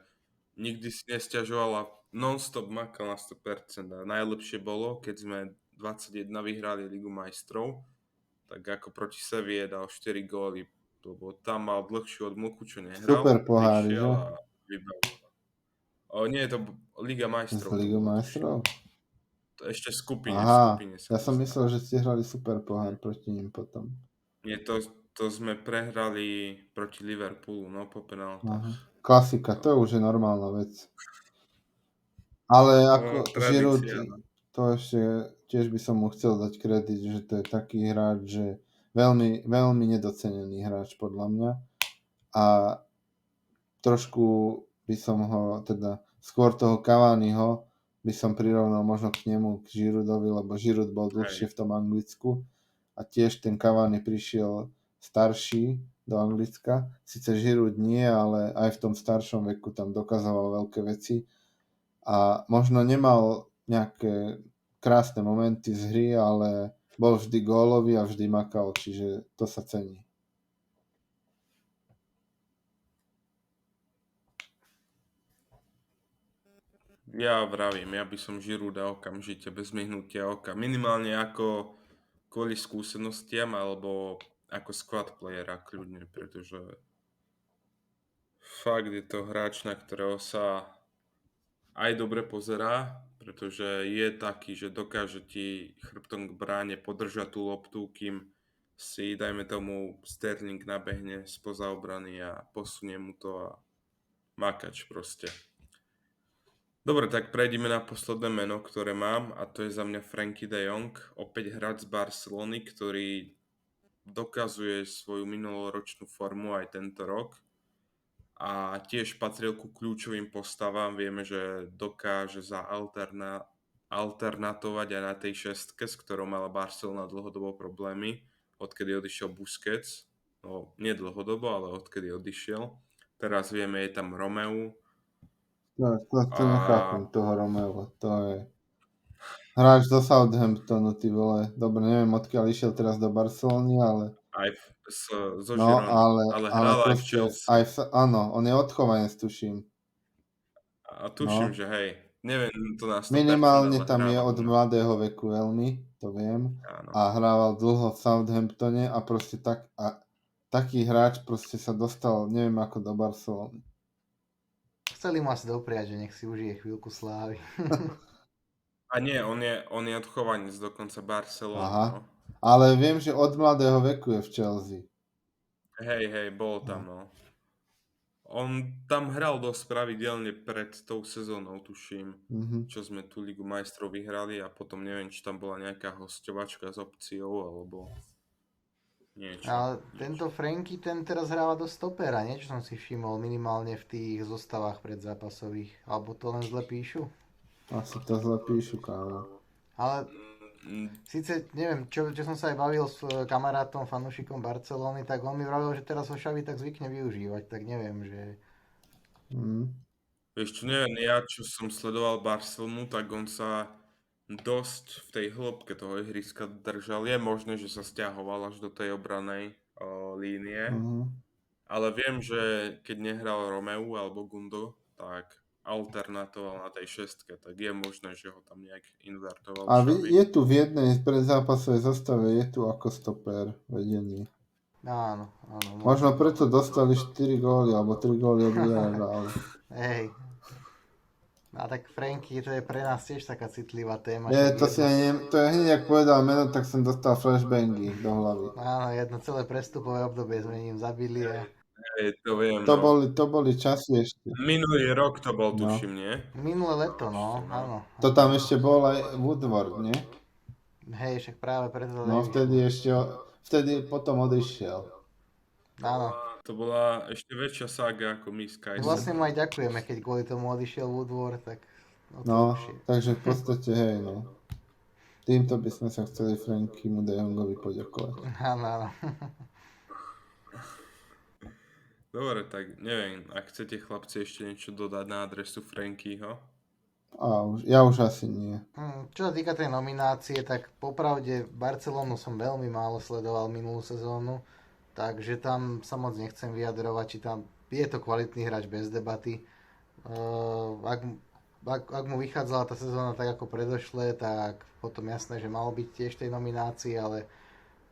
nikdy si nesťažoval a non-stop makal na 100%. A najlepšie bolo, keď sme 21 vyhrali Ligu majstrov, tak ako proti Sevie dal 4 góly, lebo tam mal dlhšiu odmlku, čo nehral. Super pohári, prišiel že? a vybavil. Nie, Liga Z majstrov. Ligu majstrov? To ešte v skupine Aha, sa ja som chystá. myslel, že ste hrali super pohár proti ním potom. Nie, to sme prehrali proti Liverpoolu, no po penáltach. Aha. Klasika, to už je normálna vec. Ale ako Giroud, tradícia, no. to ešte tiež by som mu chcel dať kredit, že to je taký hráč, že veľmi, veľmi nedocenený hráč podľa mňa. A trošku by som ho, teda skôr toho Cavaniho, by som prirovnal možno k nemu, k Giroudovi, lebo Giroud bol dlhšie v tom Anglicku a tiež ten Cavani prišiel starší do Anglicka. Sice Giroud nie, ale aj v tom staršom veku tam dokazoval veľké veci a možno nemal nejaké krásne momenty z hry, ale bol vždy gólový a vždy makal, čiže to sa cení. Ja vravím, ja by som Girouda okamžite, bez myhnutia oka. Minimálne ako kvôli skúsenostiam, alebo ako squad playera kľudne, pretože fakt je to hráč, na ktorého sa aj dobre pozerá, pretože je taký, že dokáže ti chrbtom k bráne podržať tú loptu, kým si, dajme tomu, Sterling nabehne spoza obrany a posunie mu to a makač proste. Dobre, tak prejdime na posledné meno, ktoré mám a to je za mňa Frankie de Jong, opäť hráč z Barcelony, ktorý dokazuje svoju minuloročnú formu aj tento rok a tiež patril ku kľúčovým postavám. Vieme, že dokáže alternatovať aj na tej šestke, s ktorou mala Barcelona dlhodobo problémy, odkedy odišiel Busquets. No, nie dlhodobo, ale odkedy odišiel. Teraz vieme, je tam Romeu. To nechápem, toho Romeo, to je hráč do Southamptonu, ty vole. Dobre, neviem, odkiaľ išiel teraz do Barcelony, ale Aj zo no, Girony, ale hral aj v proste, Chelsea. áno, on je odchovanec, tuším. A tuším, No. že hej, neviem to na 100%, Minimálne ale tam je hrával. od mladého veku veľmi, to viem. Áno. A hrával dlho v Southamptone a proste taký hráč proste sa dostal, neviem ako do Barcelony. Chceli mu asi dopriať, že nech si užije chvíľku slávy. A nie, on je odchovanec dokonca Barcelony. Aha. No. Ale viem, že od mladého veku je v Chelsea. Hej, bol tam, no. On tam hral dosť pravidelne pred tou sezónou, tuším, čo sme tú Ligu majstrov vyhrali a potom neviem, či tam bola nejaká hosťovačka s opciou, alebo niečo. Ale tento Franky, ten teraz hráva do stopera, nie? Čo som si všimol minimálne v tých zostavách predzápasových. Alebo to len zle píšu? Asi to zle píšu, kámo. Ale síce, neviem, čo som sa aj bavil s kamarátom, fanúšikom Barcelony, tak on mi vravil, že teraz ho Xavi tak zvykne využívať, tak neviem, že... Vieš čo, neviem, ja čo som sledoval Barcelonu, tak on sa dosť v tej hĺbke toho ihriska držal. Je možné, že sa stiahoval až do tej obranej línie, ale viem, že keď nehral Romeu alebo Gundo, tak alternatoval na tej šestke, tak je možné, že ho tam nejak invertoval A Xavi. je tu v jednej predzápasovej zostave, je tu ako stoper vedený. Áno. Možno preto dostali 4 góly, alebo 3 góly od Villarrealu. Hej. A tak Franky, to je pre nás tiež taká citlivá téma. To je hneď, ak povedal meno, tak som dostal flashbangy do hlavy. Áno, jedno celé prestupové obdobie sme ním zabili a... Hej, to viem, To boli časy ešte. Minulý rok to bol, tuším, nie? Minulé leto, no, áno. To tam ešte bol aj Woodward, nie? Hej, však práve preto to No nevyšlo. vtedy potom odišiel. Áno. To bola ešte väčšia saga ako my s No Kajsom. vlastne mu aj ďakujeme, keď kvôli tomu odišiel Woodward, tak o to No, lepšie. takže v podstate hej, no. Týmto by sme sa chceli Frankiemu de Jongovi poďakovať. Áno, áno. Dobre, tak neviem, ak chcete chlapci ešte niečo dodať na adresu Frankyho. Ja už asi nie. Čo sa týka tej nominácie, tak popravde Barcelonu som veľmi málo sledoval minulú sezónu, takže tam sa moc nechcem vyjadrovať, či tam je to kvalitný hráč bez debaty. Ak mu vychádzala tá sezóna tak ako predošle, tak potom jasné, že malo byť tiež tej nominácii, ale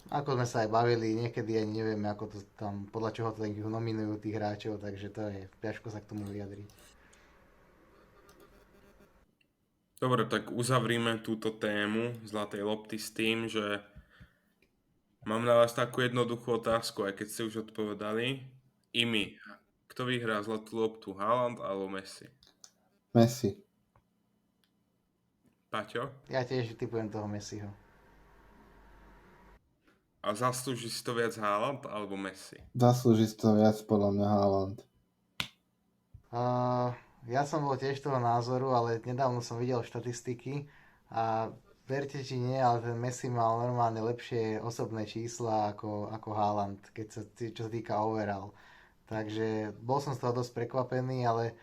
ako sme sa aj bavili, niekedy ani nevieme, ako to tam, podľa čoho to nominujú tých hráčov, takže to je ťažko sa k tomu vyjadriť. Dobre, tak uzavrime túto tému Zlatej lopty s tým, že mám na vás takú jednoduchú otázku, aj keď ste už odpovedali. Imi, kto vyhrá Zlatú loptu, Haaland alebo Messi? Messi. Paťo? Ja tiež typujem toho Messiho. A zaslúži si to viac Haaland alebo Messi? Zaslúži si to viac podľa mňa Haaland. Ja som bol tiež toho názoru, ale nedávno som videl štatistiky a verte či nie, ale ten Messi mal normálne lepšie osobné čísla ako Haaland, čo sa týka overall. Takže bol som z toho dosť prekvapený, ale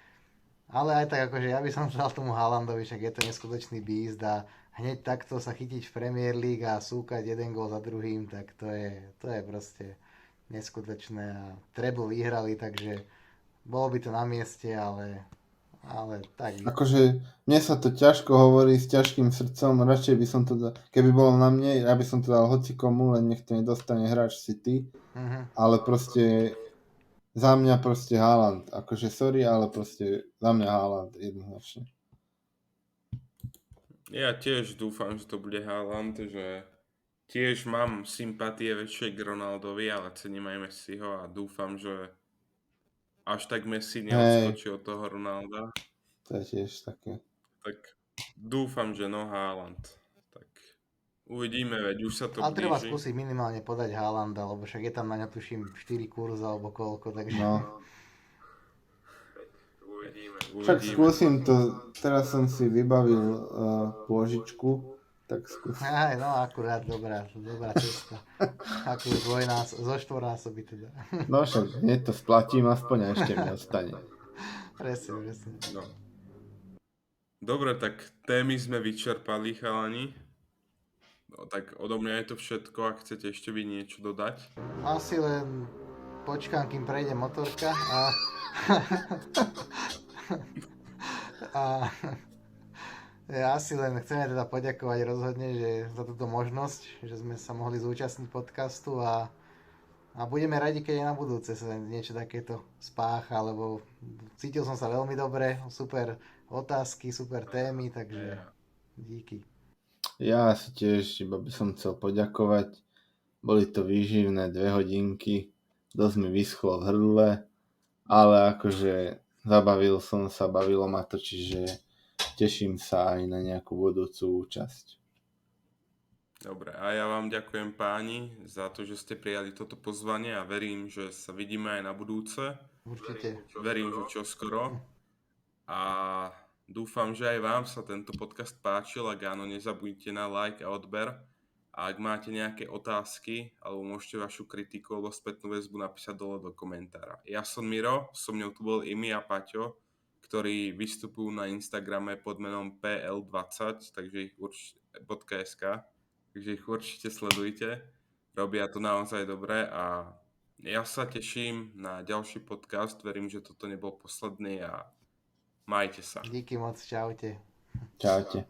aj tak akože ja by som dal tomu Haalandovi, však je to neskutočný beast a hneď takto sa chytiť v Premier League a súkať jeden gól za druhým, tak to je proste neskutočné a treble vyhrali, takže bolo by to na mieste, ale tak. Akože mne sa to ťažko hovorí s ťažkým srdcom, radšej by som to keby bolo na mne, ja by som to dal hocikomu, len nech to nedostane hráč City, ale proste za mňa proste Haaland, akože sorry, ale proste za mňa Haaland jednoznačne. Ja tiež dúfam, že to bude Haaland, že tiež mám sympatie väčšie k Ronaldovi, ale cením aj Messiho a dúfam, že až tak Messi neodskočí od toho Ronalda. To je tiež také. Tak dúfam, že no Haaland. Tak uvidíme, veď už sa to Ale treba blíži. skúsiť minimálne podať Haalanda, lebo však je tam na ňa tuším 4 kurz alebo koľko, takže... No. Uvidíme. Však skúsim to, teraz som si vybavil pôžičku, tak skúsim. Aj, no akurát, dobrá cesta. Ako zo štvornásoby teda. No však hneď to splatím, aspoň a ešte mi ostane. Presne. No. Dobre, tak témy sme vyčerpali, chalani. No, tak odo mňa je to všetko, ak chcete ešte vy niečo dodať. Asi len počkám, kým prejde motorka a asi len chceme teda poďakovať rozhodne že za túto možnosť, že sme sa mohli zúčastniť podcastu a budeme radi, keď je na budúce sa niečo takéto spácha, lebo cítil som sa veľmi dobre, super otázky, super témy, takže díky. Ja si tiež iba by som chcel poďakovať. Boli to výživné 2 hodinky, dosť mi vyschlo v hrdle, ale akože zabavil som sa, bavilo ma to, čiže teším sa aj na nejakú budúcu účasť. Dobre, a ja vám ďakujem páni za to, že ste prijali toto pozvanie a verím, že sa vidíme aj na budúce. Určite. Verím, že čoskoro. A dúfam, že aj vám sa tento podcast páčil. Ak áno, nezabudnite na like a odber. A ak máte nejaké otázky, alebo môžete vašu kritiku alebo spätnú väzbu napísať dole do komentára. Ja som Miro, so mňou tu bol Imi a Paťo, ktorí vystupujú na Instagrame pod menom PL20, takže ich určite sledujte. Robia to naozaj dobre a ja sa teším na ďalší podcast. Verím, že toto nebol posledný a majte sa. Díky moc, čaute. Čaute.